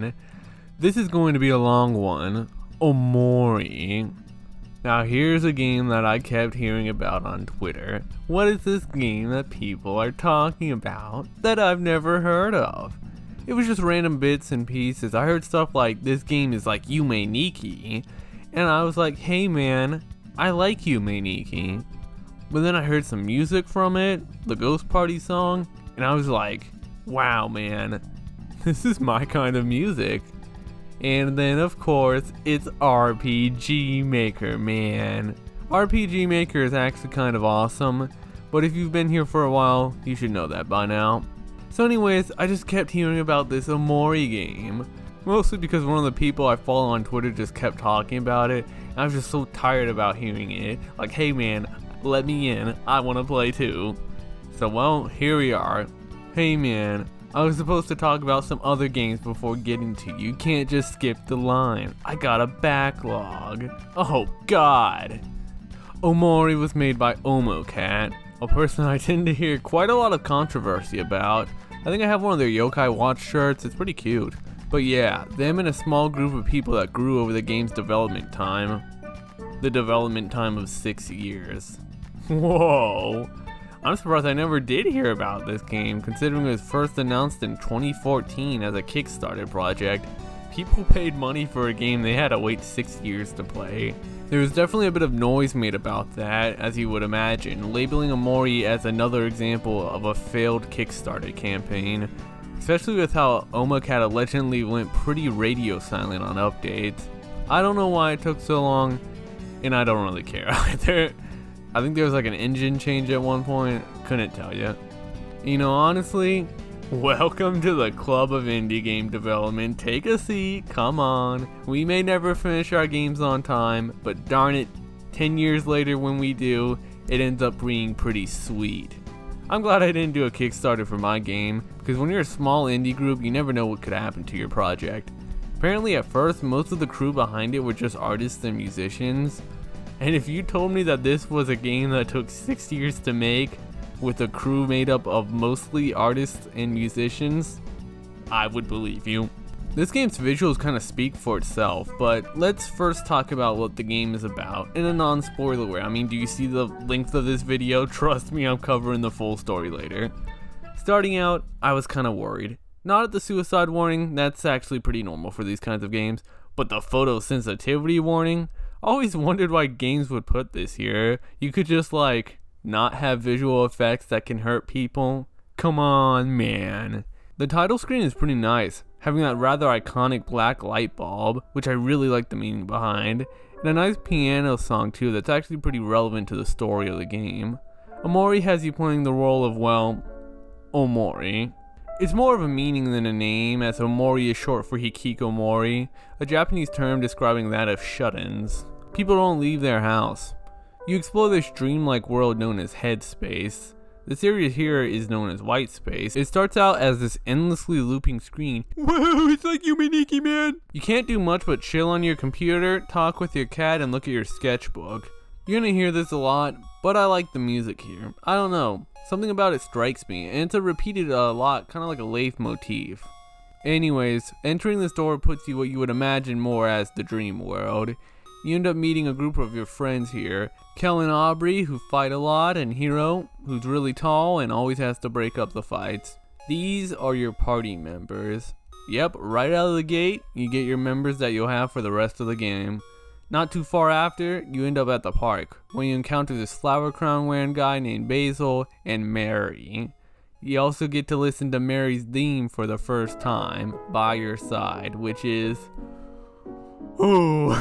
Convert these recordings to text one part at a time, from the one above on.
man. This is going to be a long one. Omori. Now here's a game that I kept hearing about on Twitter. What is this game that people are talking about that I've never heard of? It was just random bits and pieces. I heard stuff like, this game is like Yume Nikki. And I was like, hey man, I like Yume Nikki. But then I heard some music from it, the Ghost Party song, and I was like, wow man, this is my kind of music. And then of course, it's Rpgmaker, man. Rpgmaker is actually kind of awesome, but if you've been here for a while, you should know that by now. So anyways, I just kept hearing about this Omori game, mostly because one of the people I follow on Twitter just kept talking about it, and I was just so tired about hearing it. Like, hey man, let me in, I want to play too. So well, here we are. Hey man, I was supposed to talk about some other games before getting to you. You can't just skip the line. I got a backlog. Oh god. Omori was made by Omocat, a person I tend to hear quite a lot of controversy about. I think I have one of their Yokai Watch shirts, it's pretty cute. But yeah, them and a small group of people that grew over the game's development time. The development time of 6 years. Whoa. I'm surprised I never did hear about this game, considering it was first announced in 2014 as a Kickstarter project. People paid money for a game they had to wait 6 years to play. There was definitely a bit of noise made about that, as you would imagine, labeling Omori as another example of a failed Kickstarter campaign, especially with how omocat allegedly went pretty radio silent on updates. I don't know why it took so long, and I don't really care either. I think there was like an engine change at one point, couldn't tell you. You know, honestly, welcome to the club of indie game development. Take a seat, come on. We may never finish our games on time, but darn it, 10 years later when we do, it ends up being pretty sweet. I'm glad I didn't do a Kickstarter for my game, because when you're a small indie group, you never know what could happen to your project. Apparently at first, most of the crew behind it were just artists and musicians. And if you told me that this was a game that took 6 years to make, with a crew made up of mostly artists and musicians, I would believe you. This game's visuals kind of speak for itself, but let's first talk about what the game is about in a non-spoiler way. I mean, do you see the length of this video? Trust me, I'm covering the full story later. Starting out, I was kind of worried. Not at the suicide warning, that's actually pretty normal for these kinds of games, but the photosensitivity warning? I always wondered why games would put this here. You could just like, not have visual effects that can hurt people. Come on, man. The title screen is pretty nice, having that rather iconic black light bulb, which I really like the meaning behind, and a nice piano song too that's actually pretty relevant to the story of the game. Omori has you playing the role of, well, Omori. It's more of a meaning than a name, as Omori is short for Hikikomori, a Japanese term describing that of shut-ins. People don't leave their house. You explore this dreamlike world known as Headspace. This area here is known as White Space. It starts out as this endlessly looping screen. Whoa, it's like Yume Nikki, man! You can't do much but chill on your computer, talk with your cat, and look at your sketchbook. You're gonna hear this a lot, but I like the music here. I don't know, something about it strikes me, and it's repeated a lot, kind of like a leitmotif. Anyways, entering this door puts you what you would imagine more as the dream world. You end up meeting a group of your friends here. Kel and Aubrey, who fight a lot, and Hiro, who's really tall and always has to break up the fights. These are your party members. Yep, right out of the gate, you get your members that you'll have for the rest of the game. Not too far after, you end up at the park, where you encounter this flower crown wearing guy named Basil and Mary. You also get to listen to Mary's theme for the first time, By Your Side, which is... ooh...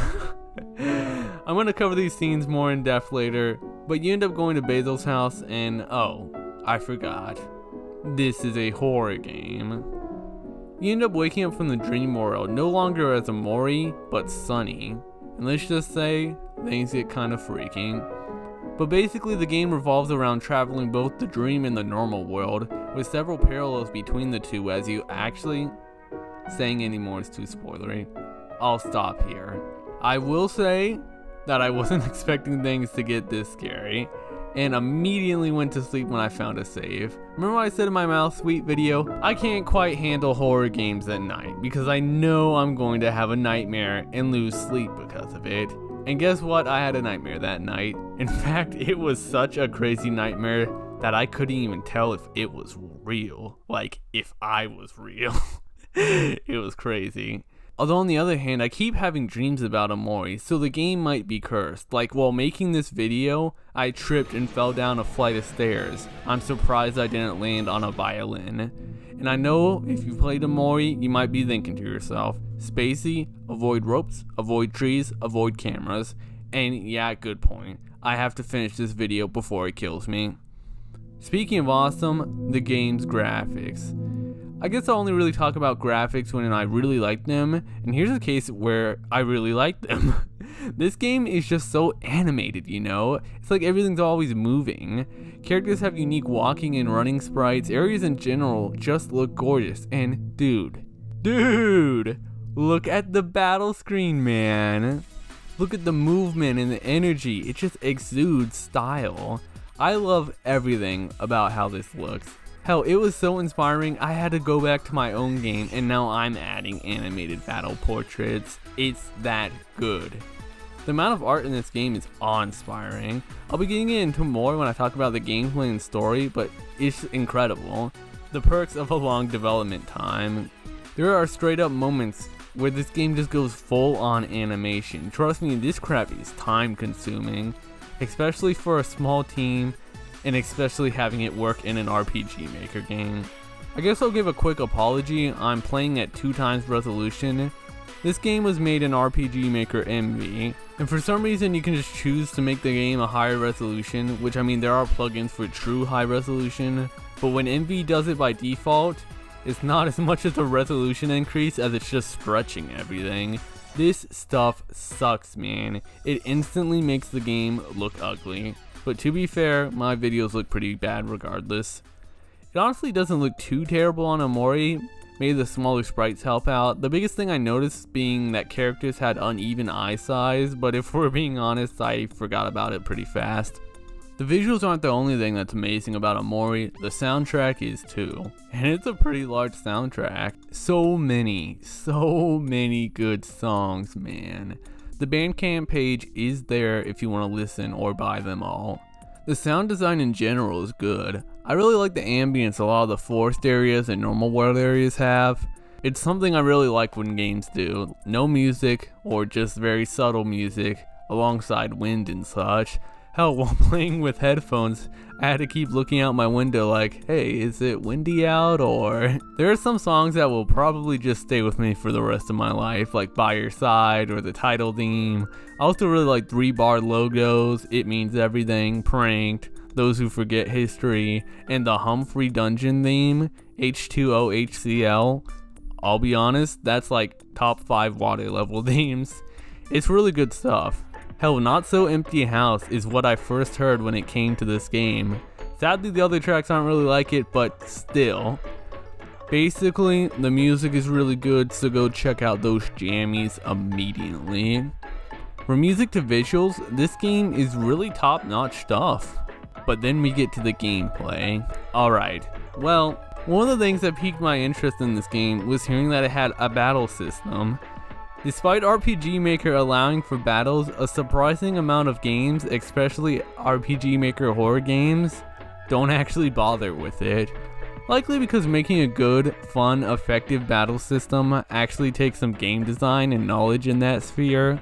I'm going to cover these scenes more in depth later, but you end up going to Basil's house and, oh, I forgot. This is a horror game. You end up waking up from the dream world, no longer as Omori, but Sunny. And let's just say, things get kind of freaking. But basically the game revolves around traveling both the dream and the normal world, with several parallels between the two. As you actually, saying any more is too spoilery. I'll stop here. I will say that I wasn't expecting things to get this scary. and immediately went to sleep when I found a save. Remember what I said in my Mouth Sweet video? I can't quite handle horror games at night because I know I'm going to have a nightmare and lose sleep because of it. And guess what? I had a nightmare that night. In fact, it was such a crazy nightmare that I couldn't even tell if it was real. Like, if I was real. It was crazy. Although on the other hand, I keep having dreams about Omori, so the game might be cursed. Like, while making this video, I tripped and fell down a flight of stairs. I'm surprised I didn't land on a violin. And I know if you played Omori, you might be thinking to yourself, Spacey, avoid ropes, avoid trees, avoid cameras. And yeah, good point. I have to finish this video before it kills me. Speaking of awesome, the game's graphics. I guess I only really talk about graphics when I really like them, and here's a case where I really like them. This game is just so animated, you know? It's like everything's always moving. Characters have unique walking and running sprites, areas in general just look gorgeous, and dude, look at the battle screen, man. Look at the movement and the energy, it just exudes style. I love everything about how this looks. Hell, it was so inspiring, I had to go back to my own game and now I'm adding animated battle portraits. It's that good. The amount of art in this game is awe-inspiring. I'll be getting into more when I talk about the gameplay and story, but it's incredible. The perks of a long development time. There are straight up moments where this game just goes full on animation. Trust me, this crap is time consuming, especially for a small team, and especially having it work in an Rpgmaker game. I guess I'll give a quick apology, I'm playing at 2x resolution. This game was made in Rpgmaker MV, and for some reason you can just choose to make the game a higher resolution, which I mean there are plugins for true high resolution, but when MV does it by default, it's not as much as a resolution increase as it's just stretching everything. This stuff sucks, man. It instantly makes the game look ugly. But to be fair, my videos look pretty bad regardless. It honestly doesn't look too terrible on Omori. Maybe the smaller sprites help out. The biggest thing I noticed being that characters had uneven eye size, but if we're being honest, I forgot about it pretty fast. The visuals aren't the only thing that's amazing about Omori, the soundtrack is too. And it's a pretty large soundtrack. So many good songs, man. The Bandcamp page is there if you want to listen or buy them all. The sound design in general is good. I really like the ambience a lot of the forest areas and normal world areas have. It's something I really like when games do. No music, or just very subtle music, alongside wind and such. Hell, while playing with headphones, I had to keep looking out my window like, hey, is it windy out? Or there are some songs that will probably just stay with me for the rest of my life, like By Your Side or the title theme. I also really like 3-bar logos, It Means Everything, Pranked, Those Who Forget History, and the Humphrey Dungeon theme, H2O HCL. I'll be honest, that's like top 5 water level themes. It's really good stuff. Hell, Not So Empty House is what I first heard when it came to this game. Sadly, the other tracks aren't really like it, but still. Basically, the music is really good, so go check out those jammies immediately. From music to visuals, this game is really top-notch stuff. But then we get to the gameplay. Alright, well, one of the things that piqued my interest in this game was hearing that it had a battle system. Despite Rpgmaker allowing for battles, a surprising amount of games, especially Rpgmaker horror games, don't actually bother with it. Likely because making a good, fun, effective battle system actually takes some game design and knowledge in that sphere.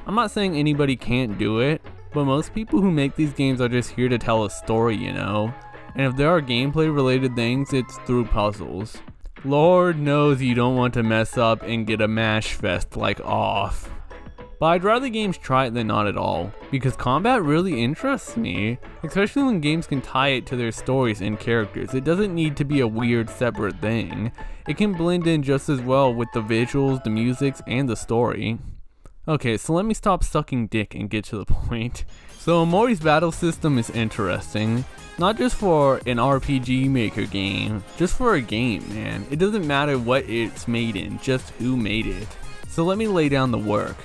I'm not saying anybody can't do it, but most people who make these games are just here to tell a story, you know? And if there are gameplay related things, it's through puzzles. Lord knows you don't want to mess up and get a mash fest like off. But I'd rather games try it than not at all, because combat really interests me, especially when games can tie it to their stories and characters. It doesn't need to be a weird separate thing. It can blend in just as well with the visuals, the music, and the story. Okay, so let me stop sucking dick and get to the point. So Omori's battle system is interesting. Not just for an Rpgmaker game, just for a game, man. It doesn't matter what it's made in, just who made it. So let me lay down the work.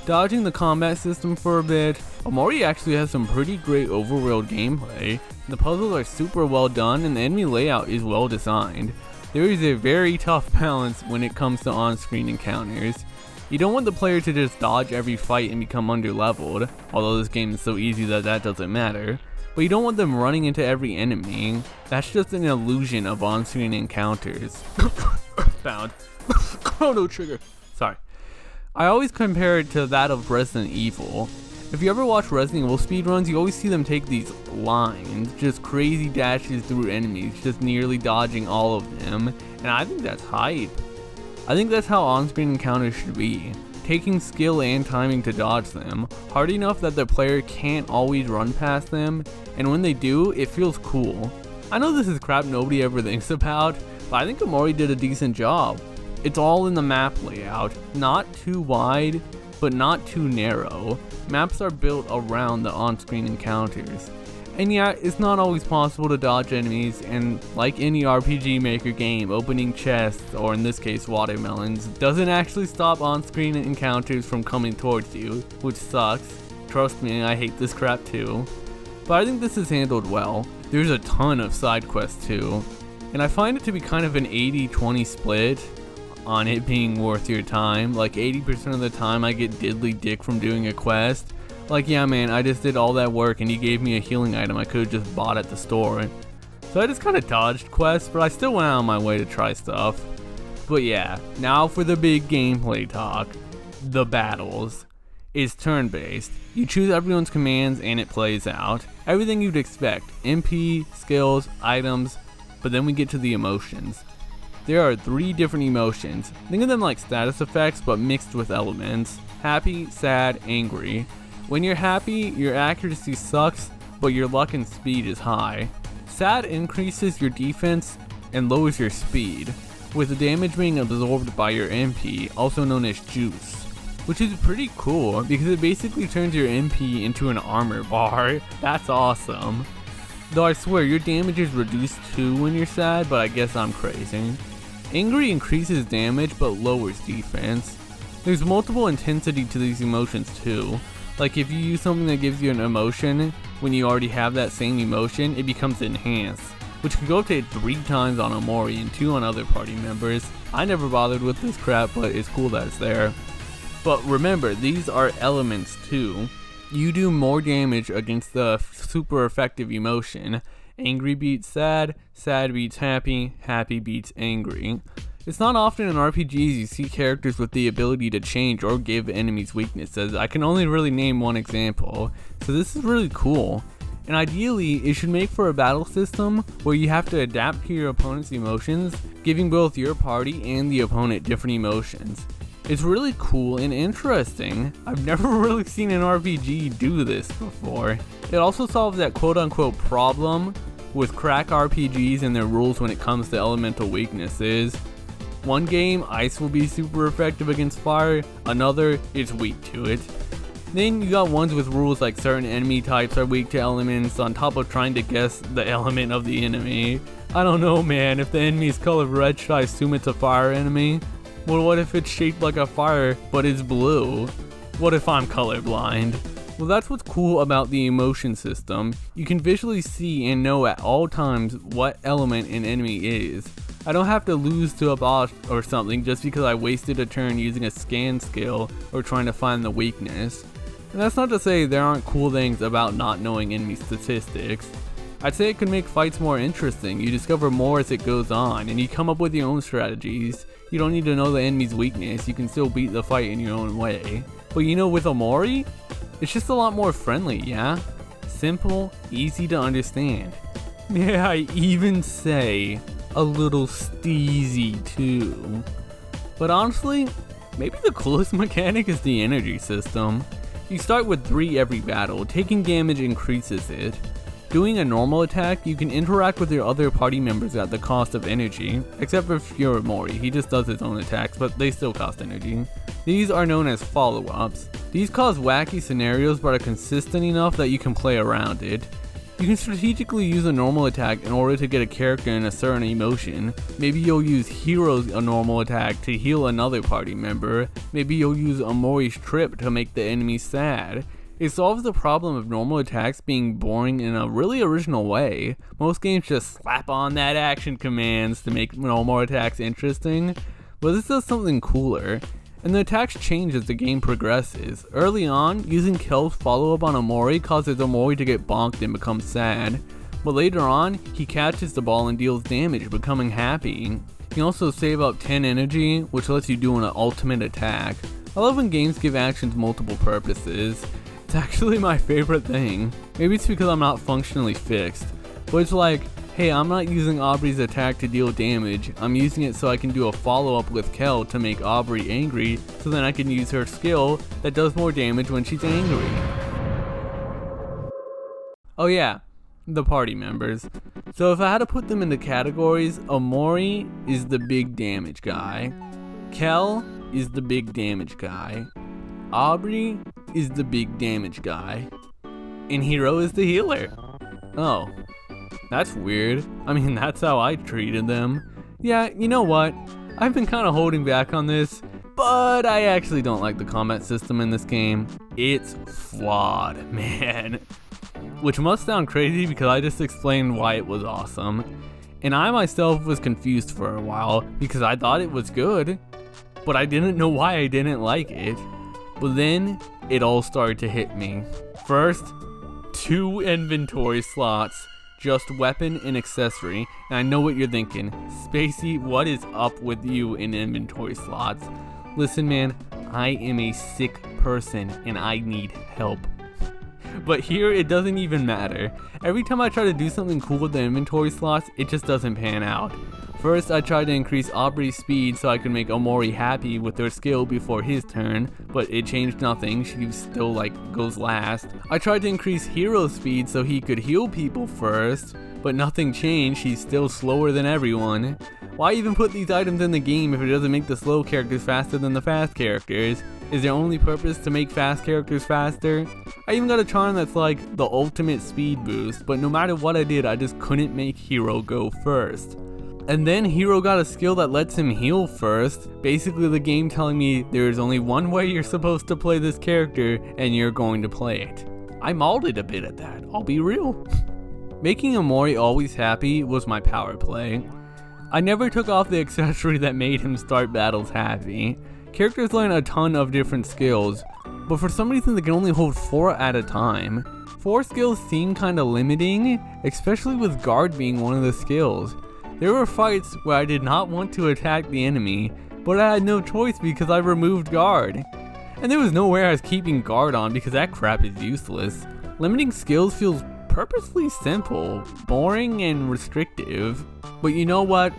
Dodging the combat system for a bit, Omori actually has some pretty great overworld gameplay. The puzzles are super well done and the enemy layout is well designed. There is a very tough balance when it comes to on-screen encounters. You don't want the player to just dodge every fight and become underleveled, although this game is so easy that doesn't matter. But you don't want them running into every enemy. That's just an illusion of on-screen encounters. Earthbound. Chrono Trigger. Sorry. I always compare it to that of Resident Evil. If you ever watch Resident Evil speedruns, you always see them take these lines, just crazy dashes through enemies, just nearly dodging all of them, and I think that's hype. I think that's how on-screen encounters should be, taking skill and timing to dodge them, hard enough that the player can't always run past them, and when they do, it feels cool. I know this is crap nobody ever thinks about, but I think Omori did a decent job. It's all in the map layout, not too wide, but not too narrow. Maps are built around the on-screen encounters. And yeah, it's not always possible to dodge enemies, and like any Rpgmaker game, opening chests, or in this case watermelons, doesn't actually stop on-screen encounters from coming towards you, which sucks. Trust me, I hate this crap too. But I think this is handled well. There's a ton of side quests too, and I find it to be kind of an 80-20 split on it being worth your time. Like 80% of the time I get diddly dick from doing a quest. Like, yeah man, I just did all that work and he gave me a healing item I could have just bought at the store. So I just kind of dodged quests, but I still went out on my way to try stuff. But yeah, now for the big gameplay talk. The battles. It's turn-based. You choose everyone's commands and it plays out. Everything you'd expect. MP, skills, items, but then we get to the emotions. There are 3 different emotions. Think of them like status effects but mixed with elements. Happy, sad, angry. When you're happy, your accuracy sucks, but your luck and speed is high. Sad increases your defense and lowers your speed, with the damage being absorbed by your MP, also known as juice. Which is pretty cool because it basically turns your MP into an armor bar. That's awesome. Though I swear your damage is reduced too when you're sad, but I guess I'm crazy. Angry increases damage but lowers defense. There's multiple intensity to these emotions too. Like if you use something that gives you an emotion, when you already have that same emotion, it becomes enhanced, which can go up to 3 times on Omori and 2 on other party members. I never bothered with this crap, but it's cool that it's there. But remember, these are elements too. You do more damage against the super effective emotion. Angry beats sad, sad beats happy, happy beats angry. It's not often in RPGs you see characters with the ability to change or give enemies weaknesses. I can only really name one example, so this is really cool. And ideally, it should make for a battle system where you have to adapt to your opponent's emotions, giving both your party and the opponent different emotions. It's really cool and interesting. I've never really seen an RPG do this before. It also solves that quote-unquote problem with crack RPGs and their rules when it comes to elemental weaknesses. One game, ice will be super effective against fire, another, it's weak to it. Then you got ones with rules like certain enemy types are weak to elements on top of trying to guess the element of the enemy. I don't know man, if the enemy is colored red, should I assume it's a fire enemy? Well, what if it's shaped like a fire, but it's blue? What if I'm colorblind? Well, that's what's cool about the emotion system. You can visually see and know at all times what element an enemy is. I don't have to lose to a boss or something just because I wasted a turn using a scan skill or trying to find the weakness. And that's not to say there aren't cool things about not knowing enemy statistics. I'd say it could make fights more interesting. You discover more as it goes on, and you come up with your own strategies. You don't need to know the enemy's weakness, you can still beat the fight in your own way. But you know, with Omori, it's just a lot more friendly, yeah? Simple, easy to understand. Yeah, I even say a little steezy too. But honestly, maybe the coolest mechanic is the energy system. You start with 3 every battle, taking damage increases it. Doing a normal attack, you can interact with your other party members at the cost of energy, except for Omori, he just does his own attacks, but they still cost energy. These are known as follow-ups. These cause wacky scenarios but are consistent enough that you can play around it. You can strategically use a normal attack in order to get a character in a certain emotion. Maybe you'll use Hero's a normal attack to heal another party member. Maybe you'll use Omori's trip to make the enemy sad. It solves the problem of normal attacks being boring in a really original way. Most games just slap on that action commands to make normal attacks interesting, but this does something cooler. And the attacks change as the game progresses. Early on, using Kel's follow-up on Omori causes Omori to get bonked and become sad. But later on, he catches the ball and deals damage, becoming happy. You can also save up 10 energy, which lets you do an ultimate attack. I love when games give actions multiple purposes. It's actually my favorite thing. Maybe it's because I'm not functionally fixed. But it's like, hey, I'm not using Aubrey's attack to deal damage, I'm using it so I can do a follow-up with Kel to make Aubrey angry, so then I can use her skill that does more damage when she's angry. Oh yeah, the party members. So if I had to put them into categories, Omori is the big damage guy, Kel is the big damage guy, Aubrey is the big damage guy, and Hiro is the healer. Oh. That's weird. I mean, that's how I treated them. Yeah, you know what? I've been kind of holding back on this, but I actually don't like the combat system in this game. It's flawed, man. Which must sound crazy because I just explained why it was awesome. And I myself was confused for a while because I thought it was good, but I didn't know why I didn't like it. But then it all started to hit me. First, 2 inventory slots. Just weapon and accessory, and I know what you're thinking. Spacey, what is up with you in inventory slots? Listen man, I am a sick person and I need help. But here it doesn't even matter. Every time I try to do something cool with the inventory slots, it just doesn't pan out. First, I tried to increase Aubrey's speed so I could make Omori happy with her skill before his turn, but it changed nothing, she still goes last. I tried to increase Hiro's speed so he could heal people first, but nothing changed, he's still slower than everyone. Why even put these items in the game if it doesn't make the slow characters faster than the fast characters? Is their only purpose to make fast characters faster? I even got a charm that's like the ultimate speed boost, but no matter what I did, I just couldn't make Hiro go first. And then Hiro got a skill that lets him heal first, basically the game telling me there is only one way you're supposed to play this character and you're going to play it. I mauled a bit at that, I'll be real. Making Omori always happy was my power play. I never took off the accessory that made him start battles happy. Characters learn a ton of different skills, but for some reason they can only hold 4 at a time. 4 skills seem kinda limiting, especially with guard being one of the skills. There were fights where I did not want to attack the enemy, but I had no choice because I removed guard. And there was no way I was keeping guard on because that crap is useless. Limiting skills feels purposely simple, boring, and restrictive. But you know what?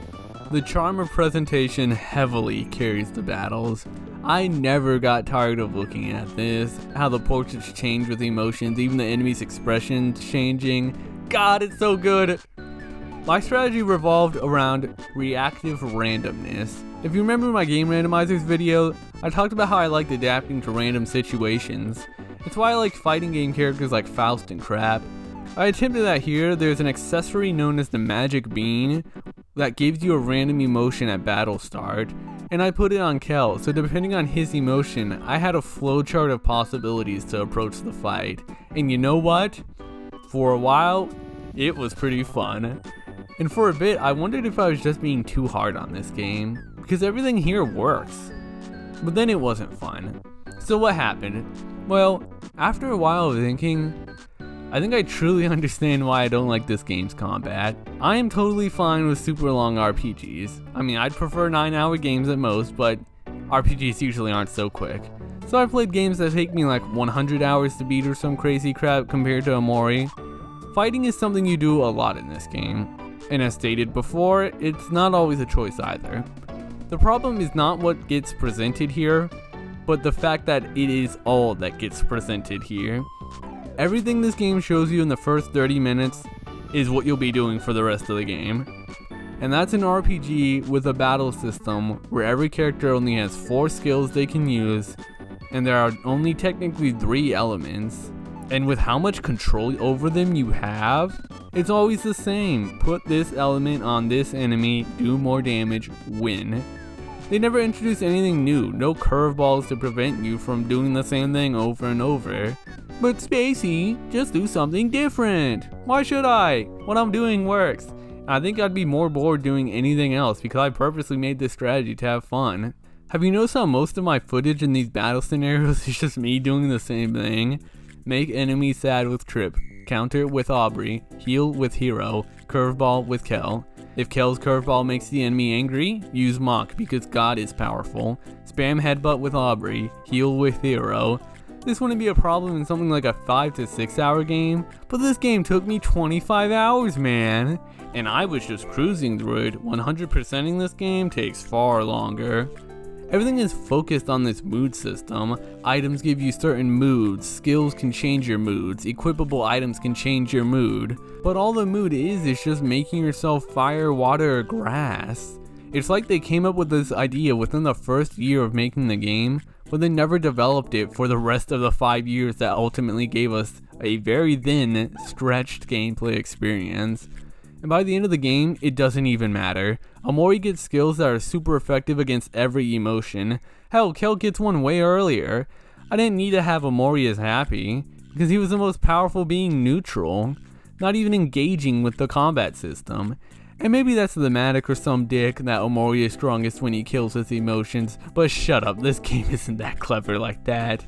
The charm of presentation heavily carries the battles. I never got tired of looking at this, how the portraits change with emotions, even the enemy's expressions changing. God, it's so good! My strategy revolved around reactive randomness. If you remember my game randomizers video, I talked about how I liked adapting to random situations. It's why I like fighting game characters like Faust and crap. I attempted that here. There's an accessory known as the Magic Bean that gives you a random emotion at battle start, and I put it on Kel, so depending on his emotion, I had a flowchart of possibilities to approach the fight. And you know what? For a while, it was pretty fun. And for a bit, I wondered if I was just being too hard on this game, because everything here works. But then it wasn't fun. So what happened? Well, after a while of thinking, I think I truly understand why I don't like this game's combat. I am totally fine with super long RPGs. I mean, I'd prefer 9-hour games at most, but RPGs usually aren't so quick. So I played games that take me like 100 hours to beat or some crazy crap compared to Omori. Fighting is something you do a lot in this game. And as stated before, it's not always a choice either. The problem is not what gets presented here, but the fact that it is all that gets presented here. Everything this game shows you in the first 30 minutes is what you'll be doing for the rest of the game. And that's an RPG with a battle system where every character only has 4 skills they can use, and there are only technically 3 elements. And with how much control over them you have, it's always the same. Put this element on this enemy, do more damage, win. They never introduce anything new, no curveballs to prevent you from doing the same thing over and over. But Spacey, just do something different. Why should I? What I'm doing works. I think I'd be more bored doing anything else because I purposely made this strategy to have fun. Have you noticed how most of my footage in these battle scenarios is just me doing the same thing? Make enemies sad with Trip, counter with Aubrey, heal with Hero, curveball with Kel. If Kel's curveball makes the enemy angry, use Mock because God is powerful. Spam headbutt with Aubrey, heal with Hero. This wouldn't be a problem in something like a 5 to 6 hour game, but this game took me 25 hours, man. And I was just cruising through it. 100%ing this game takes far longer. Everything is focused on this mood system. Items give you certain moods, skills can change your moods, equipable items can change your mood. But all the mood is just making yourself fire, water, or grass. It's like they came up with this idea within the first year of making the game, but they never developed it for the rest of the 5 years that ultimately gave us a very thin, stretched gameplay experience. And by the end of the game, it doesn't even matter. Omori gets skills that are super effective against every emotion. Hell, Kel gets one way earlier. I didn't need to have Omori as happy, because he was the most powerful being neutral, not even engaging with the combat system. And maybe that's thematic or some dick that Omori is strongest when he kills with emotions, but shut up, this game isn't that clever like that.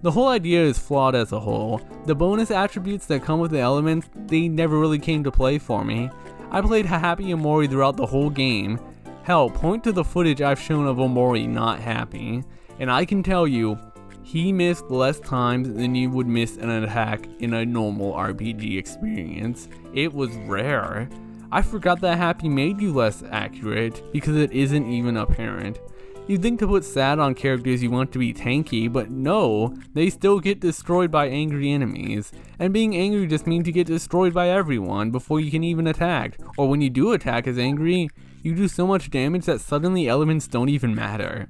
The whole idea is flawed as a whole. The bonus attributes that come with the elements, they never really came to play for me. I played happy Omori throughout the whole game. Hell, point to the footage I've shown of Omori not happy, and I can tell you, he missed less times than you would miss an attack in a normal RPG experience. It was rare. I forgot that happy made you less accurate, because it isn't even apparent. You'd think to put sad on characters you want to be tanky, but no, they still get destroyed by angry enemies. And being angry just means you get destroyed by everyone before you can even attack. Or when you do attack as angry, you do so much damage that suddenly elements don't even matter.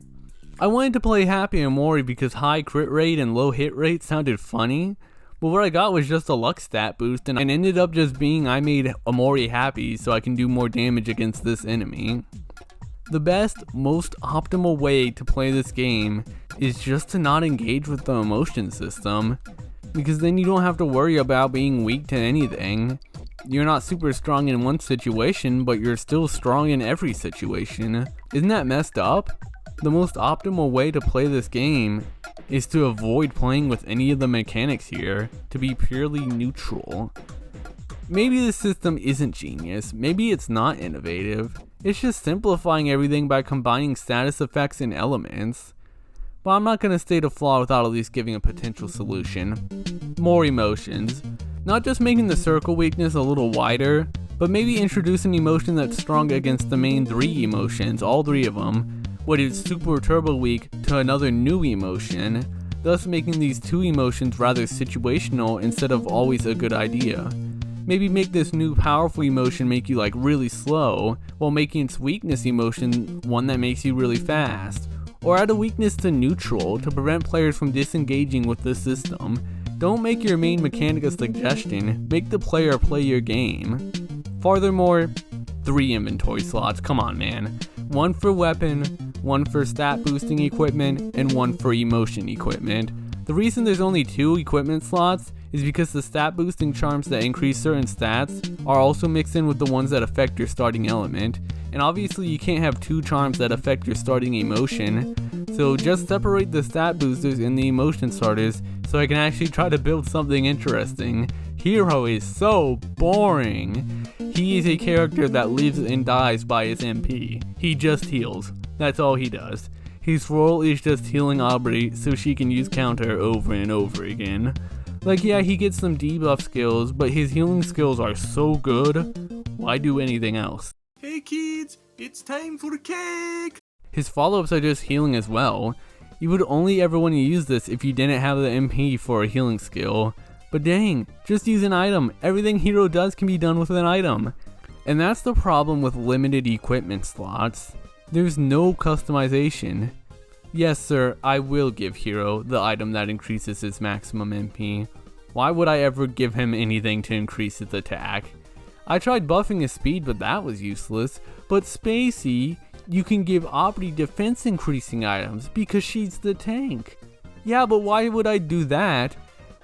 I wanted to play Happy Omori because high crit rate and low hit rate sounded funny, but what I got was just a luck stat boost and ended up just being I made Omori happy so I can do more damage against this enemy. The best, most optimal way to play this game is just to not engage with the emotion system, because then you don't have to worry about being weak to anything. You're not super strong in one situation, but you're still strong in every situation. Isn't that messed up? The most optimal way to play this game is to avoid playing with any of the mechanics here, to be purely neutral. Maybe this system isn't genius, maybe it's not innovative. It's just simplifying everything by combining status effects and elements. But I'm not gonna state a flaw without at least giving a potential solution. More emotions. Not just making the circle weakness a little wider, but maybe introduce an emotion that's strong against the main 3 emotions, all 3 of them, but it's super turbo weak to another new emotion, thus making these 2 emotions rather situational instead of always a good idea. Maybe make this new powerful emotion make you like really slow, while making its weakness emotion one that makes you really fast. Or add a weakness to neutral to prevent players from disengaging with the system. Don't make your main mechanic a suggestion, make the player play your game. Furthermore, 3 inventory slots, come on man. 1 for weapon, 1 for stat boosting equipment, and 1 for emotion equipment. The reason there's only 2 equipment slots is because the stat boosting charms that increase certain stats are also mixed in with the ones that affect your starting element, and obviously you can't have 2 charms that affect your starting emotion, so just separate the stat boosters and the emotion starters so I can actually try to build something interesting. Hero is so boring. He is a character that lives and dies by his MP. He just heals. That's all he does. His role is just healing Aubrey so she can use counter over and over again. Like yeah, he gets some debuff skills, but his healing skills are so good, why do anything else? Hey kids, it's time for cake! His follow-ups are just healing as well. You would only ever want to use this if you didn't have the MP for a healing skill. But dang, just use an item. Everything Hero does can be done with an item. And that's the problem with limited equipment slots. There's no customization. Yes sir, I will give Hero the item that increases his maximum MP. Why would I ever give him anything to increase his attack? I tried buffing his speed, but that was useless. But Spacey, you can give Omori defense increasing items because she's the tank. Yeah, but why would I do that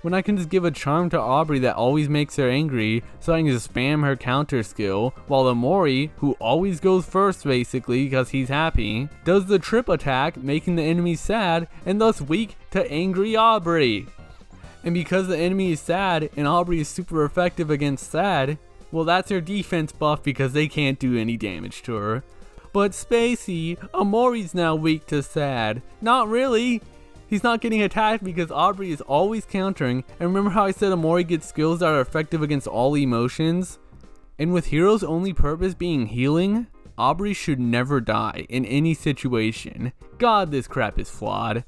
when I can just give a charm to Omori that always makes her angry, so I can just spam her counter skill, while Omori, who always goes first basically because he's happy, does the trip attack, making the enemy sad and thus weak to angry Omori. And because the enemy is sad and Omori is super effective against sad, well, that's her defense buff because they can't do any damage to her. But Spacey, Omori's now weak to sad. Not really. He's not getting attacked because Omori is always countering. And remember how I said Omori gets skills that are effective against all emotions? And with Hero's only purpose being healing, Omori should never die in any situation. God, this crap is flawed.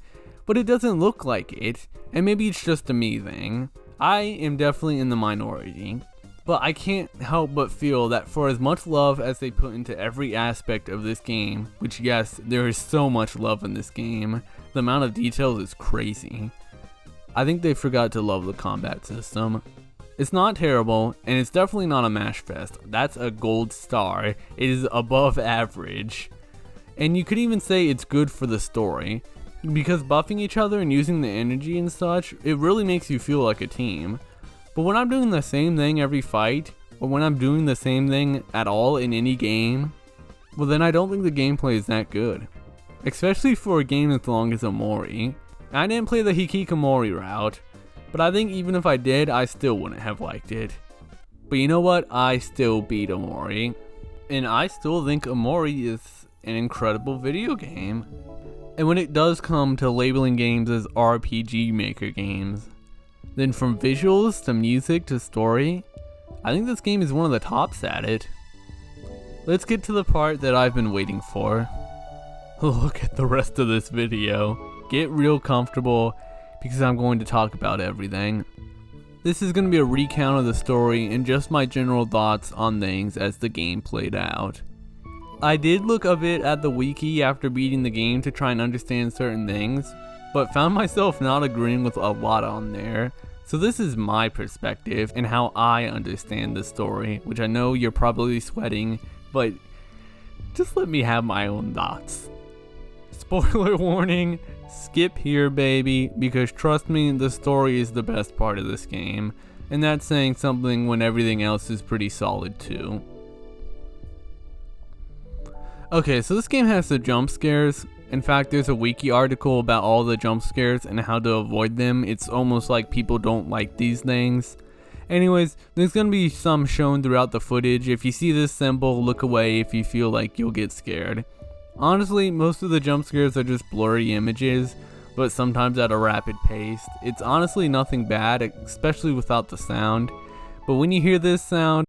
But it doesn't look like it. And maybe it's just a me thing. I am definitely in the minority. But I can't help but feel that for as much love as they put into every aspect of this game, which yes, there is so much love in this game, the amount of details is crazy. I think they forgot to love the combat system. It's not terrible, and it's definitely not a mash fest. That's a gold star. It is above average. And you could even say it's good for the story, because buffing each other and using the energy and such, it really makes you feel like a team. But when I'm doing the same thing every fight, or when I'm doing the same thing at all in any game, well then I don't think the gameplay is that good. Especially for a game as long as Omori. I didn't play the Hikikomori route, but I think even if I did, I still wouldn't have liked it. But you know what? I still beat Omori. And I still think Omori is an incredible video game. And when it does come to labeling games as Rpgmaker games, then from visuals to music to story, I think this game is one of the tops at it. Let's get to the part that I've been waiting for. Look at the rest of this video. Get real comfortable because I'm going to talk about everything. This is going to be a recount of the story and just my general thoughts on things as the game played out. I did look a bit at the wiki after beating the game to try and understand certain things, but found myself not agreeing with a lot on there. So this is my perspective and how I understand the story, which I know you're probably sweating, but just let me have my own thoughts. Spoiler warning, skip here baby, because trust me, the story is the best part of this game, and that's saying something when everything else is pretty solid too. Okay, so this game has the jump scares. In fact, there's a wiki article about all the jump scares and how to avoid them. It's almost like people don't like these things. Anyways, there's gonna be some shown throughout the footage. If you see this symbol, look away if you feel like you'll get scared. Honestly, most of the jump scares are just blurry images, but sometimes at a rapid pace. It's honestly nothing bad, especially without the sound. But when you hear this sound,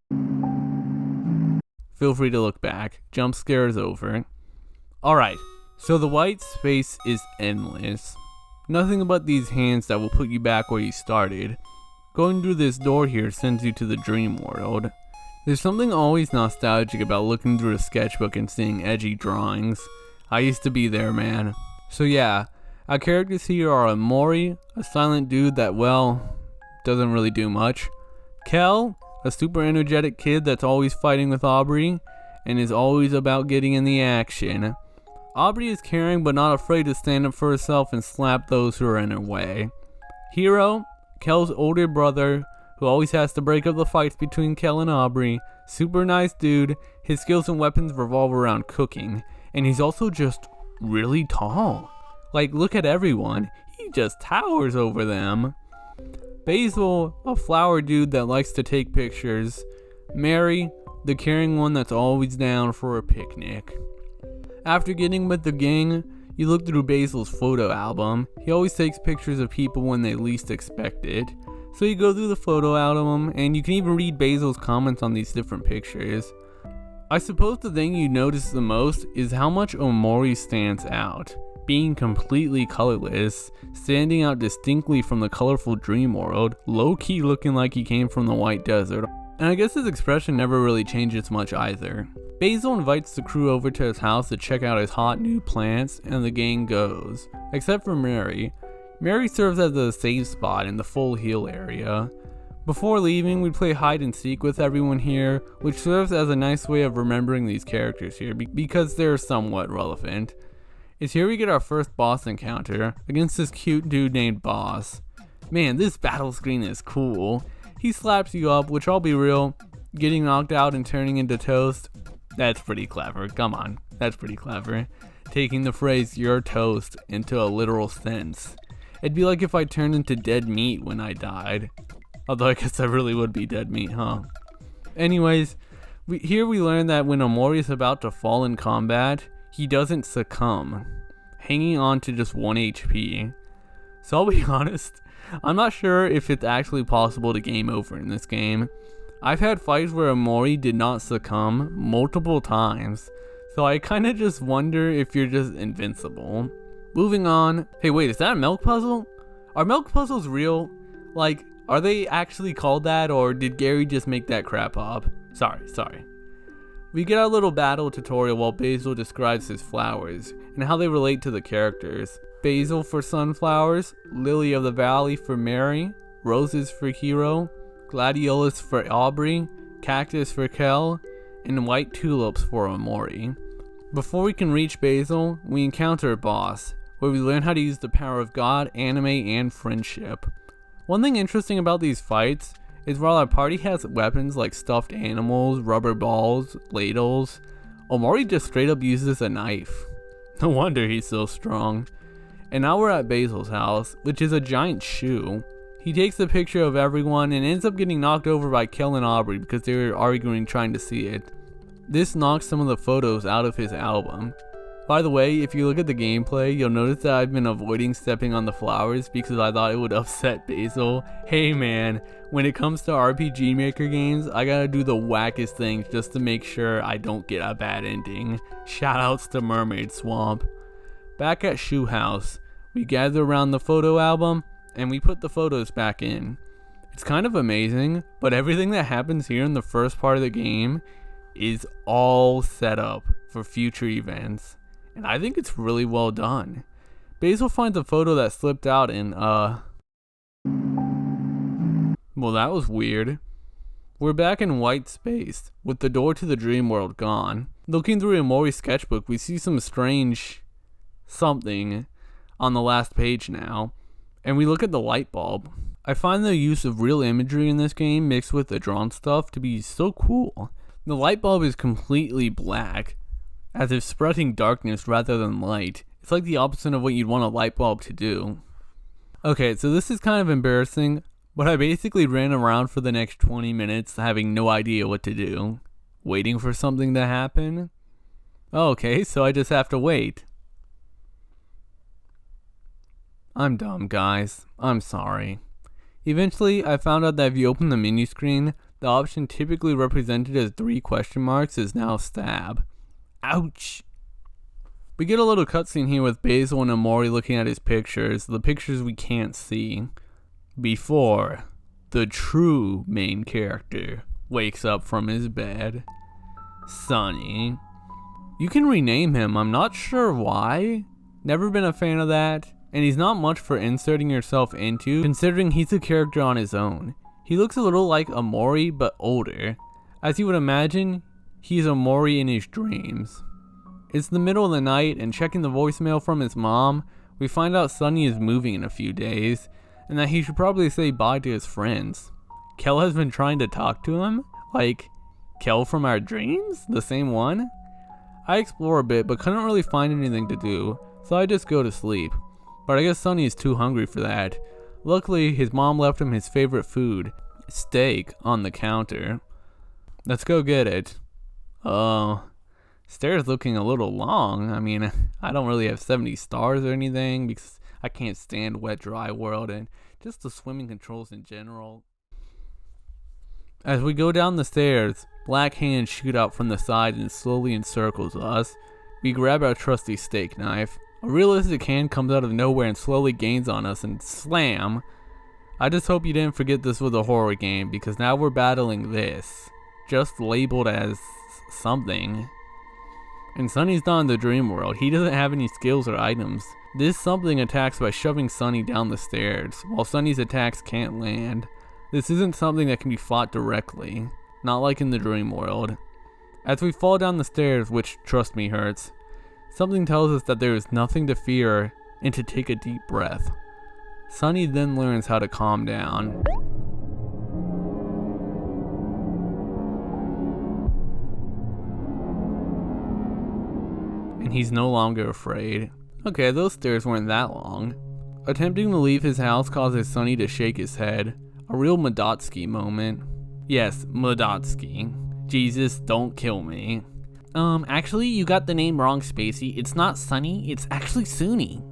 feel free to look back. Jump scare is over. Alright. So the white space is endless. Nothing but these hands that will put you back where you started. Going through this door here sends you to the dream world. There's something always nostalgic about looking through a sketchbook and seeing edgy drawings. I used to be there, man. So yeah, our characters here are Omori, a silent dude that, well, doesn't really do much. Kel, a super energetic kid that's always fighting with Omori, and is always about getting in the action. Omori is caring but not afraid to stand up for herself and slap those who are in her way. Hiro, Kel's older brother, who always has to break up the fights between Kel and Omori. Super nice dude, his skills and weapons revolve around cooking, and he's also just really tall. Like, look at everyone, he just towers over them. Basil, a flower dude that likes to take pictures. Mary, the caring one that's always down for a picnic. After getting with the gang, you look through Basil's photo album. He always takes pictures of people when they least expect it. So you go through the photo album, and you can even read Basil's comments on these different pictures. I suppose the thing you notice the most is how much Omori stands out. Being completely colorless, standing out distinctly from the colorful dream world, low-key looking like he came from the white desert. And I guess his expression never really changes much either. Basil invites the crew over to his house to check out his hot new plants, and the gang goes. Except for Mary. Mary serves as a save spot in the full heal area. Before leaving, we play hide and seek with everyone here, which serves as a nice way of remembering these characters here because they're somewhat relevant. It's here we get our first boss encounter against this cute dude named Boss. Man, this battle screen is cool. He slaps you up, which I'll be real, getting knocked out and turning into toast, that's pretty clever. Come on, that's pretty clever. Taking the phrase "you're toast" into a literal sense. It'd be like if I turned into dead meat when I died. Although I guess I really would be dead meat, huh? Anyways, here we learn that when Omori is about to fall in combat, he doesn't succumb, hanging on to just 1 HP. So I'll be honest, I'm not sure if it's actually possible to game over in this game. I've had fights where Omori did not succumb multiple times, so I kinda just wonder if you're just invincible. Moving on. Hey wait, is that a milk puzzle? Are milk puzzles real? Like, are they actually called that, or did Gary just make that crap up? Sorry. We get our little battle tutorial while Basil describes his flowers and how they relate to the characters. Basil for sunflowers, Lily of the Valley for Mary, roses for Hero, gladiolus for Aubrey, cactus for Kel, and white tulips for Omori. Before we can reach Basil, we encounter a boss, where we learn how to use the power of God, anime, and friendship. One thing interesting about these fights is while our party has weapons like stuffed animals, rubber balls, ladles, Omori just straight up uses a knife. No wonder he's so strong. And now we're at Basil's house, which is a giant shoe. He takes a picture of everyone and ends up getting knocked over by Kel and Aubrey because they were arguing trying to see it. This knocks some of the photos out of his album. By the way, if you look at the gameplay, you'll notice that I've been avoiding stepping on the flowers because I thought it would upset Basil. Hey man, when it comes to Rpgmaker games, I gotta do the wackest things just to make sure I don't get a bad ending. Shoutouts to Mermaid Swamp. Back at Shoe House, we gather around the photo album and we put the photos back in. It's kind of amazing, but everything that happens here in the first part of the game is all set up for future events. And I think it's really well done. Basil finds a photo that slipped out in, well, that was weird. We're back in white space, with the door to the dream world gone. Looking through Omori's sketchbook, we see some strange something on the last page now. And we look at the light bulb. I find the use of real imagery in this game mixed with the drawn stuff to be so cool. The light bulb is completely black, as if spreading darkness rather than light. It's like the opposite of what you'd want a light bulb to do. Okay, so this is kind of embarrassing, but I basically ran around for the next 20 minutes having no idea what to do. Waiting for something to happen? Okay, so I just have to wait. I'm dumb, guys. I'm sorry. Eventually, I found out that if you open the menu screen, the option typically represented as 3 question marks is now stab. Ouch! We get a little cutscene here with Basil and Omori looking at his pictures, the pictures we can't see, before the true main character wakes up from his bed. Sonny. You can rename him, I'm not sure why. Never been a fan of that, and he's not much for inserting yourself into, considering he's a character on his own. He looks a little like Omori, but older. As you would imagine, he's Omori in his dreams. It's the middle of the night, and checking the voicemail from his mom, we find out Sonny is moving in a few days, and that he should probably say bye to his friends. Kel has been trying to talk to him? Like, Kel from our dreams? The same one? I explore a bit, but couldn't really find anything to do, so I just go to sleep. But I guess Sonny is too hungry for that. Luckily, his mom left him his favorite food, steak, on the counter. Let's go get it. Stairs looking a little long. I mean, I don't really have 70 stars or anything because I can't stand wet, dry world and just the swimming controls in general. As we go down the stairs, black hands shoot out from the side and slowly encircles us. We grab our trusty steak knife. A realistic hand comes out of nowhere and slowly gains on us and slam. I just hope you didn't forget this was a horror game because now we're battling this, just labeled as something. And Sonny's not in the dream world. He doesn't have any skills or items. This something attacks by shoving Sunny down the stairs, while Sunny's attacks can't land. This isn't something that can be fought directly, not like in the dream world. As we fall down the stairs, which trust me hurts, something tells us that there is nothing to fear and to take a deep breath. Sunny then learns how to calm down. And he's no longer afraid. Okay, those stairs weren't that long. Attempting to leave his house causes Sunny to shake his head. A real Madotsky moment. Yes, Madotsky. Jesus, don't kill me. Actually, you got the name wrong, Spacey. It's not Sunny, it's actually Suni.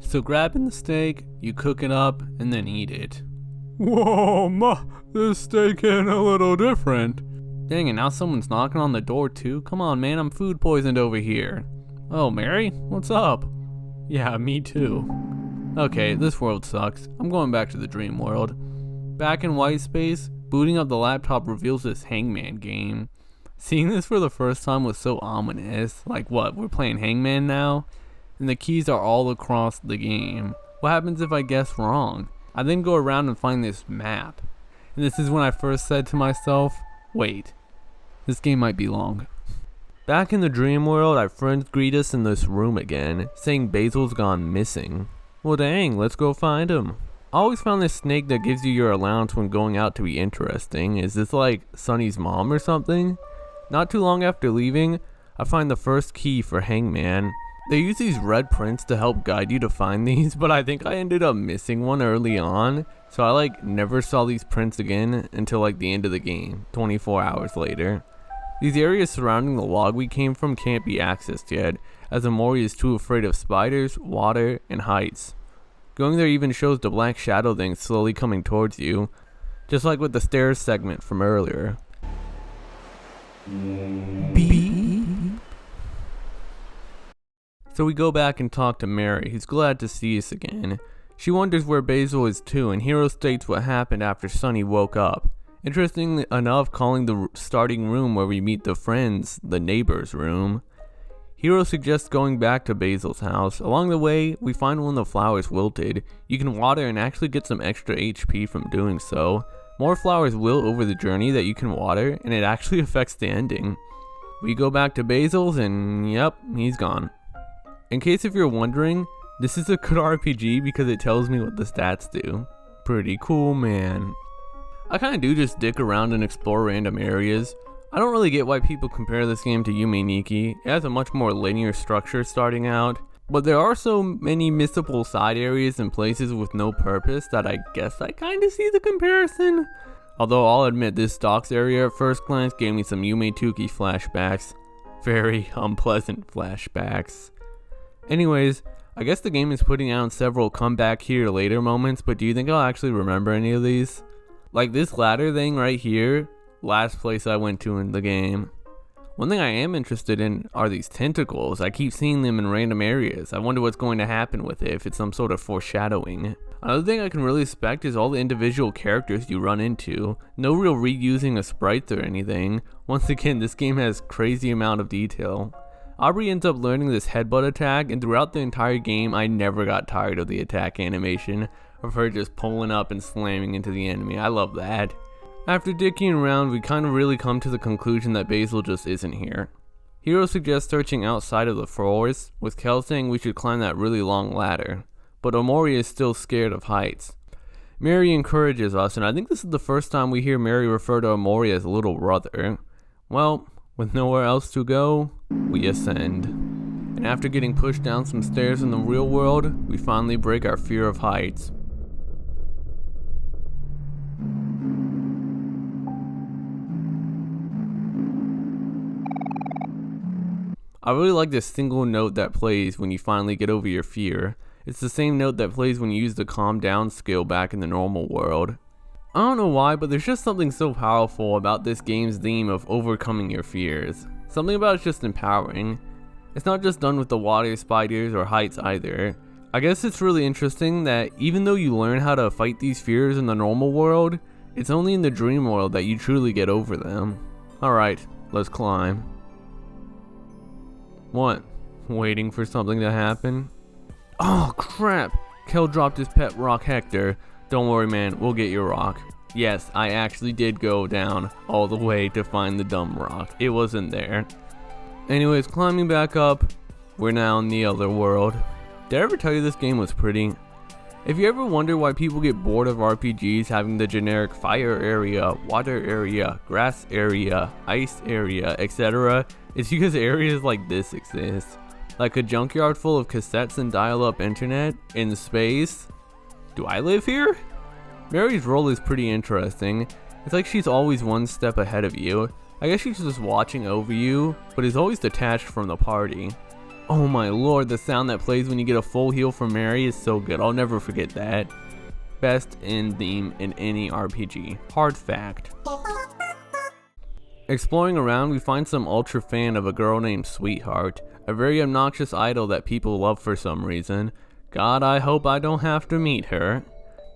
So grabbing the steak, you cook it up, and then eat it. Whoa, ma, this steak ain't a little different. Dang it, now someone's knocking on the door too? Come on, man, I'm food poisoned over here. Oh, Mary? What's up? Yeah, me too. Okay, this world sucks. I'm going back to the dream world. Back in white space, booting up the laptop reveals this Hangman game. Seeing this for the first time was so ominous. Like what, we're playing Hangman now? And the keys are all across the game. What happens if I guess wrong? I then go around and find this map. And this is when I first said to myself, wait, this game might be long. Back in the dream world, our friends greet us in this room again, saying Basil's gone missing. Well dang, let's go find him. I always found this snake that gives you your allowance when going out to be interesting. Is this like Sunny's mom or something? Not too long after leaving, I find the first key for Hangman. They use these red prints to help guide you to find these, but I think I ended up missing one early on, so I never saw these prints again until the end of the game, 24 hours later. These areas surrounding the log we came from can't be accessed yet, as Omori is too afraid of spiders, water, and heights. Going there even shows the black shadow thing slowly coming towards you, just like with the stairs segment from earlier. Beep. So we go back and talk to Mary, who's glad to see us again. She wonders where Basil is too, and Hiro states what happened after Sunny woke up. Interestingly enough, calling the starting room where we meet the friends the neighbor's room. Hiro suggests going back to Basil's house. Along the way, we find one of the flowers wilted. You can water and actually get some extra HP from doing so. More flowers wilt over the journey that you can water, and it actually affects the ending. We go back to Basil's and yep, he's gone. In case if you're wondering, this is a good RPG because it tells me what the stats do. Pretty cool, man. I kinda do just dick around and explore random areas. I don't really get why people compare this game to Yume Nikki. It has a much more linear structure starting out, but there are so many missable side areas and places with no purpose that I guess I kinda see the comparison. Although I'll admit this docks area at first glance gave me some Yume Tuki flashbacks. Very unpleasant flashbacks. Anyways, I guess the game is putting out several come back here later moments, but do you think I'll actually remember any of these? Like this ladder thing right here, last place I went to in the game. One thing I am interested in are these tentacles. I keep seeing them in random areas. I wonder what's going to happen with it, if it's some sort of foreshadowing. Another thing I can really expect is all the individual characters you run into. No real reusing of sprites or anything. Once again, this game has crazy amount of detail. Aubrey ends up learning this headbutt attack, and throughout the entire game I never got tired of the attack animation of her just pulling up and slamming into the enemy. I love that. After dicking around, we kind of really come to the conclusion that Basil just isn't here. Hiro suggests searching outside of the forest, with Kel saying we should climb that really long ladder, but Omori is still scared of heights. Mary encourages us, and I think this is the first time we hear Mary refer to Omori as little brother. Well, with nowhere else to go, we ascend. And after getting pushed down some stairs in the real world, we finally break our fear of heights. I really like this single note that plays when you finally get over your fear. It's the same note that plays when you use the calm down skill back in the normal world. I don't know why, but there's just something so powerful about this game's theme of overcoming your fears. Something about it's just empowering. It's not just done with the water, spiders, or heights either. I guess it's really interesting that even though you learn how to fight these fears in the normal world, it's only in the dream world that you truly get over them. Alright, let's climb. What? Waiting for something to happen? Oh crap! Kel dropped his pet rock Hector. Don't worry man, we'll get your rock. Yes, I actually did go down all the way to find the dumb rock. It wasn't there. Anyways, climbing back up, we're now in the other world. Did I ever tell you this game was pretty? If you ever wonder why people get bored of RPGs having the generic fire area, water area, grass area, ice area, etc., it's because areas like this exist. Like a junkyard full of cassettes and dial-up internet in space. Do I live here? Mary's role is pretty interesting. It's like she's always one step ahead of you. I guess she's just watching over you, but is always detached from the party. Oh my lord, the sound that plays when you get a full heal from Mary is so good. I'll never forget that. Best end theme in any RPG. Hard fact. Exploring around, we find some ultra fan of a girl named Sweetheart, a very obnoxious idol that people love for some reason. God, I hope I don't have to meet her.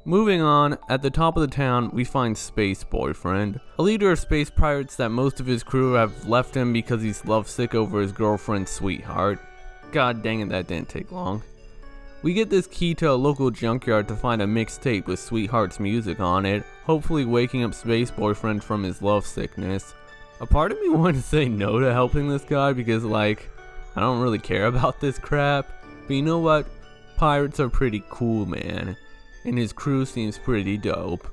Moving on, at the top of the town, we find Space Boyfriend, a leader of space pirates that most of his crew have left him because he's lovesick over his girlfriend Sweetheart. God dang it, that didn't take long. We get this key to a local junkyard to find a mixtape with Sweetheart's music on it, hopefully waking up Space Boyfriend from his love sickness. A part of me wanted to say no to helping this guy because like, I don't really care about this crap, but you know what? Pirates are pretty cool, man, and his crew seems pretty dope.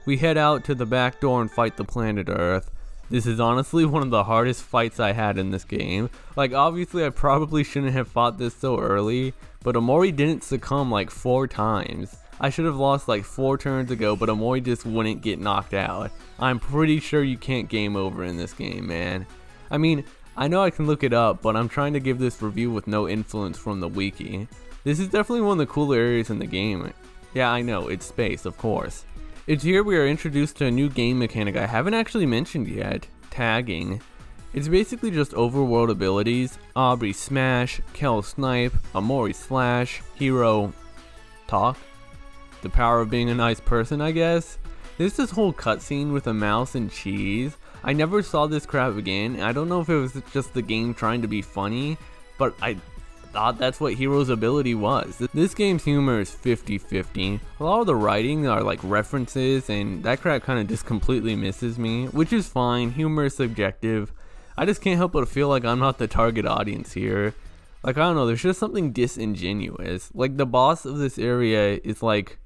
We head out to the back door and fight the planet Earth. This is honestly one of the hardest fights I had in this game. Like obviously I probably shouldn't have fought this so early, but Omori didn't succumb like 4 times. I should have lost like 4 turns ago, but Omori just wouldn't get knocked out. I'm pretty sure you can't game over in this game, man. I mean, I know I can look it up, but I'm trying to give this review with no influence from the wiki. This is definitely one of the cooler areas in the game. Yeah, I know, it's space, of course. It's here we are introduced to a new game mechanic I haven't actually mentioned yet, tagging. It's basically just overworld abilities, Aubrey smash, Kel snipe, Omori slash, hero talk. The power of being a nice person, I guess. There's this whole cutscene with a mouse and cheese. I never saw this crap again. I don't know if it was just the game trying to be funny, but I thought that's what Hero's ability was. This game's humor is 50-50. A lot of the writing are like references and that crap kind of just completely misses me, which is fine. Humor is subjective. I just can't help but feel like I'm not the target audience here. Like I don't know, there's just something disingenuous. Like the boss of this area is like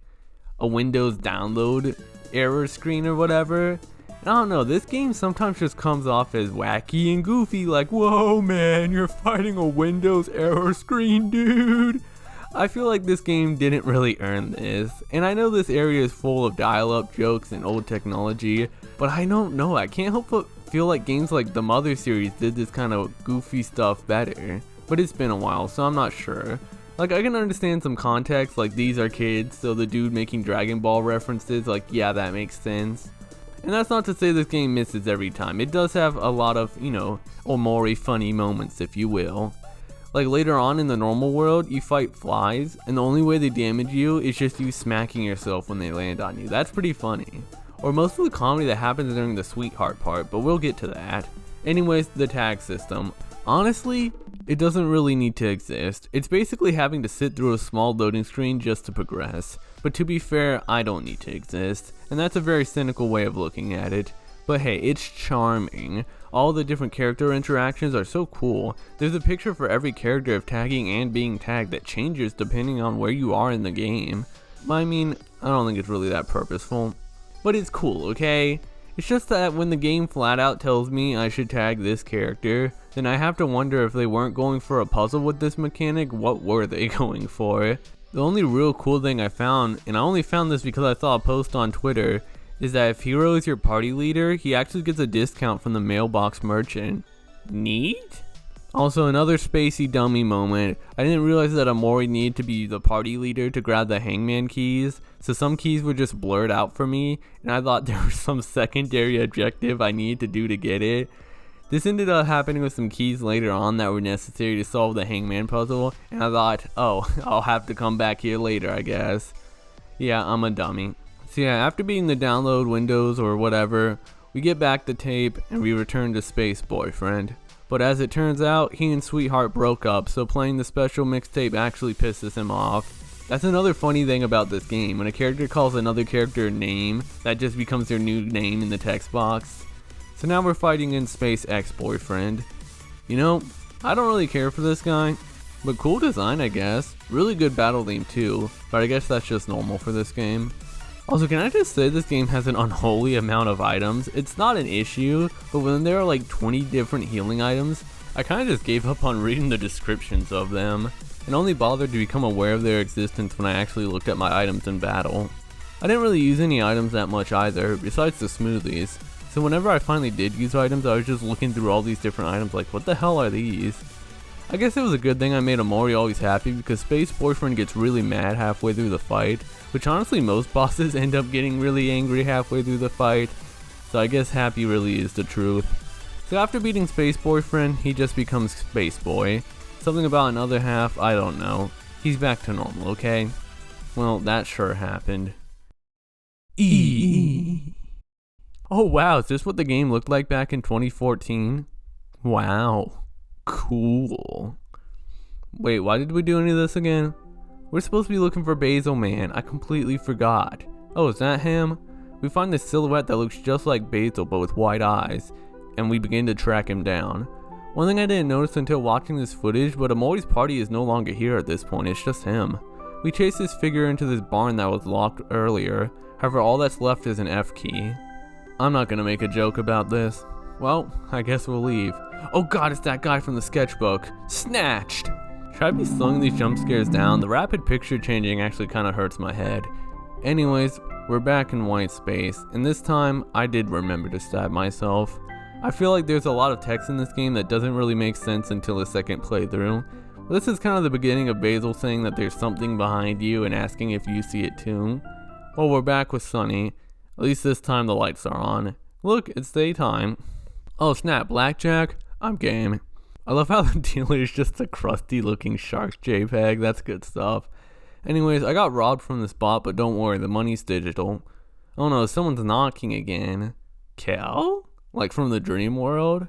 a Windows download error screen or whatever. I don't know, this game sometimes just comes off as wacky and goofy, like, whoa man, you're fighting a Windows error screen, dude. I feel like this game didn't really earn this, and I know this area is full of dial-up jokes and old technology, but I don't know, I can't help but feel like games like the Mother series did this kind of goofy stuff better, but it's been a while, so I'm not sure. Like, I can understand some context, like these are kids, so the dude making Dragon Ball references, like, yeah, that makes sense. And that's not to say this game misses every time. It does have a lot of, you know, Omori funny moments, if you will. Like later on in the normal world, you fight flies, and the only way they damage you is just you smacking yourself when they land on you. That's pretty funny. Or most of the comedy that happens during the Sweetheart part, but we'll get to that. Anyways, the tag system. Honestly, it doesn't really need to exist. It's basically having to sit through a small loading screen just to progress. But to be fair, I don't need to exist, and that's a very cynical way of looking at it. But hey, it's charming. All the different character interactions are so cool. There's a picture for every character of tagging and being tagged that changes depending on where you are in the game. I mean, I don't think it's really that purposeful. But it's cool, okay? It's just that when the game flat out tells me I should tag this character, then I have to wonder if they weren't going for a puzzle with this mechanic, what were they going for? The only real cool thing I found, and I only found this because I saw a post on Twitter, is that if Hero is your party leader, he actually gets a discount from the mailbox merchant. Neat? Also, another spacey dummy moment. I didn't realize that Omori needed to be the party leader to grab the hangman keys, so some keys were just blurred out for me, and I thought there was some secondary objective I needed to do to get it. This ended up happening with some keys later on that were necessary to solve the hangman puzzle, and I thought, oh, I'll have to come back here later, I guess. Yeah, I'm a dummy. So yeah, after beating the download windows or whatever, we get back the tape and we return to Space Boyfriend. But as it turns out, he and Sweetheart broke up, so playing the special mixtape actually pisses him off. That's another funny thing about this game. When a character calls another character a name, that just becomes their new name in the text box. So now we're fighting in Space Ex-Boyfriend. You know, I don't really care for this guy, but cool design I guess. Really good battle theme too, but I guess that's just normal for this game. Also, can I just say this game has an unholy amount of items? It's not an issue, but when there are like 20 different healing items, I kinda just gave up on reading the descriptions of them, and only bothered to become aware of their existence when I actually looked at my items in battle. I didn't really use any items that much either, besides the smoothies, so whenever I finally did use items, I was just looking through all these different items like, what the hell are these? I guess it was a good thing I made Omori always happy, because Space Boyfriend gets really mad halfway through the fight, which honestly most bosses end up getting really angry halfway through the fight, so I guess happy really is the truth. So after beating Space Boyfriend, he just becomes Space Boy. Something about another half, I don't know. He's back to normal, okay? Well, that sure happened. Oh wow, is this what the game looked like back in 2014? Wow. Cool. Wait, why did we do any of this again? We're supposed to be looking for Basil Man. I completely forgot. Oh, is that him? We find this silhouette that looks just like Basil but with white eyes, and we begin to track him down. One thing I didn't notice until watching this footage, but Omori's party is no longer here at this point, it's just him. We chase this figure into this barn that was locked earlier, however all that's left is an F key. I'm not gonna make a joke about this. Well, I guess we'll leave. Oh god, it's that guy from the sketchbook. Snatched! Should I be slowing these jump scares down? The rapid picture changing actually kinda hurts my head. Anyways, we're back in white space, and this time, I did remember to stab myself. I feel like there's a lot of text in this game that doesn't really make sense until the second playthrough. But this is kind of the beginning of Basil saying that there's something behind you and asking if you see it too. Well, we're back with Sunny. At least this time the lights are on. Look, it's daytime. Oh snap, blackjack? I'm game. I love how the dealer is just a crusty looking shark JPEG, that's good stuff. Anyways, I got robbed from the spot, but don't worry, the money's digital. Oh no, someone's knocking again. Kel? Like from the dream world?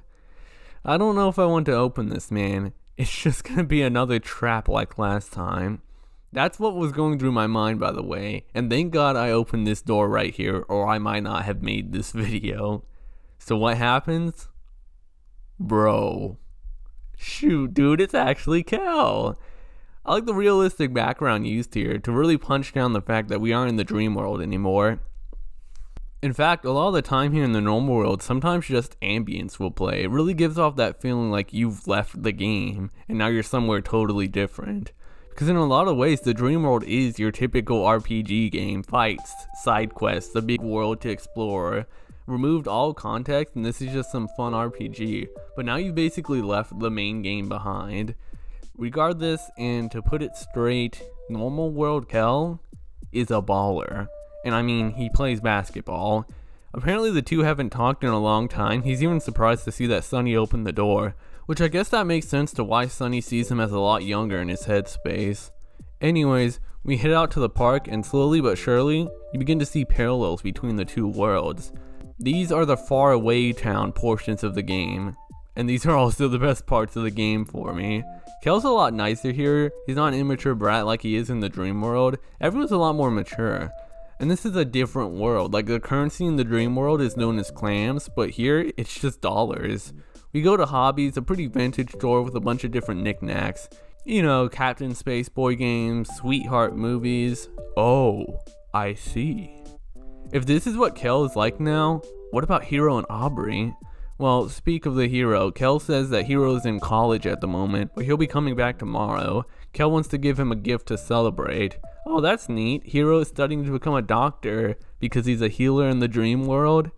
I don't know if I want to open this, man. It's just gonna be another trap like last time. That's what was going through my mind, by the way, and thank God I opened this door right here, or I might not have made this video. So what happens? Bro. Shoot, dude, it's actually Kel. I like the realistic background used here to really punch down the fact that we aren't in the dream world anymore. In fact, a lot of the time here in the normal world, sometimes just ambience will play. It really gives off that feeling like you've left the game, and now you're somewhere totally different. Because in a lot of ways, the dream world is your typical RPG game. Fights, side quests, a big world to explore. Removed all context, and this is just some fun RPG. But now you basically left the main game behind. Regardless, and to put it straight, normal world Kel is a baller. And I mean, he plays basketball. Apparently the two haven't talked in a long time. He's even surprised to see that Sunny opened the door, which I guess that makes sense to why Sunny sees him as a lot younger in his headspace. Anyways, we head out to the park, and slowly but surely, you begin to see parallels between the two worlds. These are the far away town portions of the game, and these are also the best parts of the game for me. Kel's a lot nicer here. He's not an immature brat like he is in the dream world. Everyone's a lot more mature. And this is a different world. Like, the currency in the dream world is known as clams, but here it's just dollars. We go to Hobbies, a pretty vintage store with a bunch of different knickknacks. You know, Captain Spaceboy games, Sweetheart movies. Oh, I see. If this is what Kel is like now, what about Hiro and Aubrey? Well, speak of the hero, Kel says that Hiro is in college at the moment, but he'll be coming back tomorrow. Kel wants to give him a gift to celebrate. Oh, that's neat. Hiro is studying to become a doctor because he's a healer in the dream world.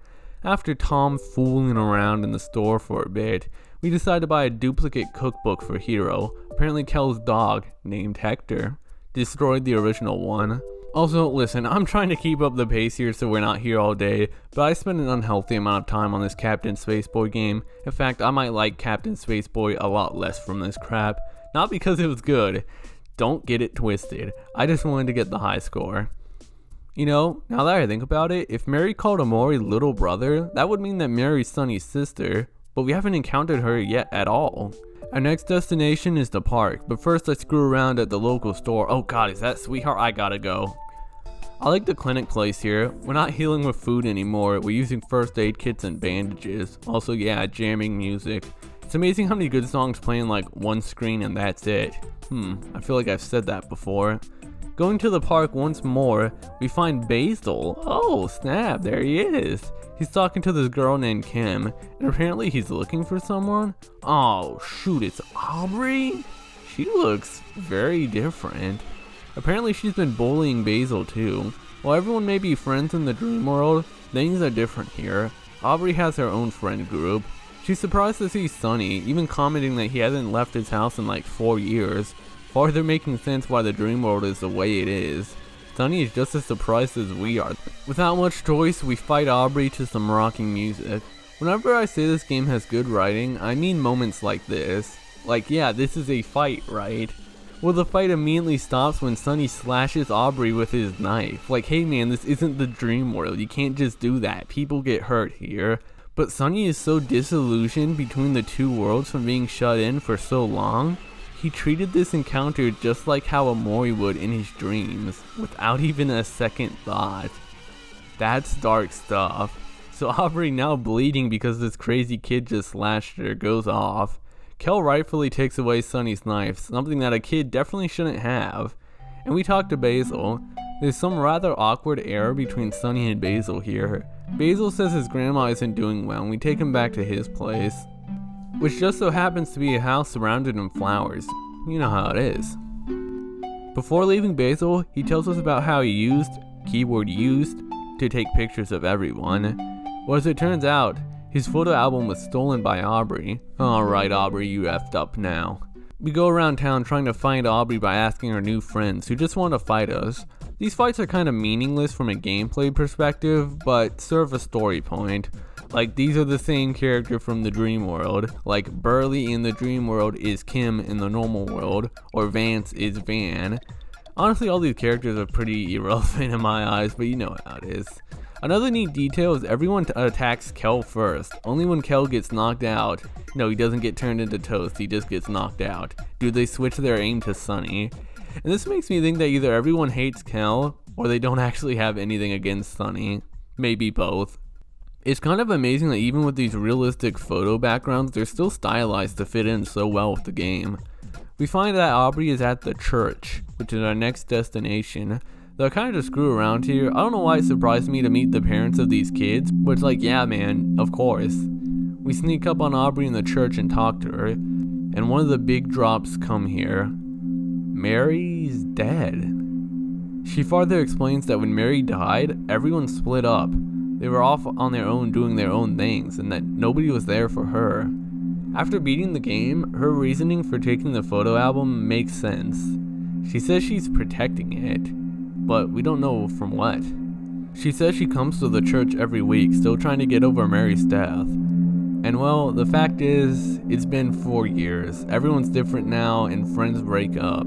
After Tom fooling around in the store for a bit, we decide to buy a duplicate cookbook for Hiro. Apparently Kel's dog, named Hector, destroyed the original one. Also, listen, I'm trying to keep up the pace here so we're not here all day, but I spend an unhealthy amount of time on this Captain Spaceboy game. In fact, I might like Captain Spaceboy a lot less from this crap. Not because it was good. Don't get it twisted. I just wanted to get the high score. You know, now that I think about it, if Mary called Omori little brother, that would mean that Mary's Sunny's sister, but we haven't encountered her yet at all. Our next destination is the park, but first let's screw around at the local store. Oh god, is that Sweetheart? I gotta go. I like the clinic place here. We're not healing with food anymore, we're using first aid kits and bandages. Also, yeah, jamming music. It's amazing how many good songs play in like one screen and that's it. I feel like I've said that before. Going to the park once more, we find Basil. Oh snap, there he is. He's talking to this girl named Kim, and apparently he's looking for someone. Oh shoot, it's Aubrey? She looks very different. Apparently she's been bullying Basil too. While everyone may be friends in the dream world, things are different here. Aubrey has her own friend group. She's surprised to see Sunny, even commenting that he hasn't left his house in like 4 years. Farther making sense why the dream world is the way it is. Sunny is just as surprised as we are. Without much choice, we fight Aubrey to some rocking music. Whenever I say this game has good writing, I mean moments like this. Like, yeah, this is a fight, right? Well, the fight immediately stops when Sunny slashes Aubrey with his knife. Like, hey man, this isn't the dream world, you can't just do that, people get hurt here. But Sunny is so disillusioned between the two worlds from being shut in for so long. He treated this encounter just like how Omori would in his dreams, without even a second thought. That's dark stuff. So Aubrey, now bleeding because this crazy kid just slashed her, goes off. Kel rightfully takes away Sunny's knife, something that a kid definitely shouldn't have. And we talk to Basil. There's some rather awkward error between Sunny and Basil here. Basil says his grandma isn't doing well and we take him back to his place, which just so happens to be a house surrounded in flowers. You know how it is. Before leaving Basil, he tells us about how he used, keyword used, to take pictures of everyone. Well, as it turns out, his photo album was stolen by Aubrey. Alright Aubrey, you effed up now. We go around town trying to find Aubrey by asking our new friends who just want to fight us. These fights are kind of meaningless from a gameplay perspective, but serve a story point. Like, these are the same character from the dream world. Like, Burley in the dream world is Kim in the normal world, or Vance is Van. Honestly, all these characters are pretty irrelevant in my eyes, but you know how it is. Another neat detail is everyone attacks Kel first. Only when Kel gets knocked out. No, he doesn't get turned into toast, he just gets knocked out. Dude, they switch their aim to Sunny. And this makes me think that either everyone hates Kel, or they don't actually have anything against Sunny. Maybe both. It's kind of amazing that even with these realistic photo backgrounds, they're still stylized to fit in so well with the game. We find that Aubrey is at the church, which is our next destination. Though I kind of just screw around here. I don't know why it surprised me to meet the parents of these kids, but it's like, yeah man, of course. We sneak up on Aubrey in the church and talk to her, and one of the big drops come here. Mary's dead. She farther explains that when Mary died, everyone split up. They were off on their own doing their own things, and that nobody was there for her. After beating the game, her reasoning for taking the photo album makes sense. She says she's protecting it, but we don't know from what. She says she comes to the church every week, still trying to get over Mary's death. And well, the fact is, it's been 4 years. Everyone's different now, and friends break up.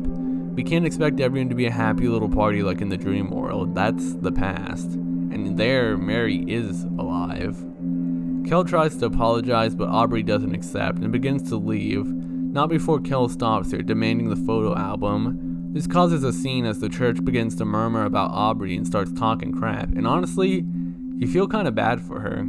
We can't expect everyone to be a happy little party like in the dream world. That's the past. And there, Mary is alive. Kel tries to apologize, but Aubrey doesn't accept and begins to leave. Not before Kel stops her, demanding the photo album. This causes a scene as the church begins to murmur about Aubrey and starts talking crap. And honestly, you feel kind of bad for her.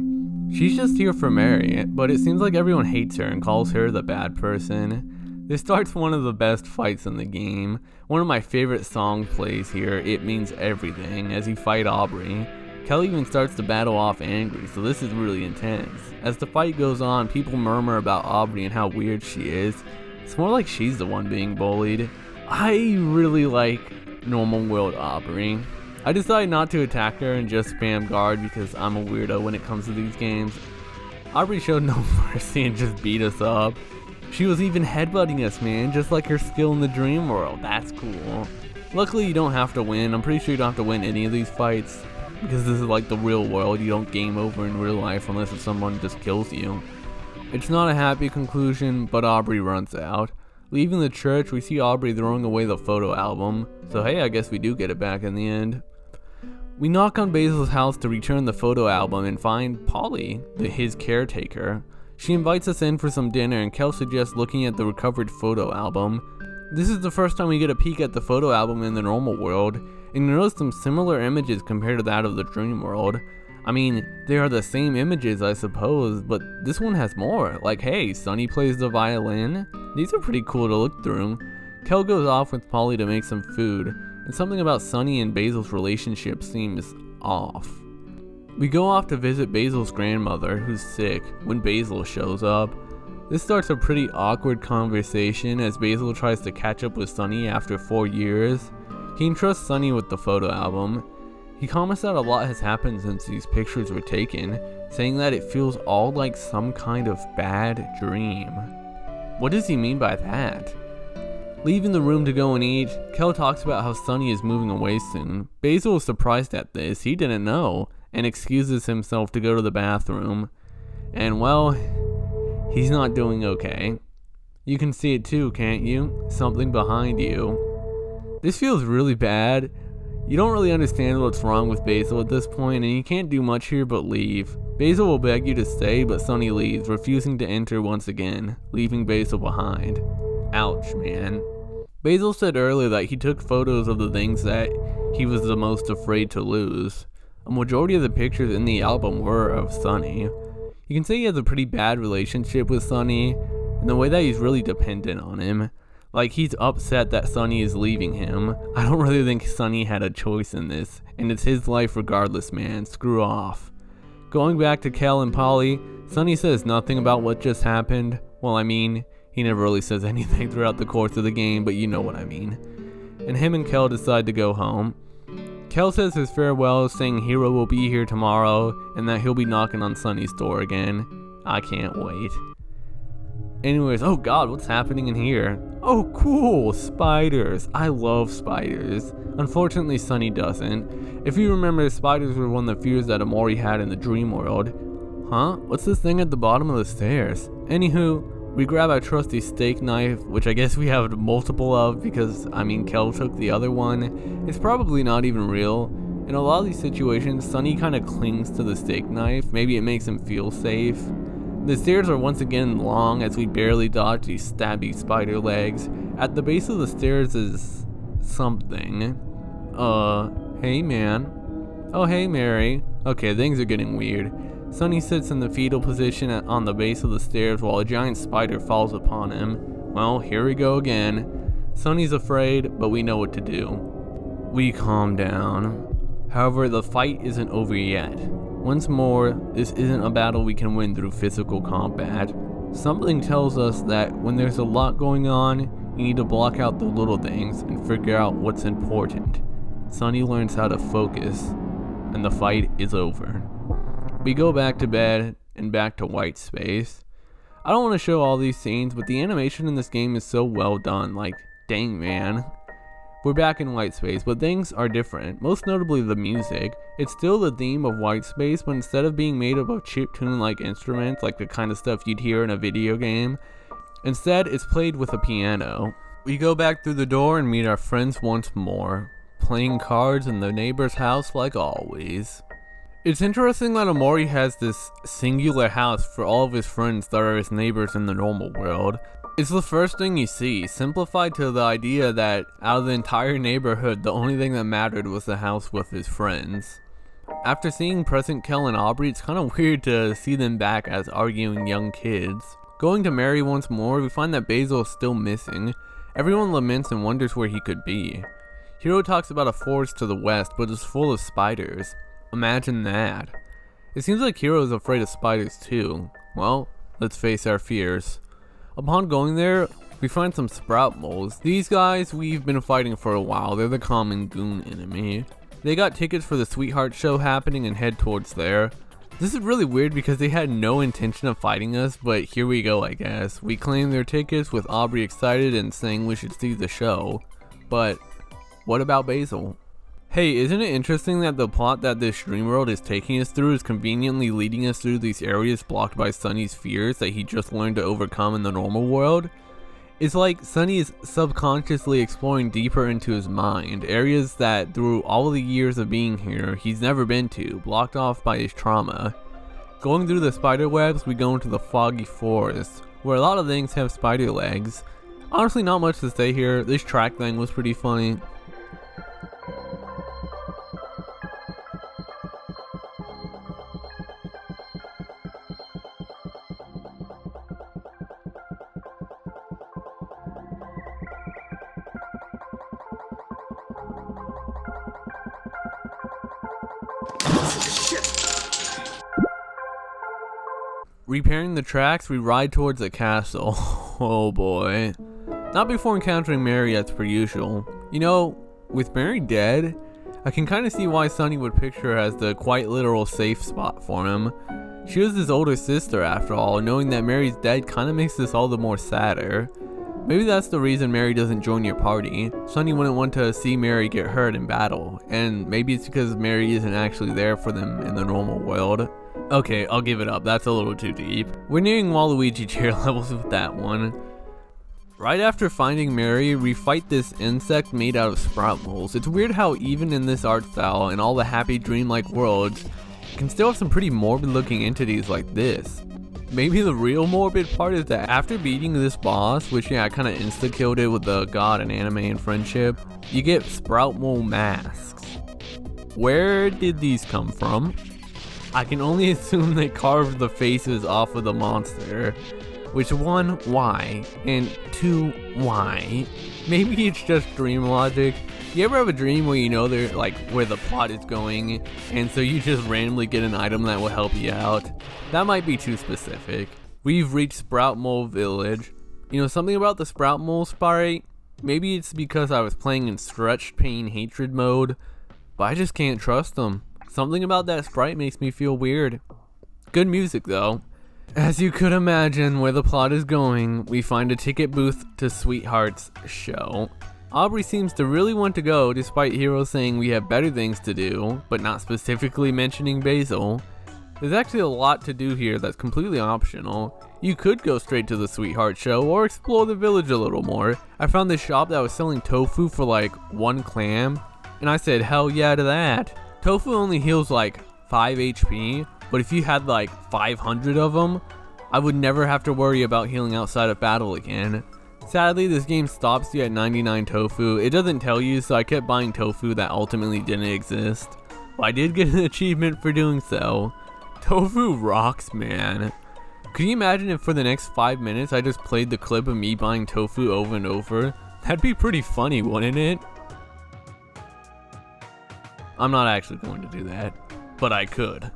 She's just here for Mary, but it seems like everyone hates her and calls her the bad person. This starts one of the best fights in the game. One of my favorite songs plays here, It Means Everything, as you fight Aubrey. Kel even starts to battle off angry, so this is really intense. As the fight goes on, people murmur about Aubrey and how weird she is. It's more like she's the one being bullied. I really like normal world Aubrey. I decided not to attack her and just spam guard because I'm a weirdo when it comes to these games. Aubrey showed no mercy and just beat us up. She was even headbutting us, man, just like her skill in the dream world. That's cool. Luckily, you don't have to win. I'm pretty sure you don't have to win any of these fights, because this is like the real world. You don't game over in real life unless if someone just kills you. It's not a happy conclusion, but Aubrey runs out. Leaving the church, we see Aubrey throwing away the photo album. So hey, I guess we do get it back in the end. We knock on Basil's house to return the photo album and find Polly, his caretaker. She invites us in for some dinner and Kel suggests looking at the recovered photo album. This is the first time we get a peek at the photo album in the normal world, and you notice some similar images compared to that of the dream world. I mean, they are the same images I suppose, but this one has more. Like, hey, Sunny plays the violin. These are pretty cool to look through. Kel goes off with Polly to make some food, and something about Sunny and Basil's relationship seems off. We go off to visit Basil's grandmother, who's sick, when Basil shows up. This starts a pretty awkward conversation as Basil tries to catch up with Sunny after 4 years. He entrusts Sunny with the photo album. He comments that a lot has happened since these pictures were taken, saying that it feels all like some kind of bad dream. What does he mean by that? Leaving the room to go and eat, Kel talks about how Sunny is moving away soon. Basil is surprised at this, he didn't know, and excuses himself to go to the bathroom. And well, he's not doing okay. You can see it too, can't you? Something behind you. This feels really bad. You don't really understand what's wrong with Basil at this point, and you can't do much here but leave. Basil will beg you to stay, but Sunny leaves, refusing to enter once again, leaving Basil behind. Ouch, man. Basil said earlier that he took photos of the things that he was the most afraid to lose. A majority of the pictures in the album were of Sunny. You can say he has a pretty bad relationship with Sunny, in the way that he's really dependent on him. Like, he's upset that Sunny is leaving him. I don't really think Sunny had a choice in this, and it's his life regardless, man. Screw off. Going back to Kel and Polly, Sunny says nothing about what just happened. Well, I mean, he never really says anything throughout the course of the game, but you know what I mean. And him and Kel decide to go home. Kel says his farewell, saying Hero will be here tomorrow, and that he'll be knocking on Sunny's door again. I can't wait. Anyways, oh god, what's happening in here? Oh cool, spiders. I love spiders. Unfortunately, Sunny doesn't. If you remember, spiders were one of the fears that Omori had in the dream world. Huh? What's this thing at the bottom of the stairs? Anywho, we grab our trusty steak knife, which I guess we have multiple of because, I mean, Kel took the other one. It's probably not even real. In a lot of these situations, Sunny kind of clings to the steak knife. Maybe it makes him feel safe. The stairs are once again long as we barely dodge these stabby spider legs. At the base of the stairs is something. Hey man. Oh hey Mary. Okay, things are getting weird. Sunny sits in the fetal position on the base of the stairs while a giant spider falls upon him. Well, here we go again. Sunny's afraid, but we know what to do. We calm down. However, the fight isn't over yet. Once more, this isn't a battle we can win through physical combat. Something tells us that when there's a lot going on, you need to block out the little things and figure out what's important. Sunny learns how to focus, and the fight is over. We go back to bed, and back to white space. I don't want to show all these scenes, but the animation in this game is so well done, like, dang man. We're back in white space, but things are different, most notably the music. It's still the theme of white space, but instead of being made up of chiptune-like instruments, like the kind of stuff you'd hear in a video game, instead it's played with a piano. We go back through the door and meet our friends once more, playing cards in the neighbor's house like always. It's interesting that Omori has this singular house for all of his friends that are his neighbors in the normal world. It's the first thing you see, simplified to the idea that out of the entire neighborhood, the only thing that mattered was the house with his friends. After seeing present Kel and Aubrey, it's kind of weird to see them back as arguing young kids. Going to Mary once more, we find that Basil is still missing. Everyone laments and wonders where he could be. Hero talks about a forest to the west, but it's full of spiders. Imagine that. It seems like Hero is afraid of spiders too. Well, let's face our fears. Upon going there, we find some sprout moles. These guys we've been fighting for a while. They're the common goon enemy. They got tickets for the Sweetheart show happening and head towards there. This is really weird because they had no intention of fighting us, but here we go I guess. We claim their tickets with Aubrey excited and saying we should see the show. But what about Basil? Hey, isn't it interesting that the plot that this dream world is taking us through is conveniently leading us through these areas blocked by Sunny's fears that he just learned to overcome in the normal world? It's like Sunny is subconsciously exploring deeper into his mind, areas that through all of the years of being here, he's never been to, blocked off by his trauma. Going through the spider webs, we go into the foggy forest, where a lot of things have spider legs. Honestly, not much to say here. This track thing was pretty funny. Repairing the tracks, we ride towards the castle. Oh boy. Not before encountering Mary as per usual. You know, with Mary dead, I can kind of see why Sonny would picture her as the quite literal safe spot for him. She was his older sister after all, and knowing that Mary's dead kind of makes this all the more sadder. Maybe that's the reason Mary doesn't join your party. Sonny wouldn't want to see Mary get hurt in battle, and maybe it's because Mary isn't actually there for them in the normal world. Okay, I'll give it up, that's a little too deep. We're nearing Waluigi chair levels with that one. Right after finding Mary, we fight this insect made out of sprout moles. It's weird how even in this art style and all the happy dreamlike worlds, you can still have some pretty morbid looking entities like this. Maybe the real morbid part is that after beating this boss, which yeah, I kinda insta-killed it with the god and anime and friendship, you get sprout mole masks. Where did these come from? I can only assume they carved the faces off of the monster. Which one, why? And two, why? Maybe it's just dream logic. You ever have a dream where you know they're like where the plot is going, and so you just randomly get an item that will help you out? That might be too specific. We've reached Sprout Mole Village. You know something about the Sprout Mole sprite? Maybe it's because I was playing in stretched pain hatred mode, but I just can't trust them. Something about that sprite makes me feel weird. Good music though. As you could imagine where the plot is going, we find a ticket booth to Sweetheart's show. Aubrey seems to really want to go despite Hiro saying we have better things to do, but not specifically mentioning Basil. There's actually a lot to do here that's completely optional. You could go straight to the Sweetheart show or explore the village a little more. I found this shop that was selling tofu for like 1 clam, and I said hell yeah to that. Tofu only heals like 5 HP, but if you had like 500 of them, I would never have to worry about healing outside of battle again. Sadly, this game stops you at 99 tofu. It doesn't tell you, so I kept buying tofu that ultimately didn't exist. But I did get an achievement for doing so. Tofu rocks, man. Could you imagine if for the next 5 minutes I just played the clip of me buying tofu over and over? That'd be pretty funny, wouldn't it? I'm not actually going to do that, but I could.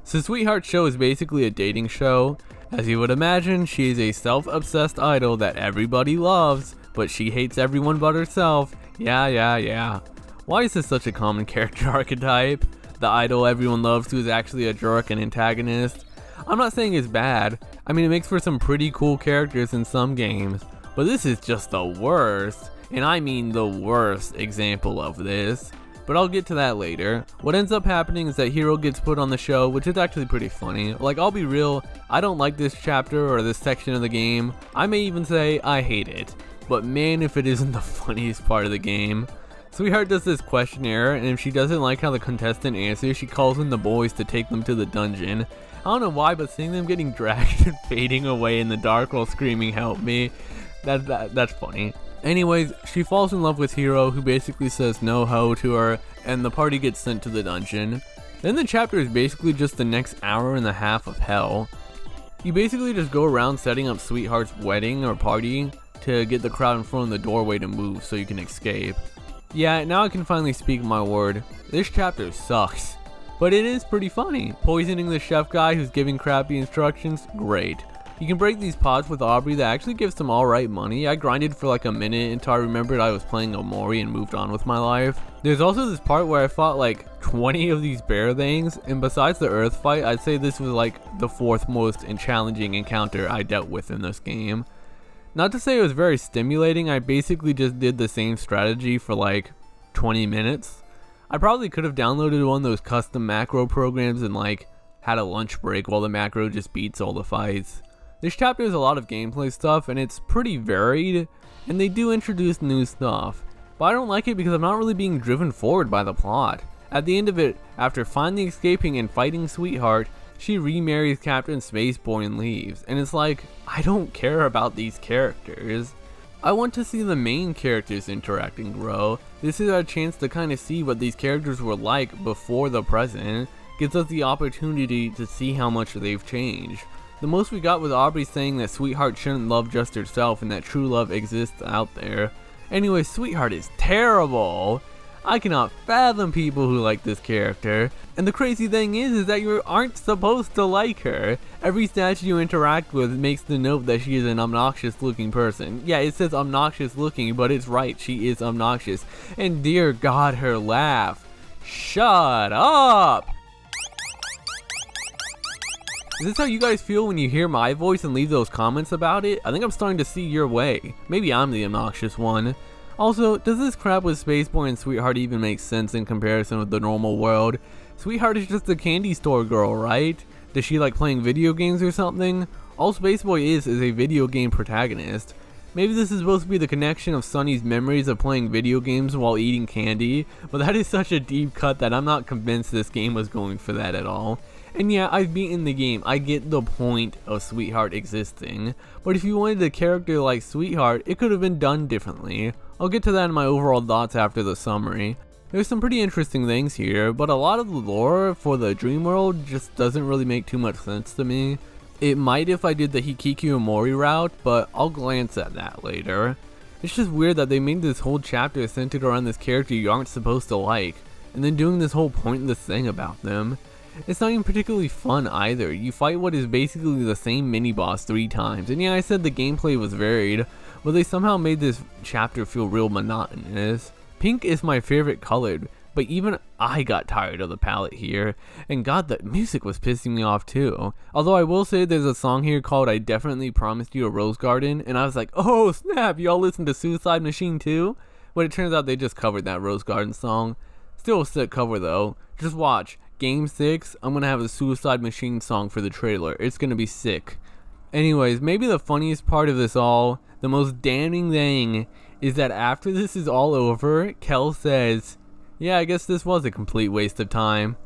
So Sweetheart Show is basically a dating show. As you would imagine, she is a self-obsessed idol that everybody loves, but she hates everyone but herself. Yeah. Why is this such a common character archetype? The idol everyone loves who is actually a jerk and antagonist. I'm not saying it's bad. I mean, it makes for some pretty cool characters in some games, but this is just the worst, and I mean the worst example of this. But I'll get to that later. What ends up happening is that Hiro gets put on the show, which is actually pretty funny. Like, I'll be real, I don't like this chapter or this section of the game. I may even say I hate it. But man, if it isn't the funniest part of the game. Sweetheart does this questionnaire, and if she doesn't like how the contestant answers, she calls in the boys to take them to the dungeon. I don't know why, but seeing them getting dragged and fading away in the dark while screaming help me, that's funny. Anyways, she falls in love with Hiro, who basically says no ho to her, and the party gets sent to the dungeon. Then the chapter is basically just the next hour and a half of hell. You basically just go around setting up Sweetheart's wedding or party to get the crowd in front of the doorway to move so you can escape. Yeah, now I can finally speak my word. This chapter sucks, but it is pretty funny. Poisoning the chef guy who's giving crappy instructions? Great. You can break these pots with Aubrey that actually gives some alright money. I grinded for like a minute until I remembered I was playing Omori and moved on with my life. There's also this part where I fought like 20 of these bear things, and besides the earth fight, I'd say this was like the 4th most challenging encounter I dealt with in this game. Not to say it was very stimulating, I basically just did the same strategy for like 20 minutes. I probably could have downloaded one of those custom macro programs and like had a lunch break while the macro just beats all the fights. This chapter has a lot of gameplay stuff and it's pretty varied, and they do introduce new stuff, but I don't like it because I'm not really being driven forward by the plot. At the end of it, after finally escaping and fighting Sweetheart, She remarries Captain Spaceboy and leaves, and it's like, I don't care about these characters. I want to see the main characters interact and grow. This is our chance to kind of see what these characters were like before the present. Gives us the opportunity to see how much they've changed. The most we got was Aubrey saying that Sweetheart shouldn't love just herself and that true love exists out there. Anyway, Sweetheart is terrible. I cannot fathom people who like this character. And the crazy thing is that you aren't supposed to like her. Every statue you interact with makes the note that she is an obnoxious looking person. Yeah, it says obnoxious looking, but it's right, she is obnoxious. And dear God, her laugh. Shut up! Is this how you guys feel when you hear my voice and leave those comments about it? I think I'm starting to see your way. Maybe I'm the obnoxious one. Also, does this crap with Spaceboy and Sweetheart even make sense in comparison with the normal world? Sweetheart is just a candy store girl, right? Does she like playing video games or something? All Spaceboy is a video game protagonist. Maybe this is supposed to be the connection of Sunny's memories of playing video games while eating candy, but that is such a deep cut that I'm not convinced this game was going for that at all. And yeah, I've beaten the game, I get the point of Sweetheart existing, but if you wanted a character like Sweetheart, it could have been done differently. I'll get to that in my overall thoughts after the summary. There's some pretty interesting things here, but a lot of the lore for the dream world just doesn't really make too much sense to me. It might if I did the Hikikomori route, but I'll glance at that later. It's just weird that they made this whole chapter centered around this character you aren't supposed to like, and then doing this whole pointless thing about them. It's not even particularly fun either. You fight what is basically the same mini-boss 3 times, and yeah, I said the gameplay was varied, but they somehow made this chapter feel real monotonous. Pink is my favorite color, but even I got tired of the palette here, and god, the music was pissing me off too. Although I will say there's a song here called I Definitely Promised You a Rose Garden, and I was like, oh snap, y'all listen to Suicide Machine too? But it turns out they just covered that Rose Garden song. Still a sick cover though. Just watch. Game 6, I'm gonna have a Suicide Machine song for the trailer. It's gonna be sick. Anyways, maybe the funniest part of this all, the most damning thing, is that after this is all over, Kel says, yeah, I guess this was a complete waste of time.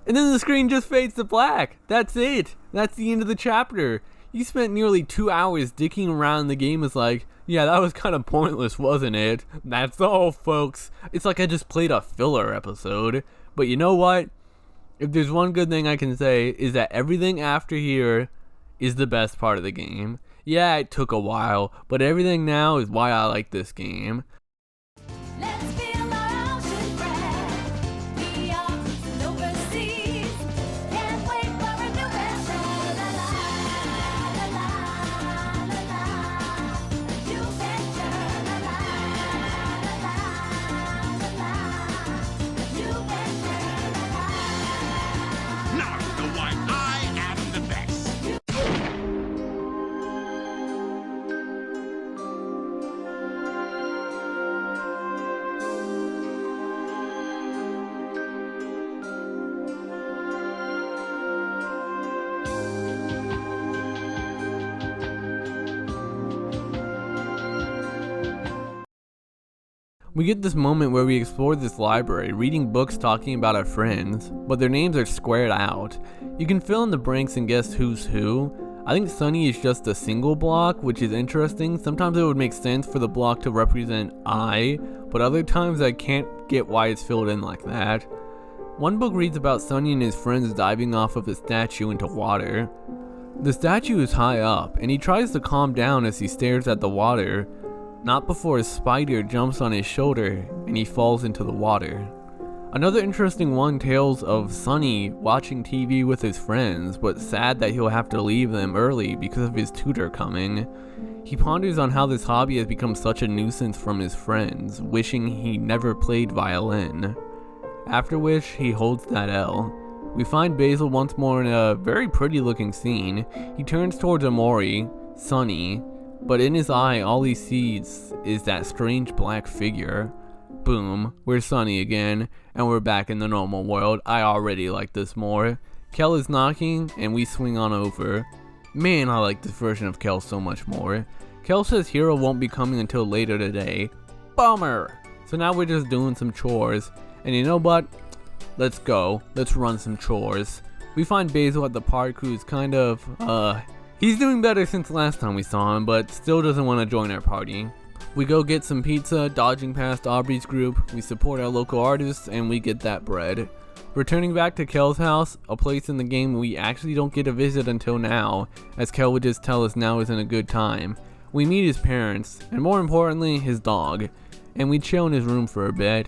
And then the screen just fades to black. That's it. That's the end of the chapter. You spent nearly 2 hours dicking around the game is like, yeah, that was kind of pointless, wasn't it? That's all, folks. It's like I just played a filler episode. But you know what? If there's one good thing I can say, is that everything after here is the best part of the game. Yeah, it took a while, but everything now is why I like this game. Let's feel our ocean breath. We are cruising overseas. Can't wait for a new adventure. La la la la la la. A new adventure. La la la la la. A new adventure. La la. Now you know why I am the best. We get this moment where we explore this library, reading books talking about our friends, but their names are squared out. You can fill in the blanks and guess who's who. I think Sunny is just a single block, which is interesting. Sometimes it would make sense for the block to represent I, but other times I can't get why it's filled in like that. One book reads about Sunny and his friends diving off of a statue into water. The statue is high up, and he tries to calm down as he stares at the water. Not before a spider jumps on his shoulder and he falls into the water. Another interesting one tells of Sunny watching TV with his friends, but sad that he'll have to leave them early because of his tutor coming. He ponders on how this hobby has become such a nuisance from his friends, wishing he never played violin. After which, he holds that L. We find Basil once more in a very pretty looking scene. He turns towards Omori, Sunny, but in his eye all he sees is that strange black figure. Boom, we're Sunny again, and we're back in the normal world. I already like this more. Kel is knocking, and we swing on over. Man, I like this version of Kel so much more. Kel says Hero won't be coming until later today. Bummer! So now we're just doing some chores, and you know what? Let's go. Let's run some chores. We find Basil at the park, who's kind of, he's doing better since last time we saw him, but still doesn't want to join our party. We go get some pizza, dodging past Aubrey's group, we support our local artists, and we get that bread. Returning back to Kel's house, a place in the game we actually don't get a visit until now, as Kel would just tell us now isn't a good time. We meet his parents, and more importantly, his dog, and we chill in his room for a bit.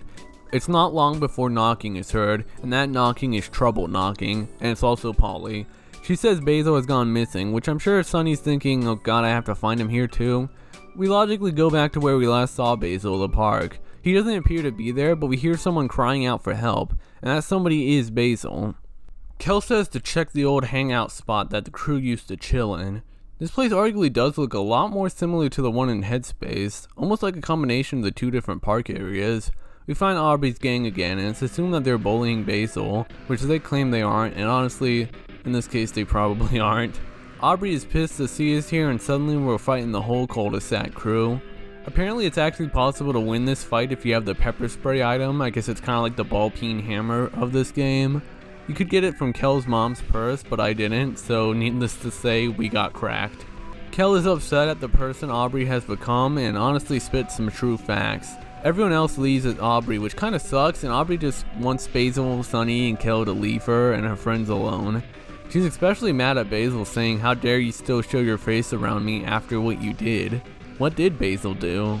It's not long before knocking is heard, and that knocking is trouble knocking, and it's also Polly. She says Basil has gone missing, which I'm sure Sunny's thinking, oh god, I have to find him here too. We logically go back to where we last saw Basil at the park. He doesn't appear to be there, but we hear someone crying out for help, and that somebody is Basil. Kel says to check the old hangout spot that the crew used to chill in. This place arguably does look a lot more similar to the one in Headspace, almost like a combination of the two different park areas. We find Aubrey's gang again, and it's assumed that they're bullying Basil, which they claim they aren't, and honestly, in this case they probably aren't. Aubrey is pissed to see us here, and suddenly we're fighting the whole cul-de-sac crew. Apparently it's actually possible to win this fight if you have the pepper spray item. I guess it's kind of like the ball-peen hammer of this game. You could get it from Kel's mom's purse, but I didn't, so needless to say, we got cracked. Kel is upset at the person Aubrey has become, and honestly spits some true facts. Everyone else leaves at Aubrey, which kinda sucks, and Aubrey just wants Basil, Sunny, and Kel to leave her and her friends alone. She's especially mad at Basil, saying, how dare you still show your face around me after what you did? What did Basil do?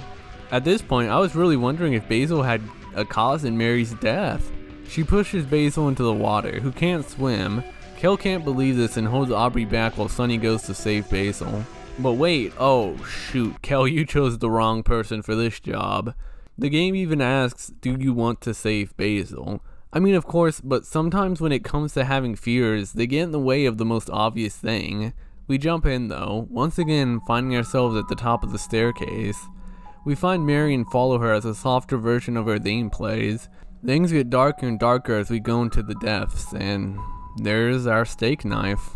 At this point, I was really wondering if Basil had a cause in Mary's death. She pushes Basil into the water, who can't swim. Kel can't believe this and holds Aubrey back while Sunny goes to save Basil. But wait, oh shoot, Kel, you chose the wrong person for this job. The game even asks, do you want to save Basil? I mean, of course, but sometimes when it comes to having fears, they get in the way of the most obvious thing. We jump in though, once again finding ourselves at the top of the staircase. We find Mary and follow her as a softer version of her theme plays. Things get darker and darker as we go into the depths, and there's our steak knife.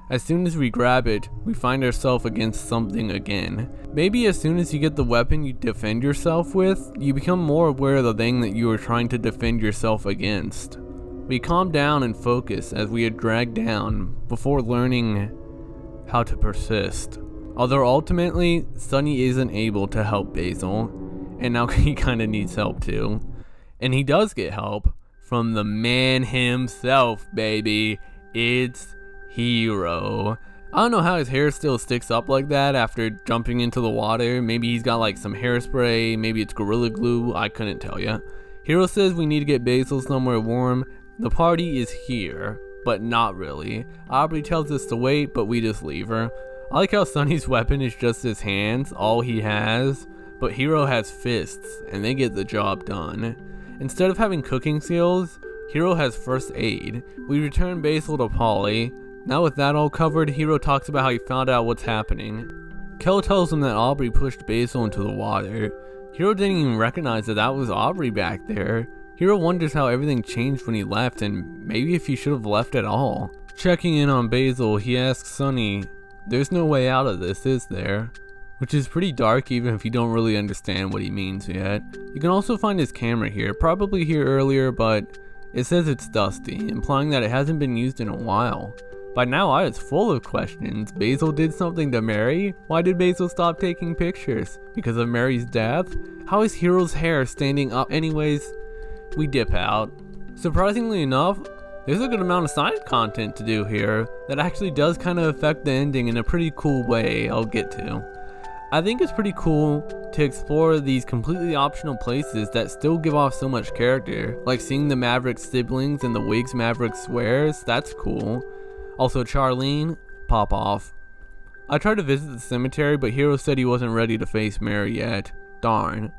As soon as we grab it, we find ourselves against something again. Maybe as soon as you get the weapon you defend yourself with, you become more aware of the thing that you are trying to defend yourself against. We calm down and focus as we are dragged down before learning how to persist. Although ultimately, Sunny isn't able to help Basil, and now he kinda needs help too. And he does get help from the man himself, baby. It's Hiro. I don't know how his hair still sticks up like that after jumping into the water. Maybe he's got like some hairspray, maybe it's Gorilla Glue, I couldn't tell ya. Hiro says we need to get Basil somewhere warm. The party is here, but not really. Aubrey tells us to wait, but we just leave her. I like how Sunny's weapon is just his hands, all he has, but Hiro has fists, and they get the job done. Instead of having cooking skills, Hiro has first aid. We return Basil to Polly. Now with that all covered, Hiro talks about how he found out what's happening. Kel tells him that Aubrey pushed Basil into the water. Hiro didn't even recognize that was Aubrey back there. Hiro wonders how everything changed when he left, and maybe if he should have left at all. Checking in on Basil, he asks Sunny, there's no way out of this, is there? Which is pretty dark even if you don't really understand what he means yet. You can also find his camera here, probably here earlier, but it says it's dusty, implying that it hasn't been used in a while. By now I was full of questions. Basil did something to Mary? Why did Basil stop taking pictures? Because of Mary's death? How is Hiro's hair standing up? Anyways, we dip out. Surprisingly enough, there's a good amount of side content to do here that actually does kind of affect the ending in a pretty cool way I'll get to. I think it's pretty cool to explore these completely optional places that still give off so much character, like seeing the Maverick siblings and the wigs Maverick wears, that's cool. Also Charlene, pop off. I tried to visit the cemetery, but Hiro said he wasn't ready to face Mary yet. Darn.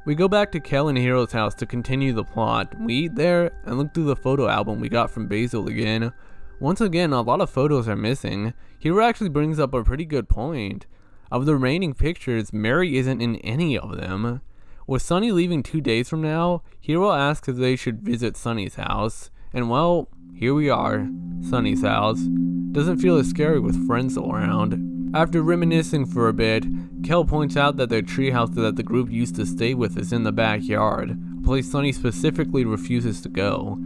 We go back to Kel and Hiro's house to continue the plot. We eat there and look through the photo album we got from Basil again. Once again, a lot of photos are missing. Hiro actually brings up a pretty good point. Of the remaining pictures, Mary isn't in any of them. With Sunny leaving 2 days from now, Hiro asks if they should visit Sunny's house. And well, here we are, Sunny's house. Doesn't feel as scary with friends all around. After reminiscing for a bit, Kel points out that their treehouse that the group used to stay with is in the backyard, a place Sunny specifically refuses to go.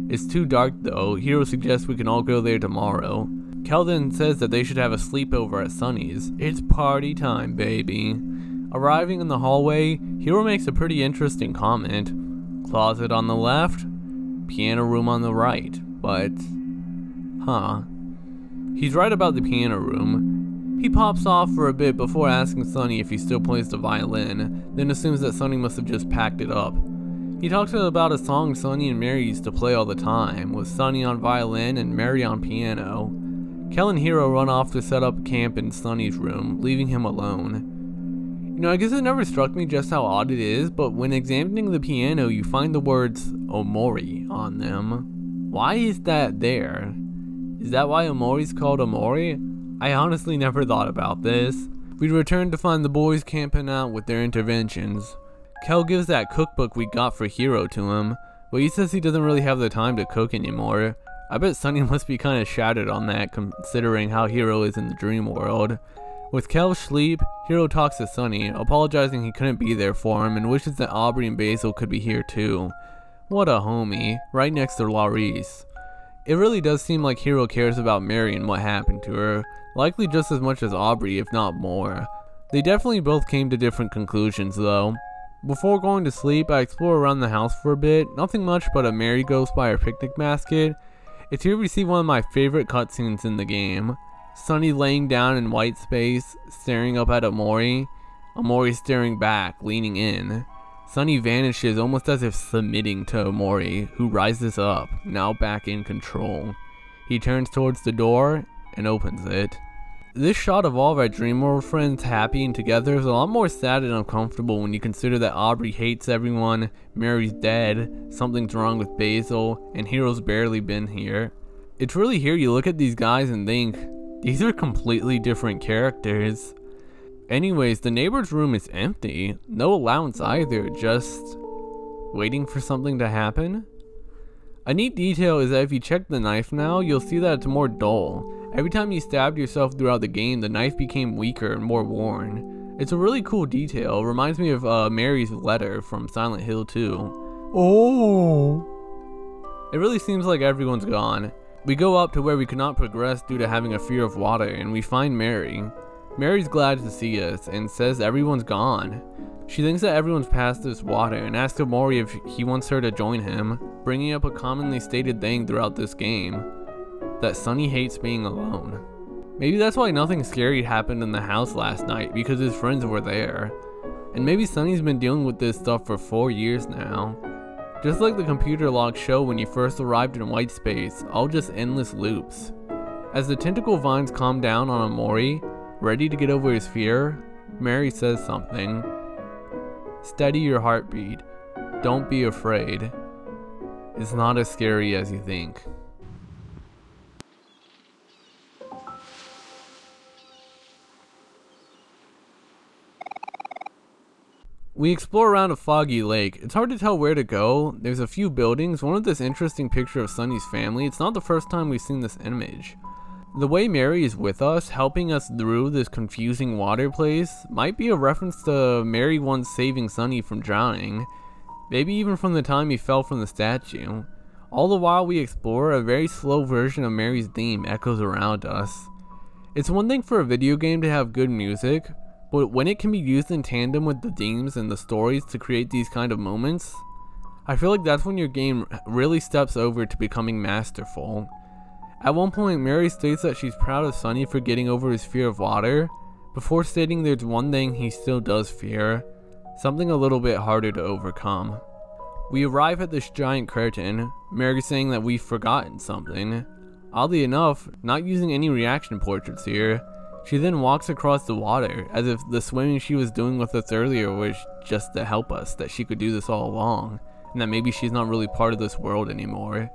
It's too dark though. Hiro suggests we can all go there tomorrow. Kel then says that they should have a sleepover at Sunny's. It's party time, baby. Arriving in the hallway, Hiro makes a pretty interesting comment. Closet on the left, piano room on the right, but... huh. He's right about the piano room. He pops off for a bit before asking Sunny if he still plays the violin, then assumes that Sunny must have just packed it up. He talks about a song Sunny and Mary used to play all the time, with Sunny on violin and Mary on piano. Kel and Hiro run off to set up camp in Sunny's room, leaving him alone. You know, I guess it never struck me just how odd it is, but when examining the piano, you find the words Omori on them. Why is that there? Is that why Omori's called Omori? I honestly never thought about this. We return to find the boys camping out with their interventions. Kel gives that cookbook we got for Hiro to him, but he says he doesn't really have the time to cook anymore. I bet Sunny must be kinda shattered on that, considering how Hiro is in the dream world. With Kel asleep, Hiro talks to Sunny, apologizing he couldn't be there for him and wishes that Aubrey and Basil could be here too. What a homie, right next to Laurice. It really does seem like Hiro cares about Mary and what happened to her, likely just as much as Aubrey, if not more. They definitely both came to different conclusions though. Before going to sleep, I explore around the house for a bit, nothing much but a Mary ghost by her picnic basket. It's here we see one of my favorite cutscenes in the game. Sunny laying down in white space, staring up at Omori. Omori staring back, leaning in. Sunny vanishes almost as if submitting to Omori, who rises up, now back in control. He turns towards the door and opens it. This shot of all of our dream world friends happy and together is a lot more sad and uncomfortable when you consider that Aubrey hates everyone, Mary's dead, something's wrong with Basil, and Hiro's barely been here. It's really here you look at these guys and think, these are completely different characters. Anyways, the neighbor's room is empty. No allowance either, just waiting for something to happen. A neat detail is that if you check the knife now, you'll see that it's more dull. Every time you stabbed yourself throughout the game, the knife became weaker and more worn. It's a really cool detail. It reminds me of Mary's letter from Silent Hill 2. Oh! It really seems like everyone's gone. We go up to where we could not progress due to having a fear of water, and we find Mary. Mary's glad to see us, and says everyone's gone. She thinks that everyone's past this water, and asks Omori if he wants her to join him, bringing up a commonly stated thing throughout this game, that Sunny hates being alone. Maybe that's why nothing scary happened in the house last night, because his friends were there. And maybe Sunny's been dealing with this stuff for 4 years now. Just like the computer logs show when you first arrived in white space, all just endless loops. As the tentacle vines calm down on Omori, ready to get over his fear, Mary says something. Steady your heartbeat. Don't be afraid. It's not as scary as you think. We explore around a foggy lake. It's hard to tell where to go. There's a few buildings, one with this interesting picture of Sunny's family. It's not the first time we've seen this image. The way Mary is with us, helping us through this confusing water place, might be a reference to Mary once saving Sunny from drowning. Maybe even from the time he fell from the statue. All the while we explore, a very slow version of Mary's theme echoes around us. It's one thing for a video game to have good music, but when it can be used in tandem with the themes and the stories to create these kind of moments, I feel like that's when your game really steps over to becoming masterful. At one point, Mary states that she's proud of Sunny for getting over his fear of water, before stating there's one thing he still does fear, something a little bit harder to overcome. We arrive at this giant curtain, Mary saying that we've forgotten something. Oddly enough, not using any reaction portraits here, she then walks across the water, as if the swimming she was doing with us earlier was just to help us, that she could do this all along, and that maybe she's not really part of this world anymore.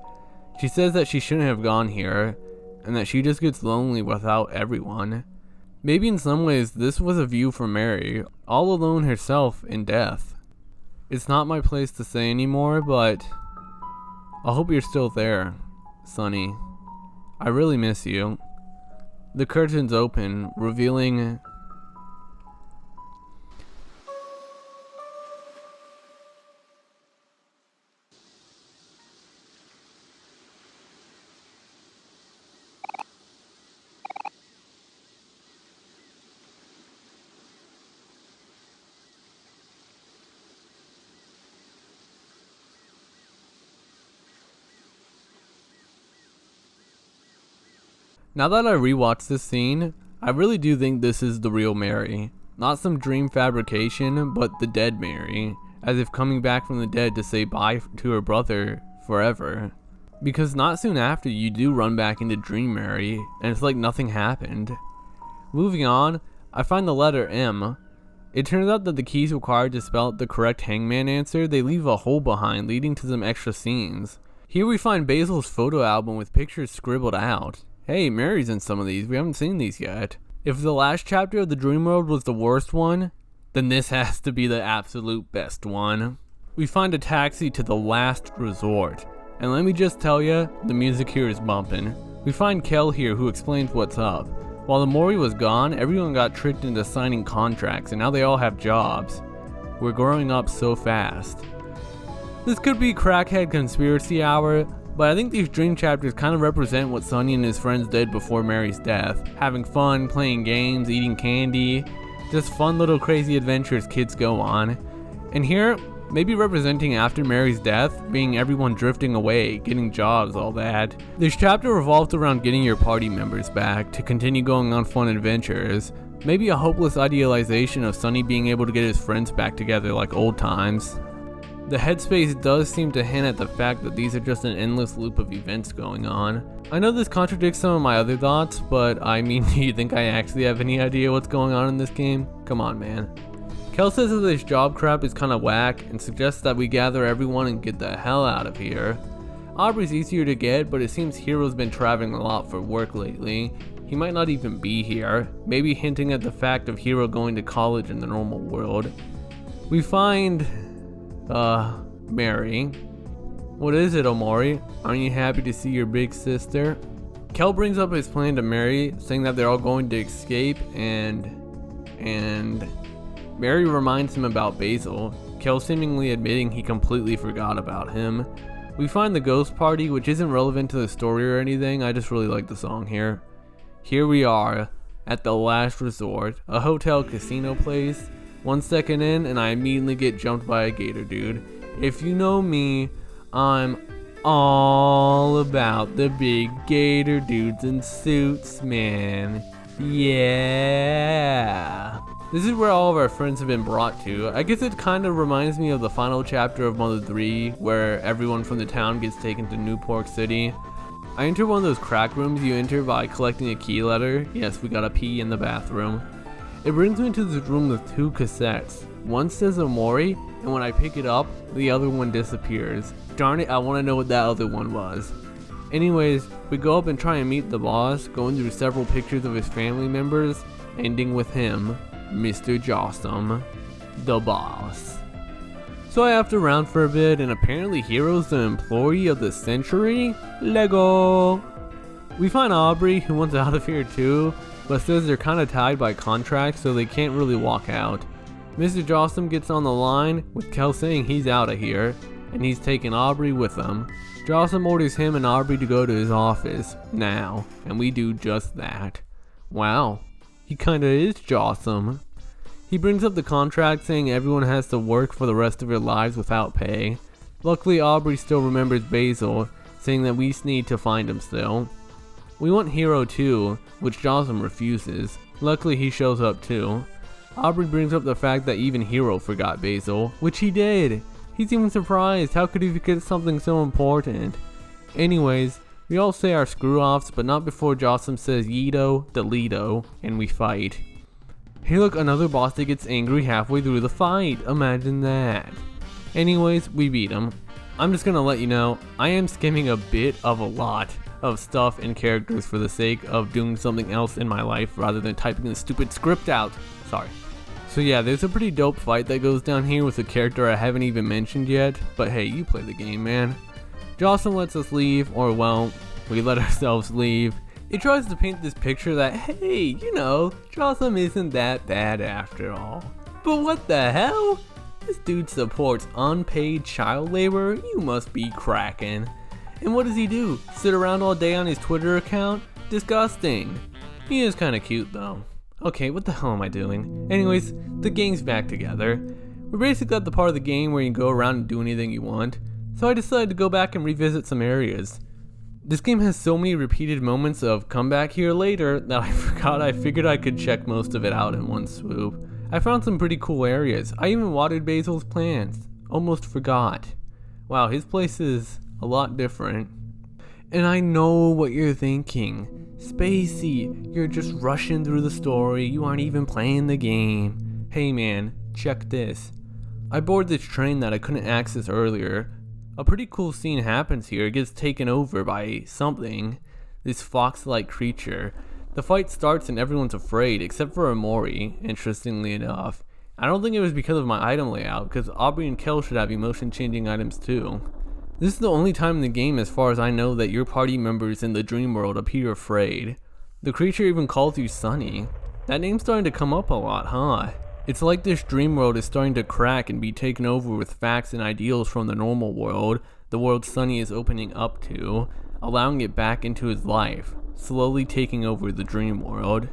She says that she shouldn't have gone here, and that she just gets lonely without everyone. Maybe in some ways this was a view for Mary, all alone herself in death. It's not my place to say anymore, but I hope you're still there, Sunny. I really miss you. The curtains open, revealing Now that I rewatched this scene, I really do think this is the real Mary. Not some dream fabrication, but the dead Mary, as if coming back from the dead to say bye to her brother forever. Because not soon after, you do run back into Dream Mary, and it's like nothing happened. Moving on, I find the letter M. It turns out that the keys required to spell out the correct hangman answer, they leave a hole behind, leading to some extra scenes. Here we find Basil's photo album with pictures scribbled out. Hey, Mary's in some of these, we haven't seen these yet. If the last chapter of the Dream World was the worst one, then this has to be the absolute best one. We find a taxi to the last resort. And let me just tell ya, the music here is bumping. We find Kel here who explains what's up. While Omori was gone, everyone got tricked into signing contracts and now they all have jobs. We're growing up so fast. This could be crackhead conspiracy hour, but I think these dream chapters kind of represent what Sonny and his friends did before Mary's death. Having fun, playing games, eating candy, just fun little crazy adventures kids go on. And here, maybe representing after Mary's death, being everyone drifting away, getting jobs, all that. This chapter revolved around getting your party members back to continue going on fun adventures. Maybe a hopeless idealization of Sonny being able to get his friends back together like old times. The headspace does seem to hint at the fact that these are just an endless loop of events going on. I know this contradicts some of my other thoughts, but I mean, do you think I actually have any idea what's going on in this game? Come on, man. Kel says that this job crap is kinda whack and suggests that we gather everyone and get the hell out of here. Aubrey's easier to get, but it seems Hero's been traveling a lot for work lately. He might not even be here, maybe hinting at the fact of Hero going to college in the normal world. We find, Mary. What is it, Omori? Aren't you happy to see your big sister? Kel brings up his plan to Mary, saying that they're all going to escape and Mary reminds him about Basil, Kel seemingly admitting he completely forgot about him. We find the ghost party, which isn't relevant to the story or anything, I just really like the song here. Here we are, at the last resort, a hotel casino place. 1 second in, and I immediately get jumped by a gator dude. If you know me, I'm all about the big gator dudes in suits, man. Yeah. This is where all of our friends have been brought to. I guess it kind of reminds me of the final chapter of Mother 3, where everyone from the town gets taken to Newport City. I enter one of those crack rooms you enter by collecting a key letter. Yes, we got a pee in the bathroom. It brings me to this room with 2 cassettes. One says Omori, and when I pick it up, the other one disappears. Darn it, I want to know what that other one was. Anyways, we go up and try and meet the boss, going through several pictures of his family members, ending with him, Mr. Jossum, the boss. So I have to round for a bit, and apparently Hero's the employee of the century? Lego! We find Aubrey, who wants out of here too, but says they're kinda tied by contract so they can't really walk out. Mr. Jossum gets on the line, with Kel saying he's out of here, and he's taking Aubrey with him. Jossum orders him and Aubrey to go to his office, now, and we do just that. Wow, he kinda is Jossum. He brings up the contract saying everyone has to work for the rest of their lives without pay. Luckily Aubrey still remembers Basil, saying that we need to find him still. We want Hero too, which Jossum refuses. Luckily he shows up too. Aubrey brings up the fact that even Hero forgot Basil, which he did. He's even surprised, how could he forget something so important? Anyways, we all say our screw-offs, but not before Jossum says Yeedo, Delito, and we fight. Hey look, another boss that gets angry halfway through the fight, imagine that. Anyways, we beat him. I'm just gonna let you know, I am skimming a bit of a lot of stuff and characters for the sake of doing something else in my life rather than typing the stupid script out. Sorry. So yeah, there's a pretty dope fight that goes down here with a character I haven't even mentioned yet, but hey, you play the game, man. Jossum lets us leave, or well, we let ourselves leave. It tries to paint this picture that, hey, you know, Jossum isn't that bad after all. But what the hell? This dude supports unpaid child labor? You must be cracking. And what does he do? Sit around all day on his Twitter account? Disgusting. He is kinda cute though. Okay, what the hell am I doing? Anyways, the gang's back together. We're basically at the part of the game where you can go around and do anything you want. So I decided to go back and revisit some areas. This game has so many repeated moments of come back here later that I figured I could check most of it out in one swoop. I found some pretty cool areas. I even watered Basil's plants. Almost forgot. Wow, his place is a lot different. And I know what you're thinking. Spacey, you're just rushing through the story. You aren't even playing the game. Hey man, check this. I boarded this train that I couldn't access earlier. A pretty cool scene happens here. It gets taken over by something. This fox-like creature. The fight starts and everyone's afraid, except for Omori, interestingly enough. I don't think it was because of my item layout, because Aubrey and Kel should have emotion-changing items too. This is the only time in the game as far as I know that your party members in the dream world appear afraid. The creature even calls you Sunny. That name's starting to come up a lot, huh? It's like this dream world is starting to crack and be taken over with facts and ideals from the normal world, the world Sunny is opening up to, allowing it back into his life, slowly taking over the dream world.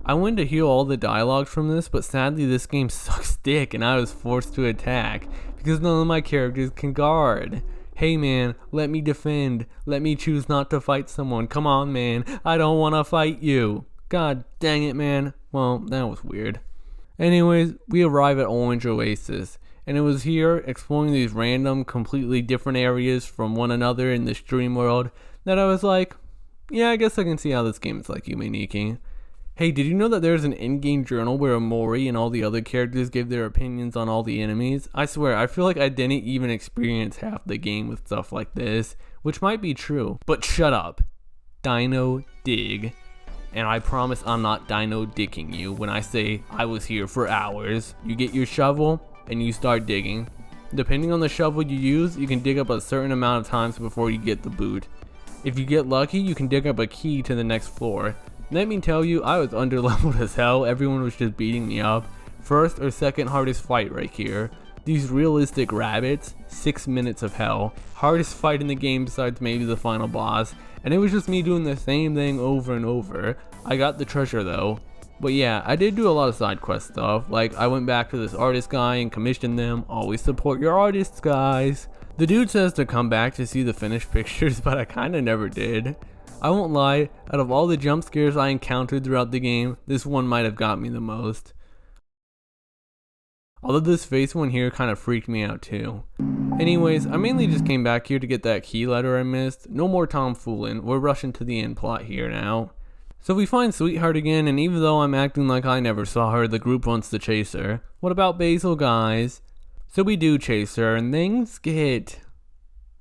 I wanted to hear all the dialogue from this, but sadly this game sucks dick and I was forced to attack, because none of my characters can guard. Hey man, let me defend, let me choose not to fight someone, come on man, I don't wanna fight you. God dang it man, well that was weird. Anyways, we arrive at Orange Oasis, and it was here, exploring these random, completely different areas from one another in this dream world, that I was like, yeah, I guess I can see how this game is like Yume Nikki. Hey, did you know that there's an in-game journal where Omori and all the other characters give their opinions on all the enemies? I swear, I feel like I didn't even experience half the game with stuff like this, which might be true. But shut up. Dino Dig. And I promise I'm not dino dicking you when I say I was here for hours. You get your shovel and you start digging. Depending on the shovel you use, you can dig up a certain amount of times before you get the boot. If you get lucky, you can dig up a key to the next floor. Let me tell you, I was underleveled as hell. Everyone was just beating me up. First or second hardest fight right here. These realistic rabbits, 6 minutes of hell. Hardest fight in the game besides maybe the final boss. And it was just me doing the same thing over and over. I got the treasure though. But yeah, I did do a lot of side quest stuff. Like I went back to this artist guy and commissioned them. Always support your artists, guys. The dude says to come back to see the finished pictures, but I kinda never did. I won't lie, out of all the jump scares I encountered throughout the game, this one might have got me the most. Although this face one here kind of freaked me out too. Anyways, I mainly just came back here to get that key letter I missed. No more tomfooling, we're rushing to the end plot here now. So we find Sweetheart again, and even though I'm acting like I never saw her, the group wants to chase her. What about Basil, guys? So we do chase her, and things get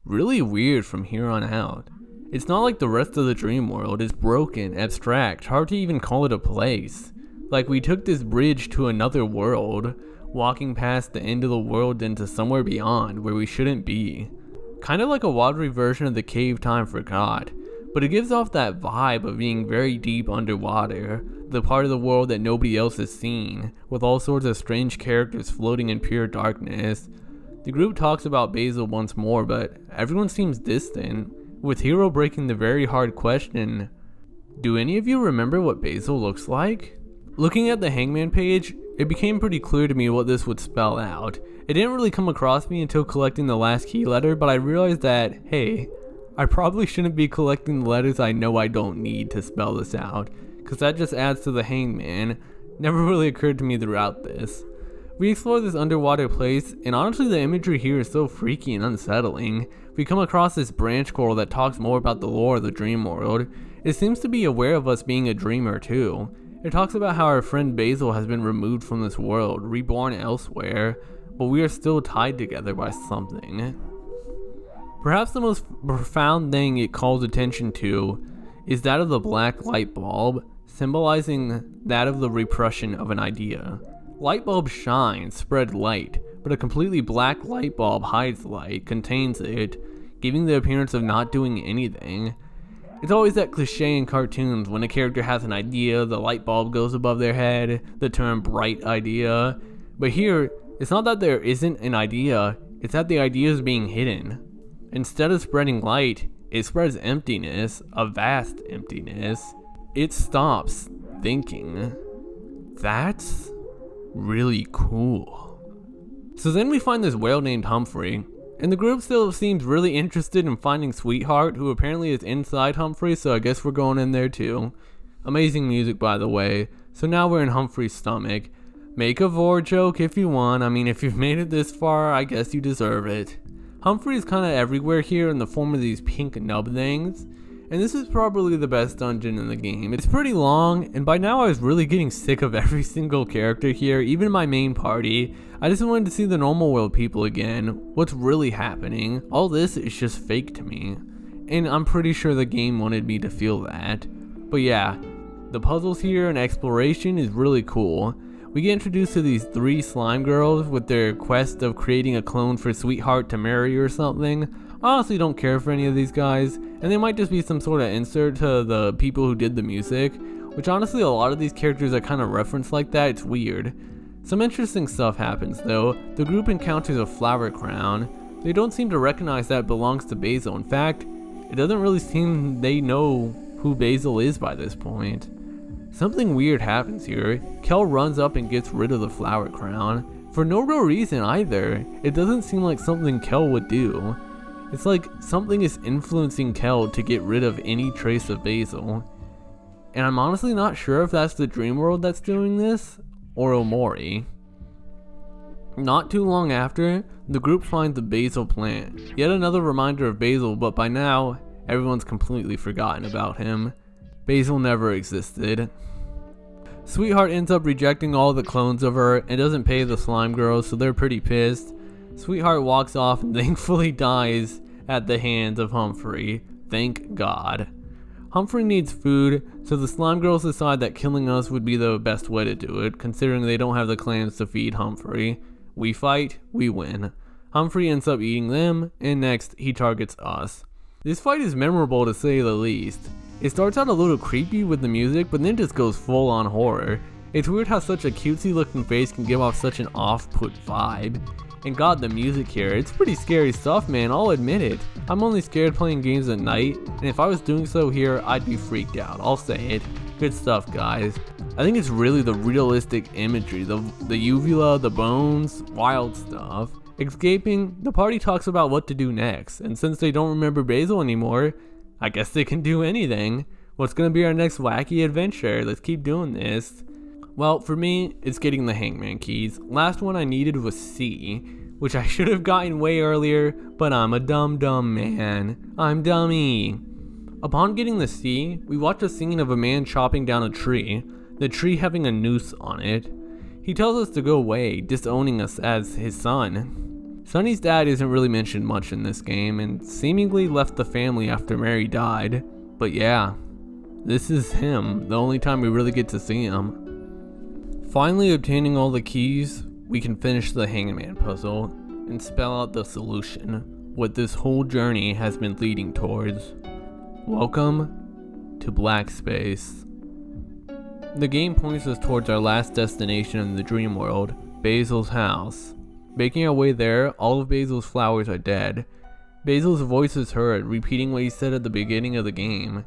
really weird from here on out. It's not like the rest of the dream world. It's broken, abstract, hard to even call it a place. Like we took this bridge to another world, walking past the end of the world into somewhere beyond where we shouldn't be. Kind of like a watery version of the cave Time Forgot, but it gives off that vibe of being very deep underwater, the part of the world that nobody else has seen, with all sorts of strange characters floating in pure darkness. The group talks about Basil once more, but everyone seems distant, with Hero breaking the very hard question, do any of you remember what Basil looks like? Looking at the Hangman page, it became pretty clear to me what this would spell out. It didn't really come across me until collecting the last key letter, but I realized that, hey, I probably shouldn't be collecting the letters I know I don't need to spell this out, because that just adds to the Hangman. Never really occurred to me throughout this. We explore this underwater place, and honestly the imagery here is so freaky and unsettling. We come across this branch coral that talks more about the lore of the dream world. It seems to be aware of us being a dreamer too. It talks about how our friend Basil has been removed from this world, reborn elsewhere, but we are still tied together by something. Perhaps the most profound thing it calls attention to is that of the black light bulb, symbolizing that of the repression of an idea. Light bulbs shine, spread light, but a completely black light bulb hides light, contains it, giving the appearance of not doing anything. It's always that cliche in cartoons when a character has an idea, the light bulb goes above their head, the term bright idea. But here, it's not that there isn't an idea, it's that the idea is being hidden. Instead of spreading light, it spreads emptiness, a vast emptiness. It stops thinking. That's really cool. So then we find this whale named Humphrey, And the group still seems really interested in finding Sweetheart, who apparently is inside Humphrey, so I guess we're going in there too. Amazing music, by the way. So now we're in Humphrey's stomach. Make a vor joke if you want. I mean, if you've made it this far, I guess you deserve it. Humphrey is kind of everywhere here in the form of these pink nub things. And this is probably the best dungeon in the game. It's pretty long, and by now I was really getting sick of every single character here, even my main party. I just wanted to see the normal world people again. What's really happening? All this is just fake to me. And I'm pretty sure the game wanted me to feel that. But yeah, the puzzles here and exploration is really cool. We get introduced to these 3 slime girls with their quest of creating a clone for Sweetheart to marry or something. I honestly don't care for any of these guys, and they might just be some sort of insert to the people who did the music, which honestly a lot of these characters are kind of referenced like that. It's weird. Some interesting stuff happens though. The group encounters a flower crown. They don't seem to recognize that it belongs to Basil. In fact, it doesn't really seem they know who Basil is by this point. Something weird happens here. Kel runs up and gets rid of the flower crown. For no real reason either. It doesn't seem like something Kel would do. It's like something is influencing Kel to get rid of any trace of Basil. And I'm honestly not sure if that's the dream world that's doing this, or Omori. Not too long after, the group finds the Basil plant. Yet another reminder of Basil, but by now, everyone's completely forgotten about him. Basil never existed. Sweetheart ends up rejecting all the clones of her and doesn't pay the slime girls, so they're pretty pissed. Sweetheart walks off and thankfully dies at the hands of Humphrey. Thank God. Humphrey needs food, so the slime girls decide that killing us would be the best way to do it, considering they don't have the clans to feed Humphrey. We fight, we win. Humphrey ends up eating them, and next, he targets us. This fight is memorable to say the least. It starts out a little creepy with the music, but then just goes full on horror. It's weird how such a cutesy looking face can give off such an off-put vibe. And god, the music here, it's pretty scary stuff, man, I'll admit it. I'm only scared playing games at night, and if I was doing so here, I'd be freaked out, I'll say it. Good stuff, guys. I think it's really the realistic imagery, the uvula, the bones, wild stuff. Escaping, the party talks about what to do next, and since they don't remember Basil anymore, I guess they can do anything. What's gonna be our next wacky adventure? Let's keep doing this. Well, for me, it's getting the hangman keys. Last one I needed was C, which I should have gotten way earlier, but I'm a dumb man. I'm dummy. Upon getting the C, we watch a scene of a man chopping down a tree, the tree having a noose on it. He tells us to go away, disowning us as his son. Sonny's dad isn't really mentioned much in this game, and seemingly left the family after Mary died. But yeah, this is him, the only time we really get to see him. Finally obtaining all the keys, we can finish the hangman puzzle and spell out the solution, what this whole journey has been leading towards. Welcome to Black Space. The game points us towards our last destination in the dream world, Basil's house. Making our way there, all of Basil's flowers are dead. Basil's voice is heard, repeating what he said at the beginning of the game.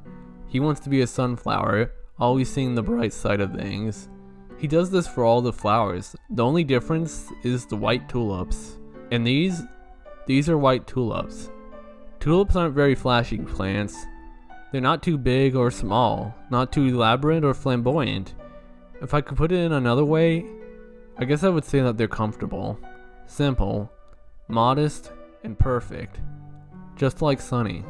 He wants to be a sunflower, always seeing the bright side of things. He does this for all the flowers. The only difference is the white tulips. And these are white tulips. Tulips aren't very flashy plants. They're not too big or small, not too elaborate or flamboyant. If I could put it in another way, I guess I would say that they're comfortable, simple, modest, and perfect. Just like Sonny.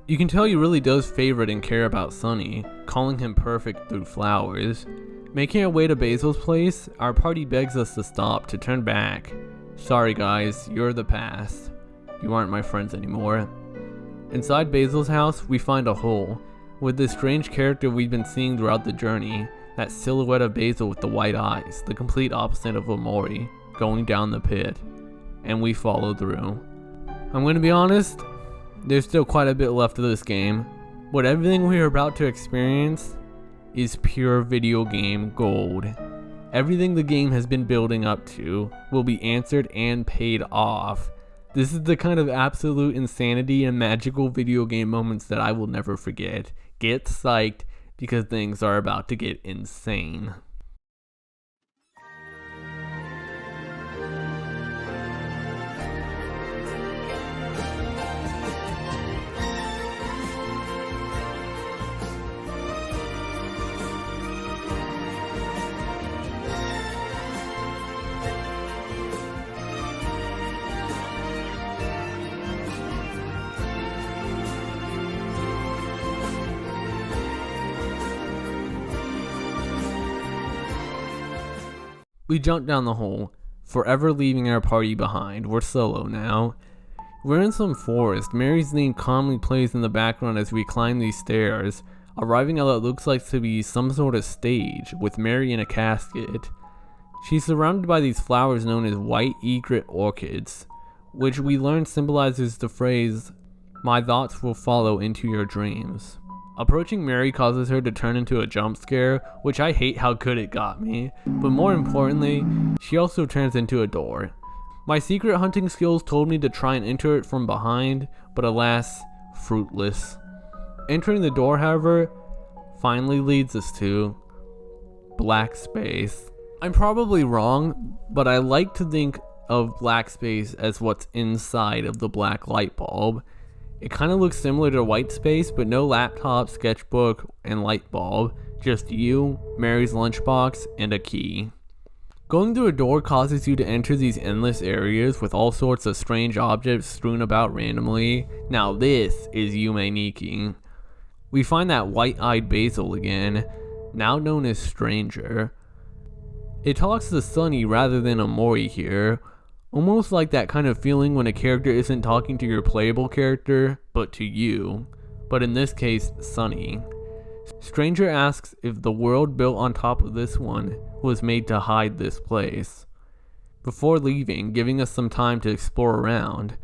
You can tell he really does favorite and care about Sonny, calling him perfect through flowers. Making our way to Basil's place, our party begs us to stop, to turn back. Sorry guys, you're the past. You aren't my friends anymore. Inside Basil's house, we find a hole, with this strange character we've been seeing throughout the journey, that silhouette of Basil with the white eyes, the complete opposite of Omori, going down the pit. And we follow through. I'm gonna be honest, there's still quite a bit left of this game, but everything we are about to experience is pure video game gold. Everything the game has been building up to will be answered and paid off. This is the kind of absolute insanity and magical video game moments that I will never forget. Get psyched, because things are about to get insane. We jump down the hole, forever leaving our party behind. We're solo now. We're in some forest. Mary's name calmly plays in the background as we climb these stairs, arriving at what looks like to be some sort of stage, with Mary in a casket. She's surrounded by these flowers known as white egret orchids, which we learn symbolizes the phrase, "My thoughts will follow into your dreams." Approaching Mary causes her to turn into a jump scare, which I hate how good it got me, but more importantly, she also turns into a door. My secret hunting skills told me to try and enter it from behind, but alas, fruitless. Entering the door, however, finally leads us to black space. I'm probably wrong, but I like to think of black space as what's inside of the black light bulb. It kind of looks similar to white space, but no laptop, sketchbook, and light bulb. Just you, Mary's lunchbox, and a key. Going through a door causes you to enter these endless areas with all sorts of strange objects strewn about randomly. Now this is Yume Nikki. We find that white-eyed Basil again, now known as Stranger. It talks to Sunny rather than Omori here, almost like that kind of feeling when a character isn't talking to your playable character, but to you, but in this case, Sunny. Stranger asks if the world built on top of this one was made to hide this place, before leaving, giving us some time to explore around.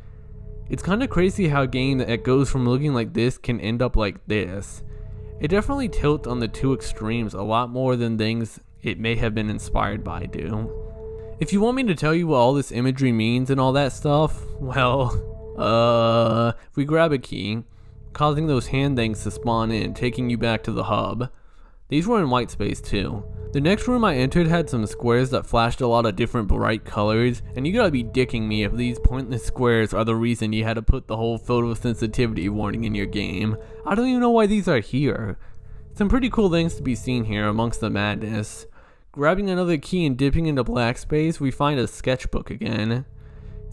It's kind of crazy how a game that goes from looking like this can end up like this. It definitely tilts on the two extremes a lot more than things it may have been inspired by do. If you want me to tell you what all this imagery means and all that stuff, well, we grab a key, causing those hand things to spawn in, taking you back to the hub. These were in white space too. The next room I entered had some squares that flashed a lot of different bright colors, and you gotta be dicking me if these pointless squares are the reason you had to put the whole photosensitivity warning in your game. I don't even know why these are here. Some pretty cool things to be seen here amongst the madness. Grabbing another key and dipping into black space, we find a sketchbook again.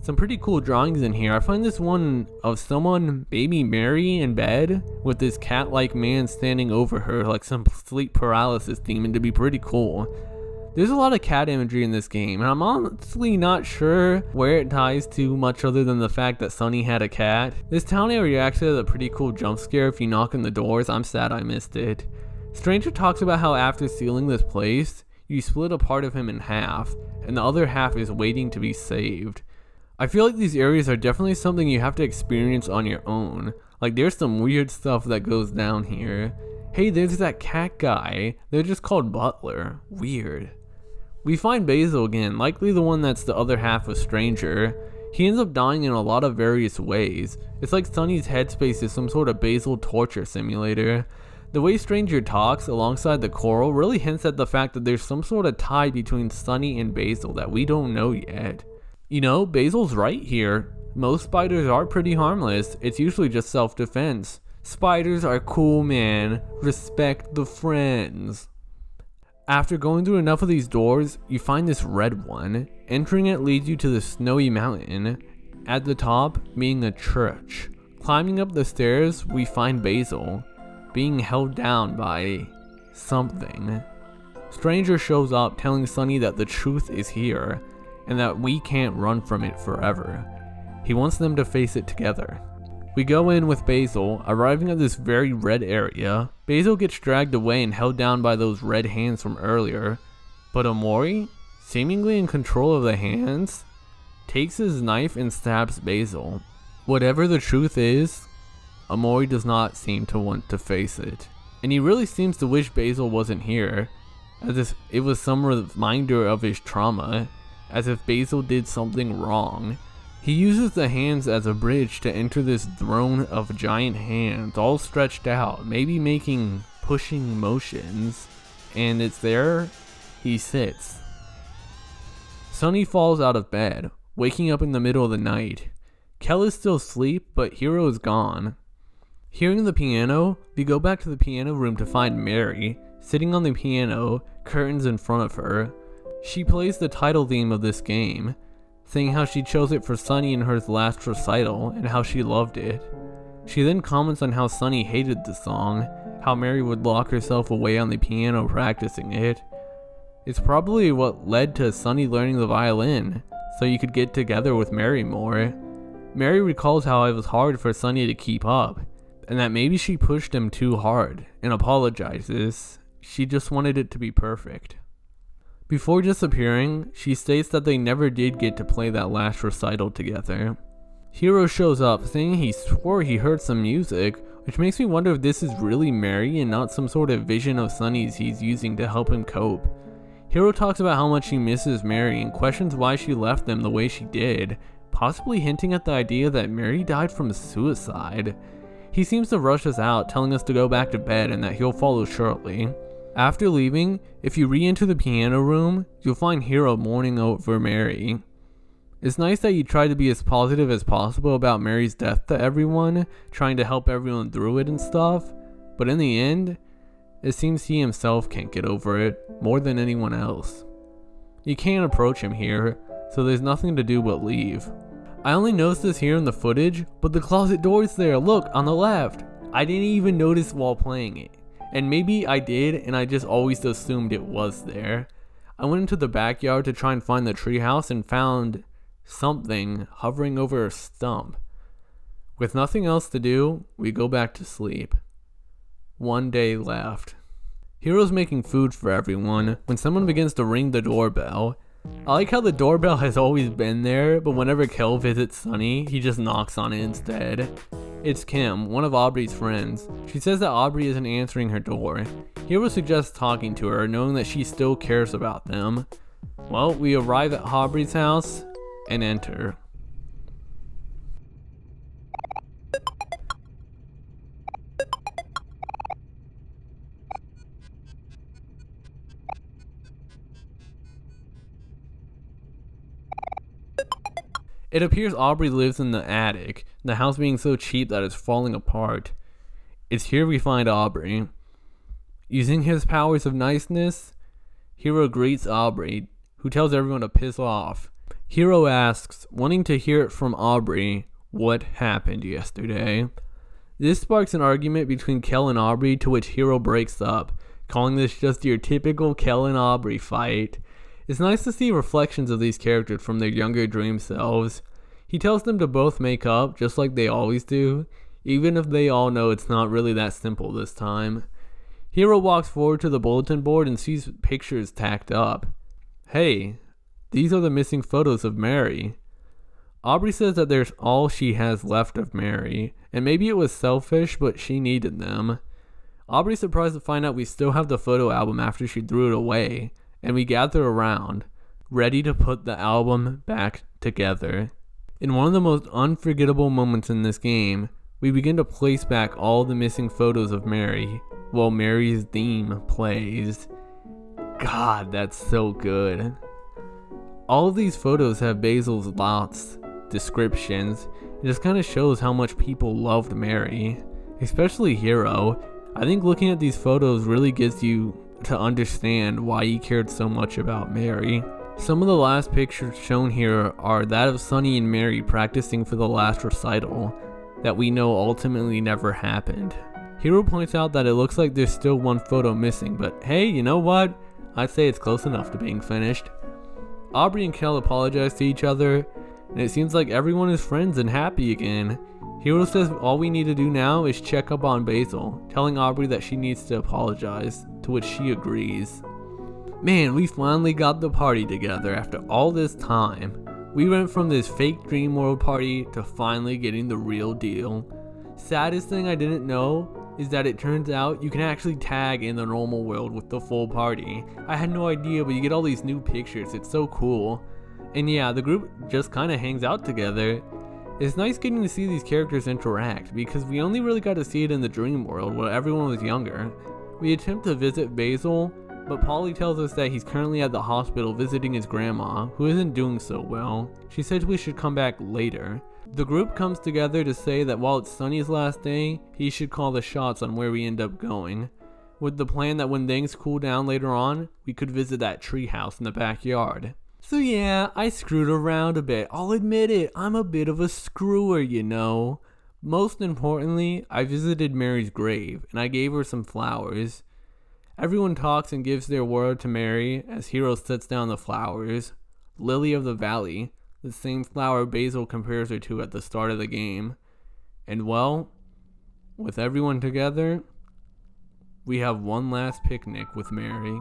Some pretty cool drawings in here. I find this one of someone, baby Mary, in bed with this cat-like man standing over her like some sleep paralysis demon to be pretty cool. There's a lot of cat imagery in this game, and I'm honestly not sure where it ties to much other than the fact that Sunny had a cat. This town area actually has a pretty cool jump scare if you knock on the doors. I'm sad I missed it. Stranger talks about how after sealing this place, you split a part of him in half, and the other half is waiting to be saved. I feel like these areas are definitely something you have to experience on your own. Like there's some weird stuff that goes down here. Hey, there's that cat guy. They're just called Butler. Weird. We find Basil again, likely the one that's the other half of Stranger. He ends up dying in a lot of various ways. It's like Sunny's headspace is some sort of Basil torture simulator. The way Stranger talks alongside the choral really hints at the fact that there's some sort of tie between Sunny and Basil that we don't know yet. You know, Basil's right here. Most spiders are pretty harmless. It's usually just self-defense. Spiders are cool, man. Respect the friends. After going through enough of these doors, you find this red one. Entering it leads you to the snowy mountain, at the top being a church. Climbing up the stairs, we find Basil, being held down by something. Stranger shows up telling Sunny that the truth is here, and that we can't run from it forever. He wants them to face it together. We go in with Basil, arriving at this very red area. Basil gets dragged away and held down by those red hands from earlier, but Omori, seemingly in control of the hands, takes his knife and stabs Basil. Whatever the truth is, Omori does not seem to want to face it, and he really seems to wish Basil wasn't here, as if it was some reminder of his trauma, as if Basil did something wrong. He uses the hands as a bridge to enter this throne of giant hands, all stretched out, maybe making pushing motions, and it's there he sits. Sunny falls out of bed, waking up in the middle of the night. Kel is still asleep, but Hiro is gone. Hearing the piano, we go back to the piano room to find Mary, sitting on the piano, curtains in front of her. She plays the title theme of this game, saying how she chose it for Sunny in her last recital and how she loved it. She then comments on how Sunny hated the song, how Mary would lock herself away on the piano practicing it. It's probably what led to Sunny learning the violin, so you could get together with Mary more. Mary recalls how it was hard for Sunny to keep up, and that maybe she pushed him too hard, and apologizes. She just wanted it to be perfect. Before disappearing, she states that they never did get to play that last recital together. Hiro shows up, saying he swore he heard some music, which makes me wonder if this is really Mary and not some sort of vision of Sunny's he's using to help him cope. Hiro talks about how much he misses Mary and questions why she left them the way she did, possibly hinting at the idea that Mary died from suicide. He seems to rush us out, telling us to go back to bed and that he'll follow shortly. After leaving, if you re-enter the piano room, you'll find Hiro mourning over Mary. It's nice that you try to be as positive as possible about Mary's death to everyone, trying to help everyone through it and stuff, but in the end, it seems he himself can't get over it more than anyone else. You can't approach him here, so there's nothing to do but leave. I only noticed this here in the footage, but the closet door is there, look, on the left. I didn't even notice while playing it, and maybe I did and I just always assumed it was there. I went into the backyard to try and find the treehouse and found something hovering over a stump. With nothing else to do, we go back to sleep. One day left. Hiro's making food for everyone when someone begins to ring the doorbell. I like how the doorbell has always been there, but whenever Kel visits Sunny, he just knocks on it instead. It's Kim, one of Aubrey's friends. She says that Aubrey isn't answering her door. Hiro suggests talking to her, knowing that she still cares about them. Well, we arrive at Aubrey's house and enter. It appears Aubrey lives in the attic, the house being so cheap that it's falling apart. It's here we find Aubrey. Using his powers of niceness, Hiro greets Aubrey, who tells everyone to piss off. Hiro asks, wanting to hear it from Aubrey, what happened yesterday. This sparks an argument between Kel and Aubrey, to which Hiro breaks up, calling this just your typical Kel and Aubrey fight. It's nice to see reflections of these characters from their younger dream selves. He tells them to both make up, just like they always do, even if they all know it's not really that simple this time. Hiro walks forward to the bulletin board and sees pictures tacked up. Hey, these are the missing photos of Mary. Aubrey says that there's all she has left of Mary, and maybe it was selfish, but she needed them. Aubrey's surprised to find out we still have the photo album after she threw it away, and we gather around, ready to put the album back together. In one of the most unforgettable moments in this game, we begin to place back all the missing photos of Mary, while Mary's theme plays. God, that's so good. All of these photos have Basil's thoughts, descriptions. It just kind of shows how much people loved Mary, especially Hiro. I think looking at these photos really gets you to understand why he cared so much about Mary. Some of the last pictures shown here are that of Sunny and Mary practicing for the last recital that we know ultimately never happened. Hiro points out that it looks like there's still one photo missing, but hey, you know what? I'd say it's close enough to being finished. Aubrey and Kel apologize to each other, and it seems like everyone is friends and happy again. Hiro says all we need to do now is check up on Basil, telling Aubrey that she needs to apologize, to which she agrees. Man, we finally got the party together after all this time. We went from this fake dream world party to finally getting the real deal. Saddest thing I didn't know is that it turns out you can actually tag in the normal world with the full party. I had no idea, but you get all these new pictures. It's so cool. And yeah, the group just kind of hangs out together. It's nice getting to see these characters interact, because we only really got to see it in the dream world where everyone was younger. We attempt to visit Basil, but Polly tells us that he's currently at the hospital visiting his grandma, who isn't doing so well. She said we should come back later. The group comes together to say that while it's Sunny's last day, he should call the shots on where we end up going, with the plan that when things cool down later on, we could visit that treehouse in the backyard. So yeah, I screwed around a bit, I'll admit it, I'm a bit of a screwer, you know. Most importantly, I visited Mary's grave, and I gave her some flowers. Everyone talks and gives their word to Mary as Hiro sets down the flowers. Lily of the Valley, the same flower Basil compares her to at the start of the game. And well, with everyone together, we have one last picnic with Mary.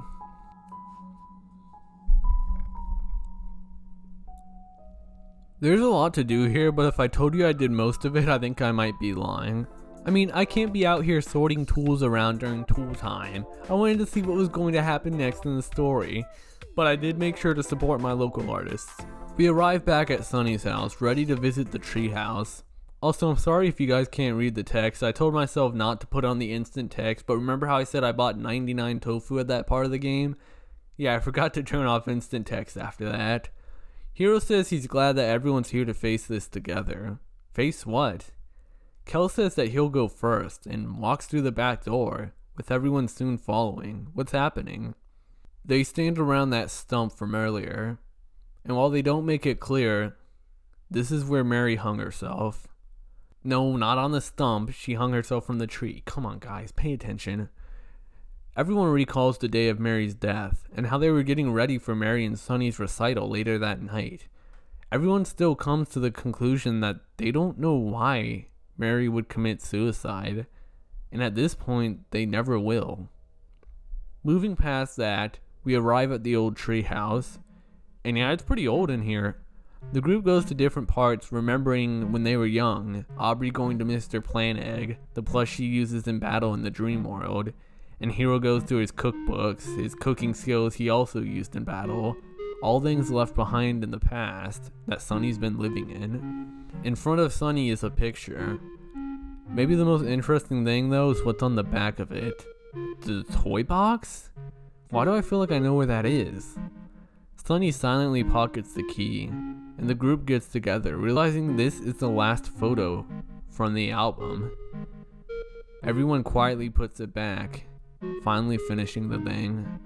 There's a lot to do here, but if I told you I did most of it, I think I might be lying. I mean, I can't be out here sorting tools around during tool time. I wanted to see what was going to happen next in the story, but I did make sure to support my local artists. We arrived back at Sunny's house, ready to visit the treehouse. Also, I'm sorry if you guys can't read the text. I told myself not to put on the instant text, but remember how I said I bought 99 tofu at that part of the game? Yeah, I forgot to turn off instant text after that. Hiro says he's glad that everyone's here to face this together. Face what? Kel says that he'll go first and walks through the back door, with everyone soon following. What's happening? They stand around that stump from earlier, and while they don't make it clear, this is where Mary hung herself. No, not on the stump. She hung herself from the tree. Come on, guys, pay attention. Everyone recalls the day of Mary's death and how they were getting ready for Mary and Sunny's recital later that night. Everyone still comes to the conclusion that they don't know why Mary would commit suicide, and at this point, they never will. Moving past that, we arrive at the old tree house, and yeah, it's pretty old in here. The group goes to different parts, remembering when they were young, Aubrey going to Mr. Plan Egg, the plush she uses in battle in the dream world, and Hiro goes through his cookbooks, his cooking skills he also used in battle, all things left behind in the past that Sunny's been living in. In front of Sunny is a picture. Maybe the most interesting thing though is what's on the back of it. The toy box? Why do I feel like I know where that is? Sunny silently pockets the key, and the group gets together, realizing this is the last photo from the album. Everyone quietly puts it back, finally finishing the thing.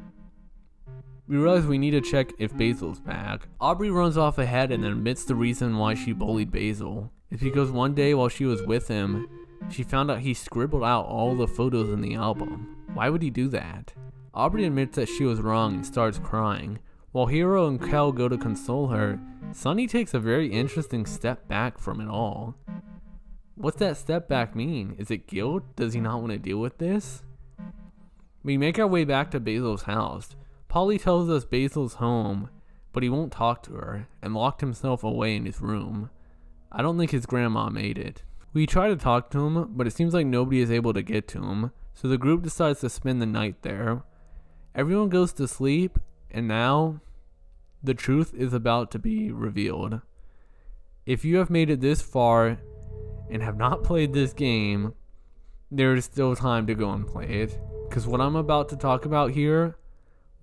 We realize we need to check if Basil's back. Aubrey runs off ahead and admits the reason why she bullied Basil. It's because one day while she was with him, she found out he scribbled out all the photos in the album. Why would he do that? Aubrey admits that she was wrong and starts crying. While Hiro and Kel go to console her, Sunny takes a very interesting step back from it all. What's that step back mean? Is it guilt? Does he not want to deal with this? We make our way back to Basil's house. Polly tells us Basil's home, but he won't talk to her, and locked himself away in his room. I don't think his grandma made it. We try to talk to him, but it seems like nobody is able to get to him, so the group decides to spend the night there. Everyone goes to sleep, and now, the truth is about to be revealed. If you have made it this far, and have not played this game, there is still time to go and play it, because what I'm about to talk about here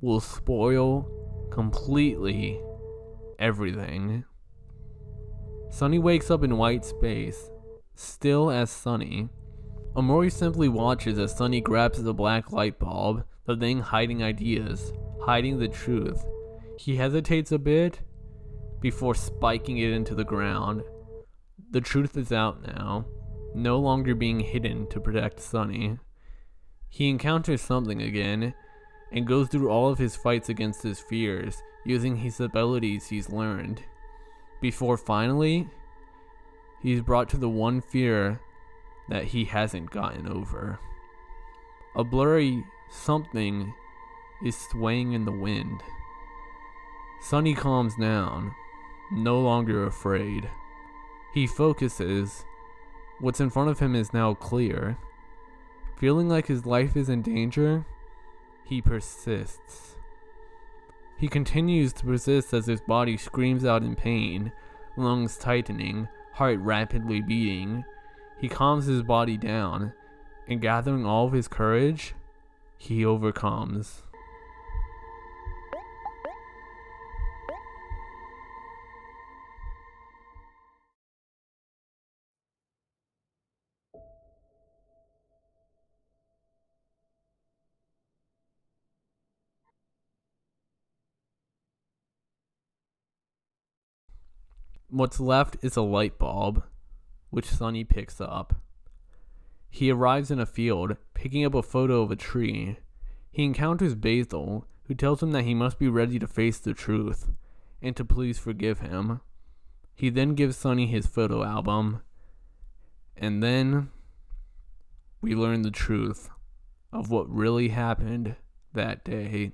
will spoil completely everything. Sunny wakes up in white space, still as Sunny. Omori simply watches as Sunny grabs the black light bulb, the thing hiding ideas, hiding the truth. He hesitates a bit before spiking it into the ground. The truth is out now, no longer being hidden to protect Sunny. He encounters something again, and goes through all of his fights against his fears, using his abilities he's learned. Before finally, he's brought to the one fear that he hasn't gotten over. A blurry something is swaying in the wind. Sunny calms down, no longer afraid. He focuses. What's in front of him is now clear. Feeling like his life is in danger, he persists. He continues to persist as his body screams out in pain, lungs tightening, heart rapidly beating. He calms his body down, and gathering all of his courage, he overcomes. What's left is a light bulb, which Sunny picks up. He arrives in a field, picking up a photo of a tree. He encounters Basil, who tells him that he must be ready to face the truth, and to please forgive him. He then gives Sunny his photo album, and then we learn the truth of what really happened that day.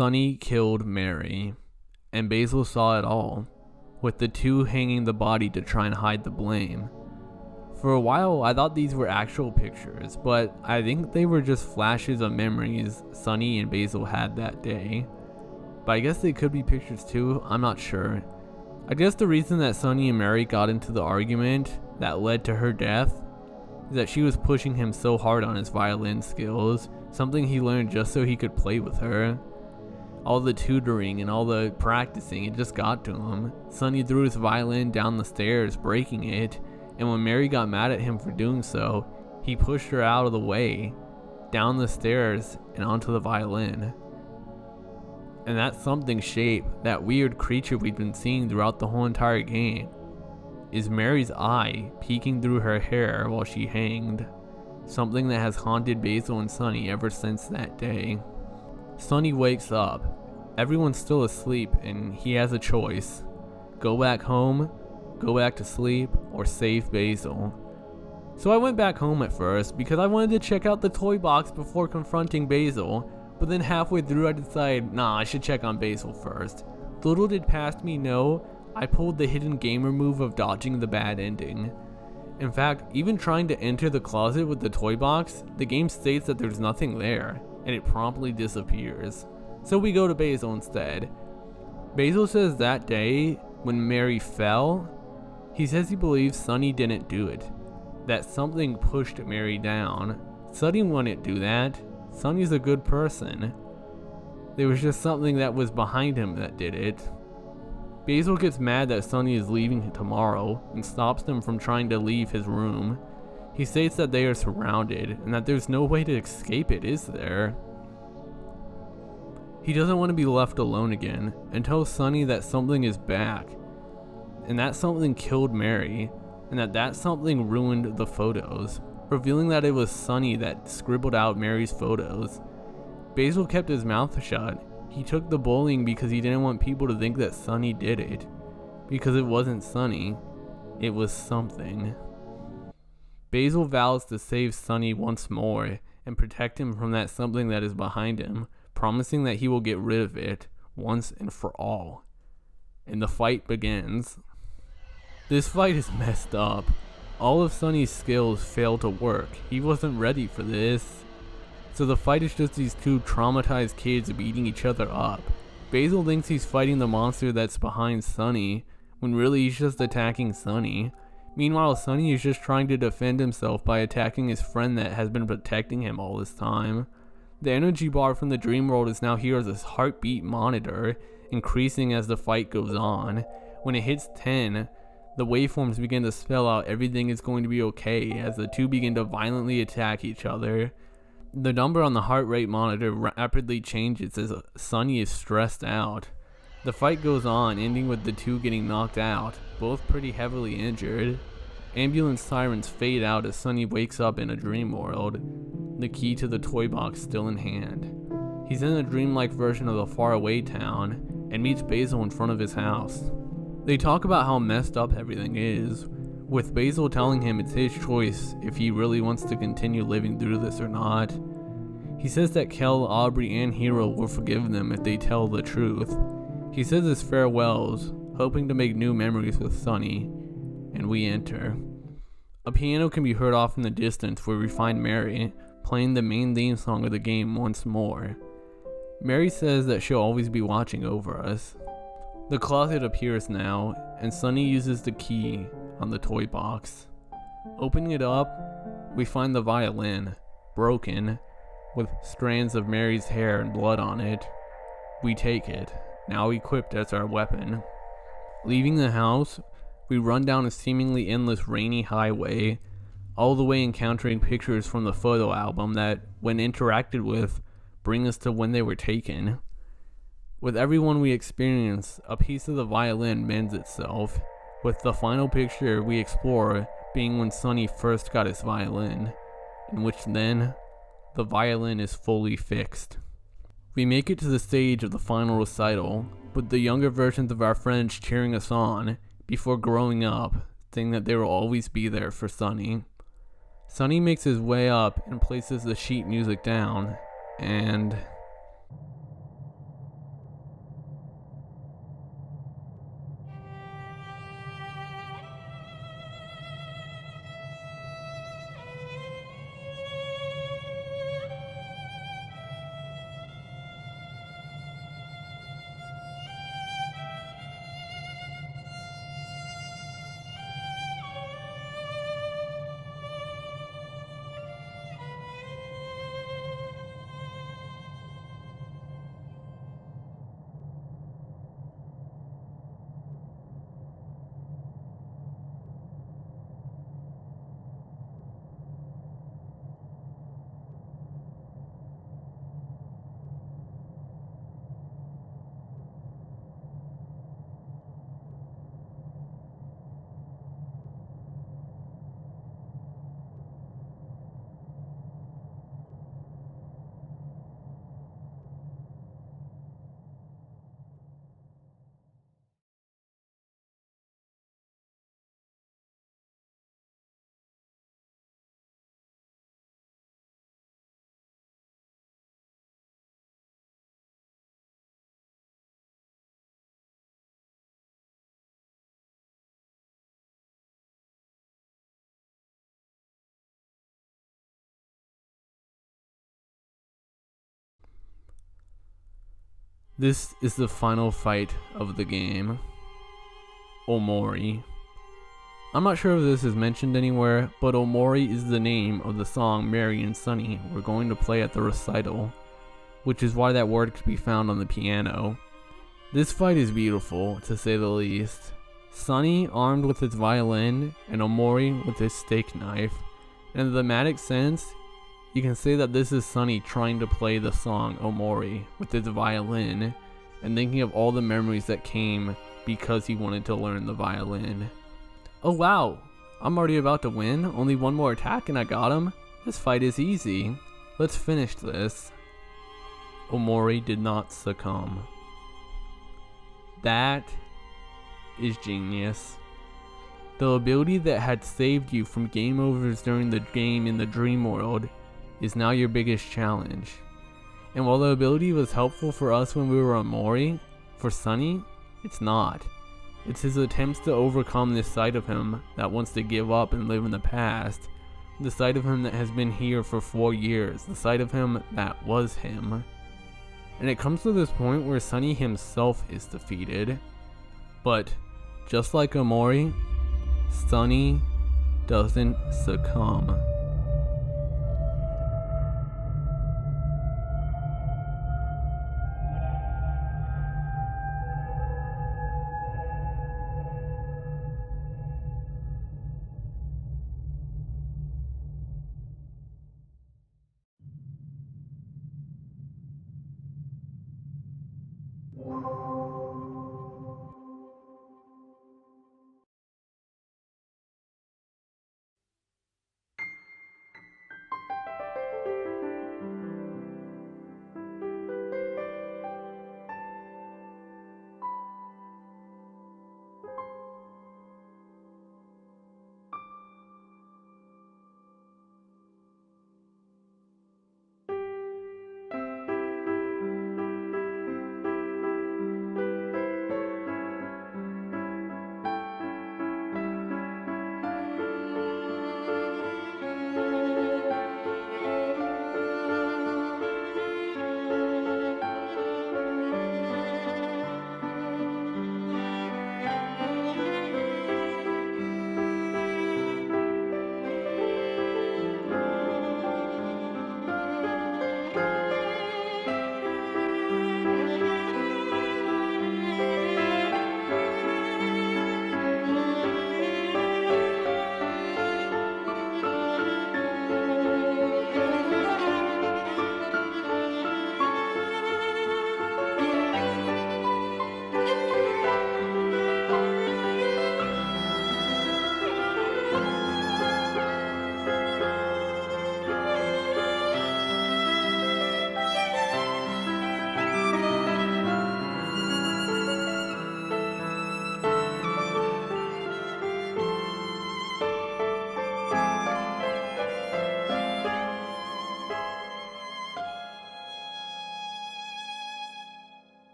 Sunny killed Mary, and Basil saw it all, with the two hanging the body to try and hide the blame. For a while, I thought these were actual pictures, but I think they were just flashes of memories Sunny and Basil had that day. But I guess they could be pictures too, I'm not sure. I guess the reason that Sunny and Mary got into the argument that led to her death is that she was pushing him so hard on his violin skills, something he learned just so he could play with her. All the tutoring and all the practicing, it just got to him. Sunny threw his violin down the stairs, breaking it, and when Mary got mad at him for doing so, he pushed her out of the way, down the stairs and onto the violin. And that something shape, that weird creature we've been seeing throughout the whole entire game, is Mary's eye peeking through her hair while she hanged. Something that has haunted Basil and Sunny ever since that day. Sunny wakes up. Everyone's still asleep and he has a choice. Go back home, go back to sleep, or save Basil. So I went back home at first because I wanted to check out the toy box before confronting Basil, but then halfway through I decided, nah, I should check on Basil first. Little did past me know, I pulled the hidden gamer move of dodging the bad ending. In fact, even trying to enter the closet with the toy box, the game states that there's nothing there, and it promptly disappears. So we go to Basil instead. Basil says that day, when Mary fell, he says he believes Sunny didn't do it. That something pushed Mary down. Sunny wouldn't do that. Sunny's a good person. There was just something that was behind him that did it. Basil gets mad that Sunny is leaving tomorrow and stops them from trying to leave his room. He states that they are surrounded and that there's no way to escape it, is there? He doesn't want to be left alone again and tells Sunny that something is back, and that something killed Mary, and that something ruined the photos, revealing that it was Sunny that scribbled out Mary's photos. Basil kept his mouth shut. He took the bullying because he didn't want people to think that Sunny did it. Because it wasn't Sunny, it was something. Basil vows to save Sunny once more and protect him from that something that is behind him, promising that he will get rid of it once and for all. And the fight begins. This fight is messed up. All of Sunny's skills fail to work. He wasn't ready for this. So the fight is just these two traumatized kids beating each other up. Basil thinks he's fighting the monster that's behind Sunny, when really he's just attacking Sunny. Meanwhile, Sunny is just trying to defend himself by attacking his friend that has been protecting him all this time. The energy bar from the dream world is now here as a heartbeat monitor, increasing as the fight goes on. When it hits 10, the waveforms begin to spell out everything is going to be okay as the two begin to violently attack each other. The number on the heart rate monitor rapidly changes as Sunny is stressed out. The fight goes on, ending with the two getting knocked out, both pretty heavily injured. Ambulance sirens fade out as Sunny wakes up in a dream world, the key to the toy box still in hand. He's in a dreamlike version of the faraway town and meets Basil in front of his house. They talk about how messed up everything is, with Basil telling him it's his choice if he really wants to continue living through this or not. He says that Kel, Aubrey, and Hero will forgive them if they tell the truth. He says his farewells, hoping to make new memories with Sunny, and we enter. A piano can be heard off in the distance where we find Mary, playing the main theme song of the game once more. Mary says that she'll always be watching over us. The closet appears now, and Sunny uses the key on the toy box. Opening it up, we find the violin, broken, with strands of Mary's hair and blood on it. We take it, now equipped as our weapon. Leaving the house, we run down a seemingly endless rainy highway, all the way encountering pictures from the photo album that, when interacted with, bring us to when they were taken. With everyone we experience, a piece of the violin mends itself, with the final picture we explore being when Sunny first got his violin, in which then, the violin is fully fixed. We make it to the stage of the final recital, with the younger versions of our friends cheering us on, before growing up, saying that they will always be there for Sunny. Sunny makes his way up and places the sheet music down, and... This is the final fight of the game. Omori. I'm not sure if this is mentioned anywhere, but Omori is the name of the song Mary and Sunny were going to play at the recital, which is why that word could be found on the piano. This fight is beautiful, to say the least. Sunny armed with his violin, and Omori with his steak knife. In a thematic sense, you can say that this is Sunny trying to play the song Omori with his violin, and thinking of all the memories that came because he wanted to learn the violin. Oh wow, I'm already about to win, only one more attack and I got him? This fight is easy. Let's finish this. Omori did not succumb. That is genius. The ability that had saved you from game overs during the game in the dream world is now your biggest challenge. And while the ability was helpful for us when we were Omori, for Sunny, it's not. It's his attempts to overcome this side of him that wants to give up and live in the past. The side of him that has been here for 4 years. The side of him that was him. And it comes to this point where Sunny himself is defeated. But, just like Omori, Sunny doesn't succumb.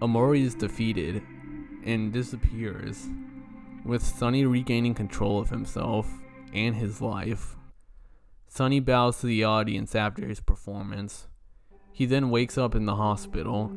Omori is defeated and disappears, with Sunny regaining control of himself and his life. Sunny bows to the audience after his performance. He then wakes up in the hospital.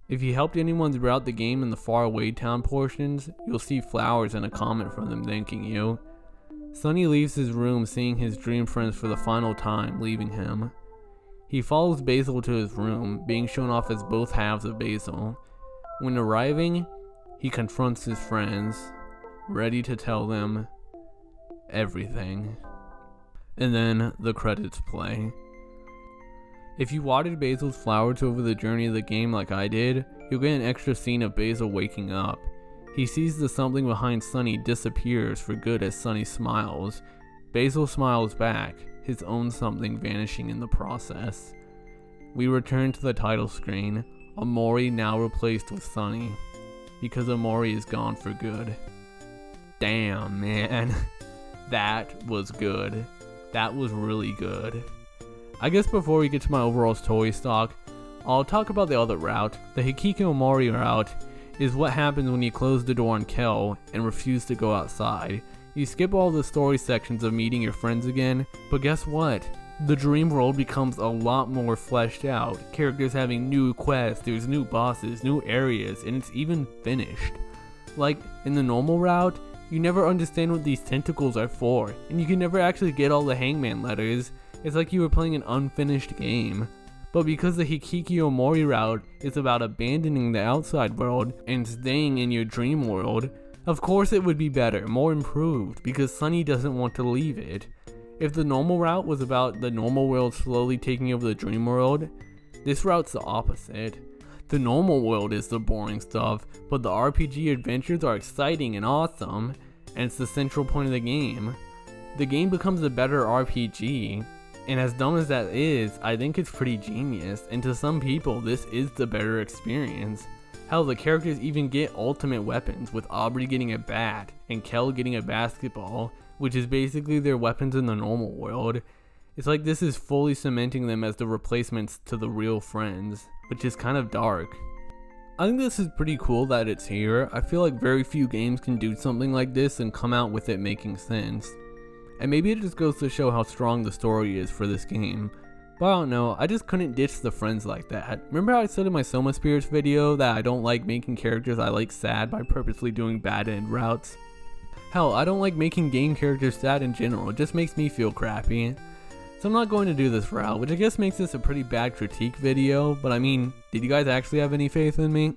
If you helped anyone throughout the game in the faraway town portions, you'll see flowers and a comment from them thanking you. Sunny leaves his room seeing his dream friends for the final time, leaving him. He follows Basil to his room, being shown off as both halves of Basil. When arriving, he confronts his friends, ready to tell them everything. and then the credits play. If you watered Basil's flowers over the journey of the game like I did, you'll get an extra scene of Basil waking up. He sees the something behind Sunny disappears for good as Sunny smiles. Basil smiles back, his own something vanishing in the process. We return to the title screen, Omori now replaced with Sunny, because Omori is gone for good. Damn, man. That was good. That was really good. I guess before we get to my overall story stock, I'll talk about the other route. The Hikikomori route is what happens when you close the door on Kel and refuse to go outside. You skip all the story sections of meeting your friends again, but guess what? The dream world becomes a lot more fleshed out. Characters having new quests, there's new bosses, new areas, and it's even finished. Like, in the normal route, you never understand what these tentacles are for, and you can never actually get all the Hangman letters. It's like you were playing an unfinished game. But because the Hikikomori route is about abandoning the outside world and staying in your dream world, of course it would be better, more improved, because Sunny doesn't want to leave it. If the normal route was about the normal world slowly taking over the dream world, this route's the opposite. The normal world is the boring stuff, but the RPG adventures are exciting and awesome, and it's the central point of the game. The game becomes a better RPG, and as dumb as that is, I think it's pretty genius, and to some people this is the better experience. Hell, the characters even get ultimate weapons, with Aubrey getting a bat, and Kel getting a basketball, which is basically their weapons in the normal world. It's like this is fully cementing them as the replacements to the real friends, which is kind of dark. I think this is pretty cool that it's here. I feel like very few games can do something like this and come out with it making sense. And maybe it just goes to show how strong the story is for this game. But I don't know, I just couldn't ditch the friends like that. Remember how I said in my Soma Spirits video that I don't like making characters I like sad by purposely doing bad end routes? Hell, I don't like making game characters sad in general, it just makes me feel crappy. So I'm not going to do this route, which I guess makes this a pretty bad critique video, but I mean, did you guys actually have any faith in me?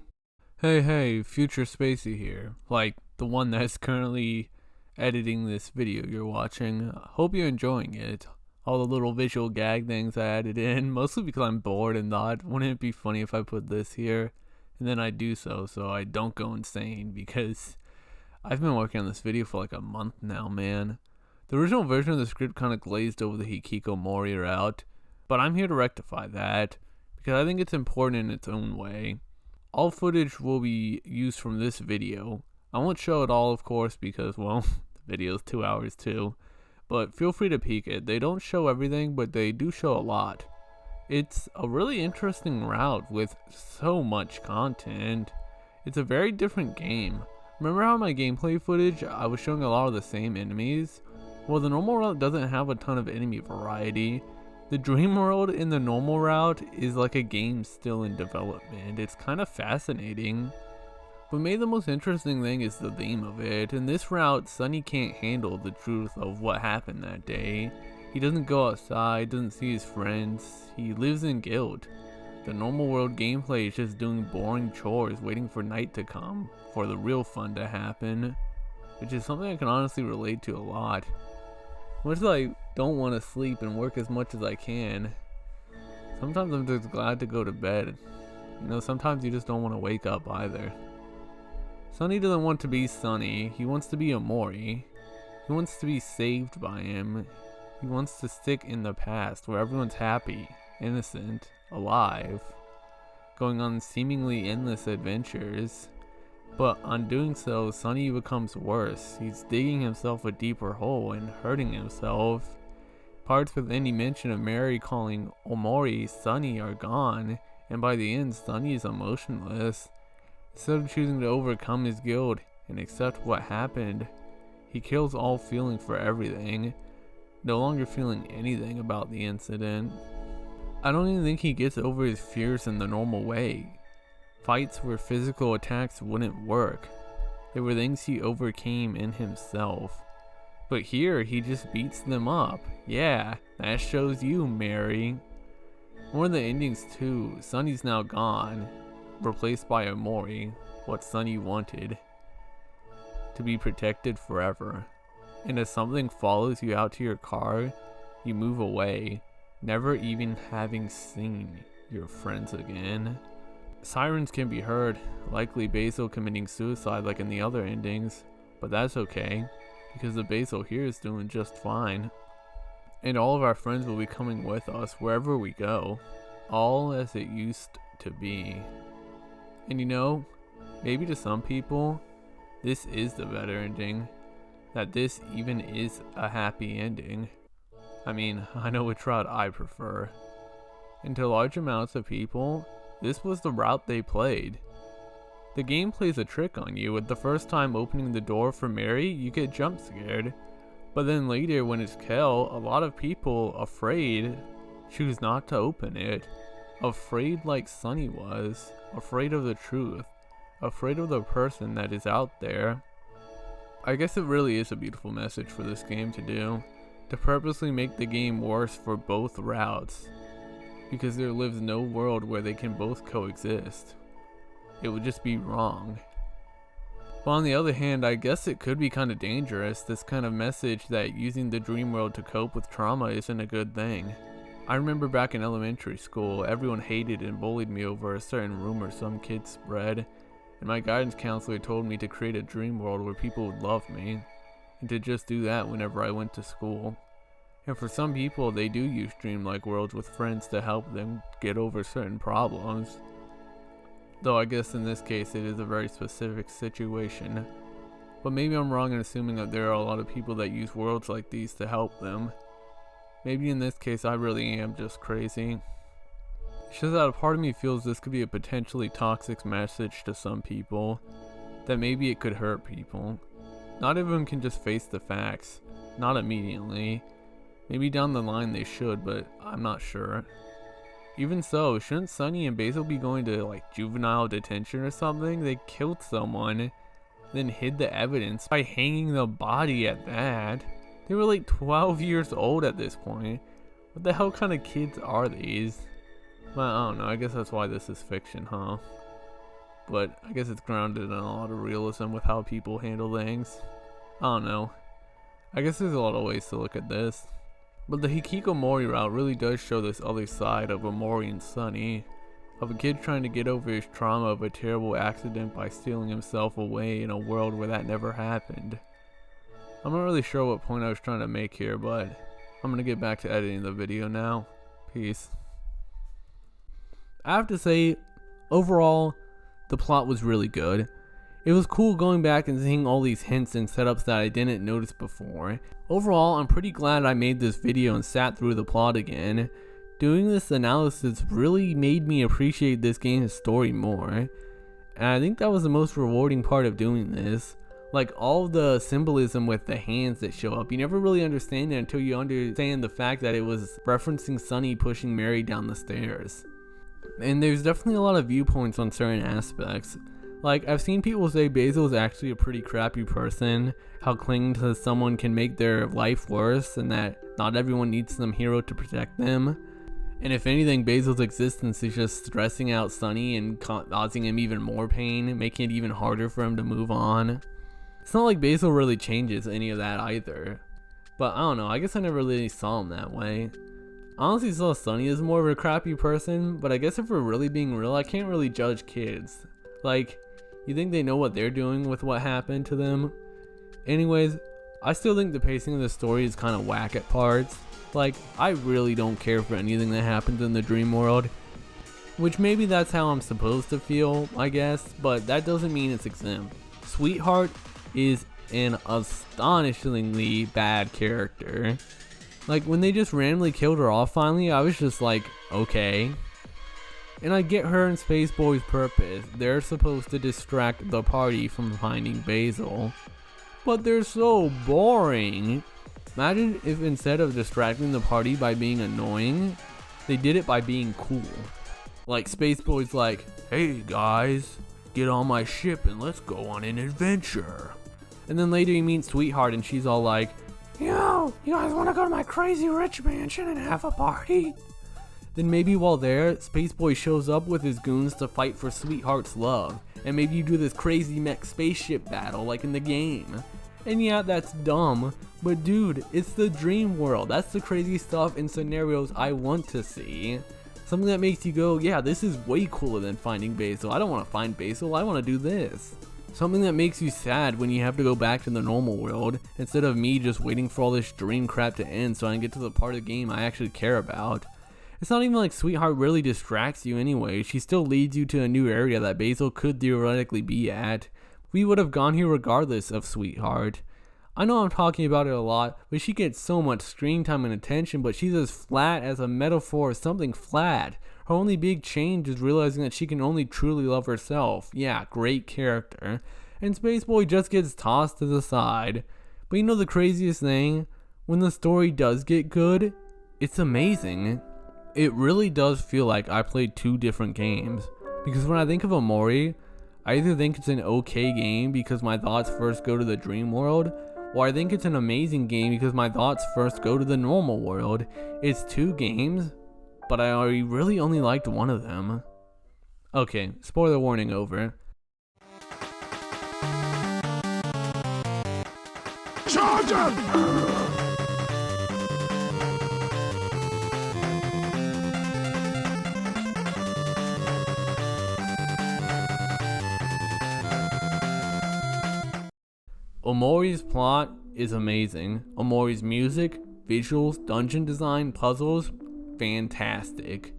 Hey, Future Spacey here. Like, the one that's currently editing this video you're watching. Hope you're enjoying it. All the little visual gag things I added in, mostly because I'm bored and thought, wouldn't it be funny if I put this here? And then I do so I don't go insane, because I've been working on this video for like a month now, man. The original version of the script kind of glazed over the Hikikomori route, but I'm here to rectify that, because I think it's important in its own way. All footage will be used from this video. I won't show it all, of course, because, well, the video's 2 hours too, but feel free to peek it. They don't show everything, but they do show a lot. It's a really interesting route with so much content. It's a very different game. Remember how in my gameplay footage I was showing a lot of the same enemies? Well, the normal route doesn't have a ton of enemy variety. The dream world in the normal route is like a game still in development. It's kind of fascinating. But maybe the most interesting thing is the theme of it. In this route, Sunny can't handle the truth of what happened that day. He doesn't go outside, doesn't see his friends, he lives in guilt. The normal world gameplay is just doing boring chores, waiting for night to come, for the real fun to happen. Which is something I can honestly relate to a lot. Much as I don't want to sleep and work as much as I can, sometimes I'm just glad to go to bed. You know, sometimes you just don't want to wake up either. Sunny doesn't want to be Sunny, he wants to be Omori. He wants to be saved by him. He wants to stick in the past where everyone's happy, innocent, alive, going on seemingly endless adventures. But on doing so, Sunny becomes worse. He's digging himself a deeper hole and hurting himself. Parts with any mention of Mary calling Omori Sunny are gone, and by the end, Sunny is emotionless. Instead of choosing to overcome his guilt and accept what happened, he kills all feeling for everything, no longer feeling anything about the incident. I don't even think he gets over his fears in the normal way. Fights where physical attacks wouldn't work. They were things he overcame in himself. But here, he just beats them up. Yeah, that shows you, Mary. One of the endings too, Sunny's now gone, replaced by Omori, what Sunny wanted. To be protected forever. And as something follows you out to your car, you move away, never even having seen your friends again. Sirens can be heard, likely Basil committing suicide like in the other endings, but that's okay, because the Basil here is doing just fine. And all of our friends will be coming with us wherever we go, all as it used to be. And you know, maybe to some people, this is the better ending, that this even is a happy ending. I mean, I know which route I prefer. And to large amounts of people, this was the route they played. The game plays a trick on you with the first time opening the door for Mary, you get jump scared. But then later when it's Kel, a lot of people afraid choose not to open it. Afraid like Sunny was, afraid of the truth, afraid of the person that is out there. I guess it really is a beautiful message for this game to do, to purposely make the game worse for both routes, because there lives no world where they can both coexist. It would just be wrong. But on the other hand, I guess it could be kind of dangerous, this kind of message that using the dream world to cope with trauma isn't a good thing. I remember back in elementary school, everyone hated and bullied me over a certain rumor some kids spread, and my guidance counselor told me to create a dream world where people would love me, and to just do that whenever I went to school. And for some people, they do use dreamlike worlds with friends to help them get over certain problems. Though I guess in this case it is a very specific situation. But maybe I'm wrong in assuming that there are a lot of people that use worlds like these to help them. Maybe in this case I really am just crazy. It's just that a part of me feels this could be a potentially toxic message to some people. That maybe it could hurt people. Not everyone can just face the facts. Not immediately. Maybe down the line they should, but I'm not sure. Even so, shouldn't Sunny and Basil be going to like juvenile detention or something? They killed someone, then hid the evidence by hanging the body at that. They were like 12 years old at this point. What the hell kind of kids are these? Well, I don't know, I guess that's why this is fiction, huh? But I guess it's grounded in a lot of realism with how people handle things. I don't know. I guess there's a lot of ways to look at this. But the Hikikomori route really does show this other side of Omori and Sunny, of a kid trying to get over his trauma of a terrible accident by stealing himself away in a world where that never happened. I'm not really sure what point I was trying to make here, but I'm gonna get back to editing the video now. Peace. I have to say, overall, the plot was really good. It was cool going back and seeing all these hints and setups that I didn't notice before. Overall, I'm pretty glad I made this video and sat through the plot again. Doing this analysis really made me appreciate this game's story more. And I think that was the most rewarding part of doing this. Like all the symbolism with the hands that show up, you never really understand it until you understand the fact that it was referencing Sunny pushing Mary down the stairs. And there's definitely a lot of viewpoints on certain aspects. Like, I've seen people say Basil is actually a pretty crappy person, how clinging to someone can make their life worse, and that not everyone needs some hero to protect them. And if anything, Basil's existence is just stressing out Sunny and causing him even more pain, making it even harder for him to move on. It's not like Basil really changes any of that either. But I don't know, I guess I never really saw him that way. I honestly saw Sunny as more of a crappy person, but I guess if we're really being real, I can't really judge kids. Like, you think they know what they're doing with what happened to them? Anyways, I still think the pacing of the story is kind of whack at parts. Like, I really don't care for anything that happens in the dream world. Which maybe that's how I'm supposed to feel, I guess, but that doesn't mean it's exempt. Sweetheart is an astonishingly bad character. Like, when they just randomly killed her off finally, I was just like, okay. And I get her and Space Boy's purpose. They're supposed to distract the party from finding Basil. But they're so boring. Imagine if instead of distracting the party by being annoying, they did it by being cool. Like Space Boy's like, hey guys, get on my ship and let's go on an adventure. And then later you meet Sweetheart and she's all like, yo, you guys want to go to my crazy rich mansion and have a party? Then maybe while there, Space Boy shows up with his goons to fight for Sweetheart's love, and maybe you do this crazy mech spaceship battle like in the game. And yeah, that's dumb, but dude, it's the dream world. That's the crazy stuff and scenarios I want to see. Something that makes you go, yeah, this is way cooler than finding Basil. I don't want to find Basil, I want to do this. Something that makes you sad when you have to go back to the normal world, instead of me just waiting for all this dream crap to end so I can get to the part of the game I actually care about. It's not even like Sweetheart really distracts you anyway. She still leads you to a new area that Basil could theoretically be at. We would have gone here regardless of Sweetheart. I know I'm talking about it a lot, but she gets so much screen time and attention, but she's as flat as a metaphor of something flat. Her only big change is realizing that she can only truly love herself. Yeah, great character. And Spaceboy just gets tossed to the side. But you know the craziest thing? When the story does get good, it's amazing. It really does feel like I played two different games. Because when I think of Omori, I either think it's an okay game because my thoughts first go to the dream world, or I think it's an amazing game because my thoughts first go to the normal world. It's two games, but I really only liked one of them. Okay, spoiler warning over. Charge him! Omori's plot is amazing. Omori's music, visuals, dungeon design, puzzles, fantastic.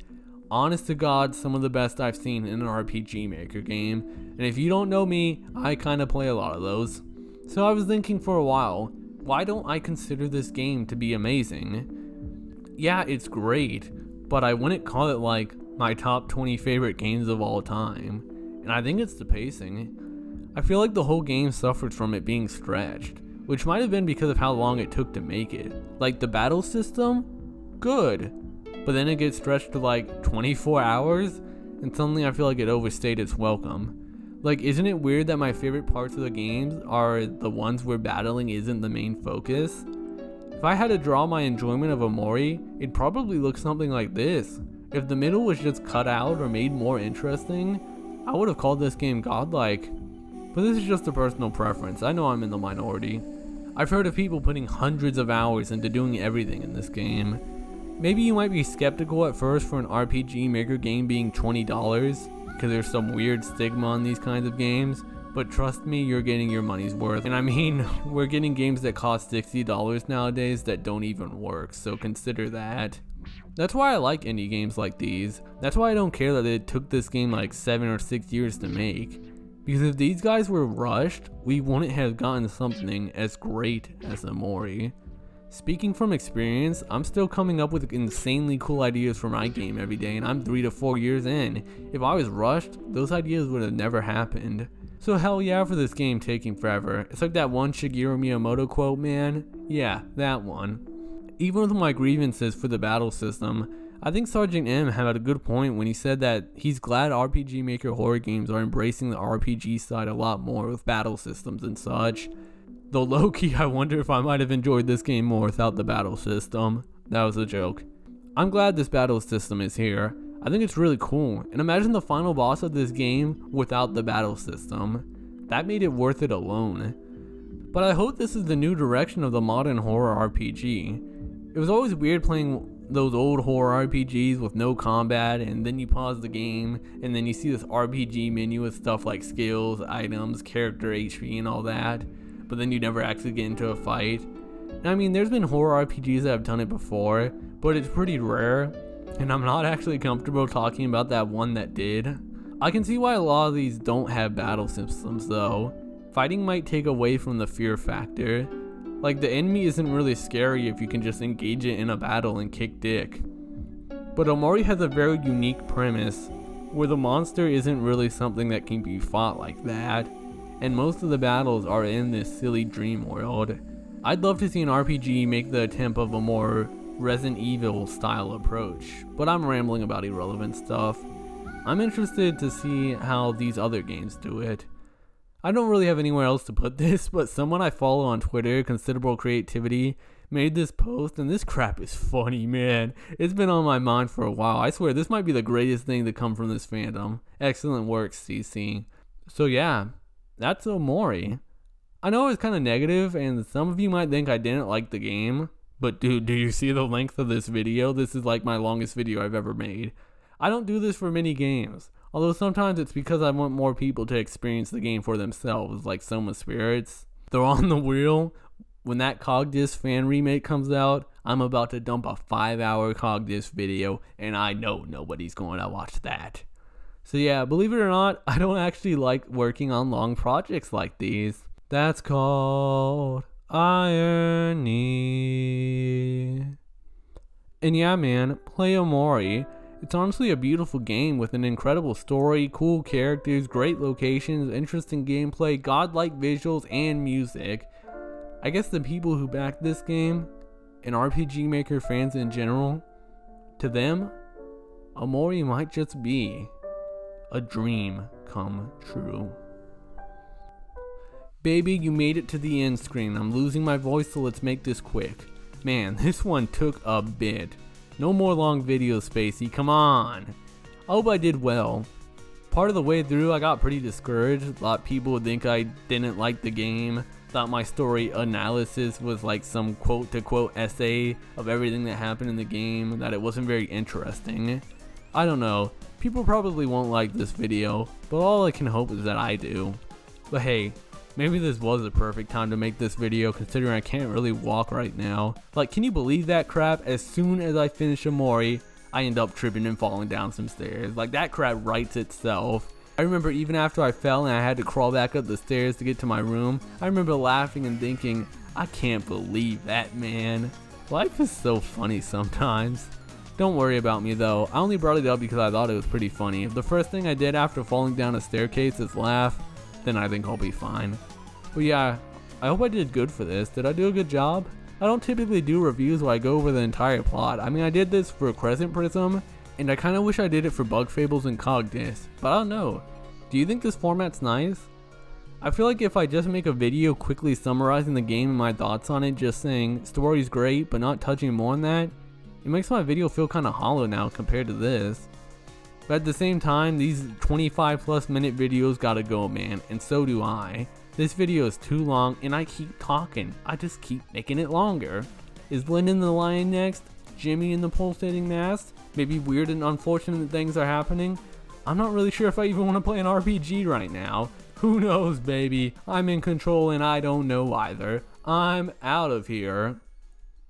Honest to God, some of the best I've seen in an Rpgmaker game. And if you don't know me, I kinda play a lot of those. So I was thinking for a while, why don't I consider this game to be amazing? Yeah, it's great, but I wouldn't call it like my top 20 favorite games of all time. And I think it's the pacing. I feel like the whole game suffered from it being stretched, which might have been because of how long it took to make it. Like the battle system? Good. But then it gets stretched to like 24 hours, and suddenly I feel like it overstayed its welcome. Like, isn't it weird that my favorite parts of the games are the ones where battling isn't the main focus? If I had to draw my enjoyment of Omori, it'd probably look something like this. If the middle was just cut out or made more interesting, I would have called this game godlike. But this is just a personal preference. I know I'm in the minority. I've heard of people putting hundreds of hours into doing everything in this game. Maybe you might be skeptical at first for an Rpgmaker game being $20, because there's some weird stigma on these kinds of games, but trust me, you're getting your money's worth. And I mean, we're getting games that cost $60 nowadays that don't even work, so consider that. That's why I like indie games like these. That's why I don't care that it took this game like 7 or 6 years to make. Because if these guys were rushed, we wouldn't have gotten something as great as Omori. Speaking from experience, I'm still coming up with insanely cool ideas for my game every day, and I'm 3 to 4 years in. If I was rushed, those ideas would have never happened. So hell yeah for this game taking forever. It's like that one Shigeru Miyamoto quote, man. Yeah, that one. Even with my grievances for the battle system, I think Sergeant M had a good point when he said that he's glad Rpgmaker horror games are embracing the RPG side a lot more with battle systems and such. Though low-key, I wonder if I might have enjoyed this game more without the battle system. That was a joke. I'm glad this battle system is here. I think it's really cool, and imagine the final boss of this game without the battle system. That made it worth it alone. But I hope this is the new direction of the modern horror RPG. It was always weird playing those old horror RPGs with no combat, and then you pause the game, and then you see this RPG menu with stuff like skills, items, character HP, and all that, but then you never actually get into a fight. I mean, there's been horror RPGs that have done it before, but it's pretty rare, and I'm not actually comfortable talking about that one that did. I can see why a lot of these don't have battle systems though. Fighting might take away from the fear factor. Like, the enemy isn't really scary if you can just engage it in a battle and kick dick. But Omori has a very unique premise, where the monster isn't really something that can be fought like that, and most of the battles are in this silly dream world. I'd love to see an RPG make the attempt of a more Resident Evil style approach, but I'm rambling about irrelevant stuff. I'm interested to see how these other games do it. I don't really have anywhere else to put this, but someone I follow on Twitter, Considerable Creativity, made this post, and this crap is funny, man. It's been on my mind for a while. I swear, this might be the greatest thing to come from this fandom. Excellent work, CC. So yeah, that's Omori. I know it's kind of negative, and some of you might think I didn't like the game, but dude, do you see the length of this video? This is like my longest video I've ever made. I don't do this for many games, although sometimes it's because I want more people to experience the game for themselves, like Soma Spirits. They're on the wheel. When that Cogdis fan remake comes out, I'm about to dump a 5-hour Cogdis video, and I know nobody's going to watch that. So yeah, believe it or not, I don't actually like working on long projects like these. That's called irony. And yeah, man, play Omori. It's honestly a beautiful game with an incredible story, cool characters, great locations, interesting gameplay, godlike visuals, and music. I guess the people who backed this game, and Rpgmaker fans in general, to them, Omori might just be a dream come true. Baby, you made it to the end screen. I'm losing my voice, so let's make this quick. Man, this one took a bit. No more long videos, Spacey, come on. I hope I did well. Part of the way through, I got pretty discouraged. A lot of people would think I didn't like the game. Thought my story analysis was like some quote-to-quote essay of everything that happened in the game, that it wasn't very interesting. I don't know. People probably won't like this video, but all I can hope is that I do. But hey, maybe this was the perfect time to make this video considering I can't really walk right now. Like, can you believe that crap? As soon as I finish Omori, I end up tripping and falling down some stairs. Like, that crap writes itself. I remember even after I fell and I had to crawl back up the stairs to get to my room, I remember laughing and thinking, I can't believe that, man. Life is so funny sometimes. Don't worry about me though, I only brought it up because I thought it was pretty funny. If the first thing I did after falling down a staircase is laugh, then I think I'll be fine. But yeah, I hope I did good for this. Did I do a good job? I don't typically do reviews where I go over the entire plot. I mean, I did this for Crescent Prism, and I kind of wish I did it for Bug Fables and Cogdis, but I don't know. Do you think this format's nice? I feel like if I just make a video quickly summarizing the game and my thoughts on it, just saying story's great but not touching more on that, it makes my video feel kind of hollow now compared to this. But at the same time, these 25+ minute videos gotta go, man, and so do I. This video is too long and I keep talking. I just keep making it longer. Is Lyndon the Lion next? Jimmy in the pulsating mast? Maybe weird and unfortunate things are happening? I'm not really sure if I even want to play an RPG right now. Who knows, baby? I'm in control and I don't know either. I'm out of here.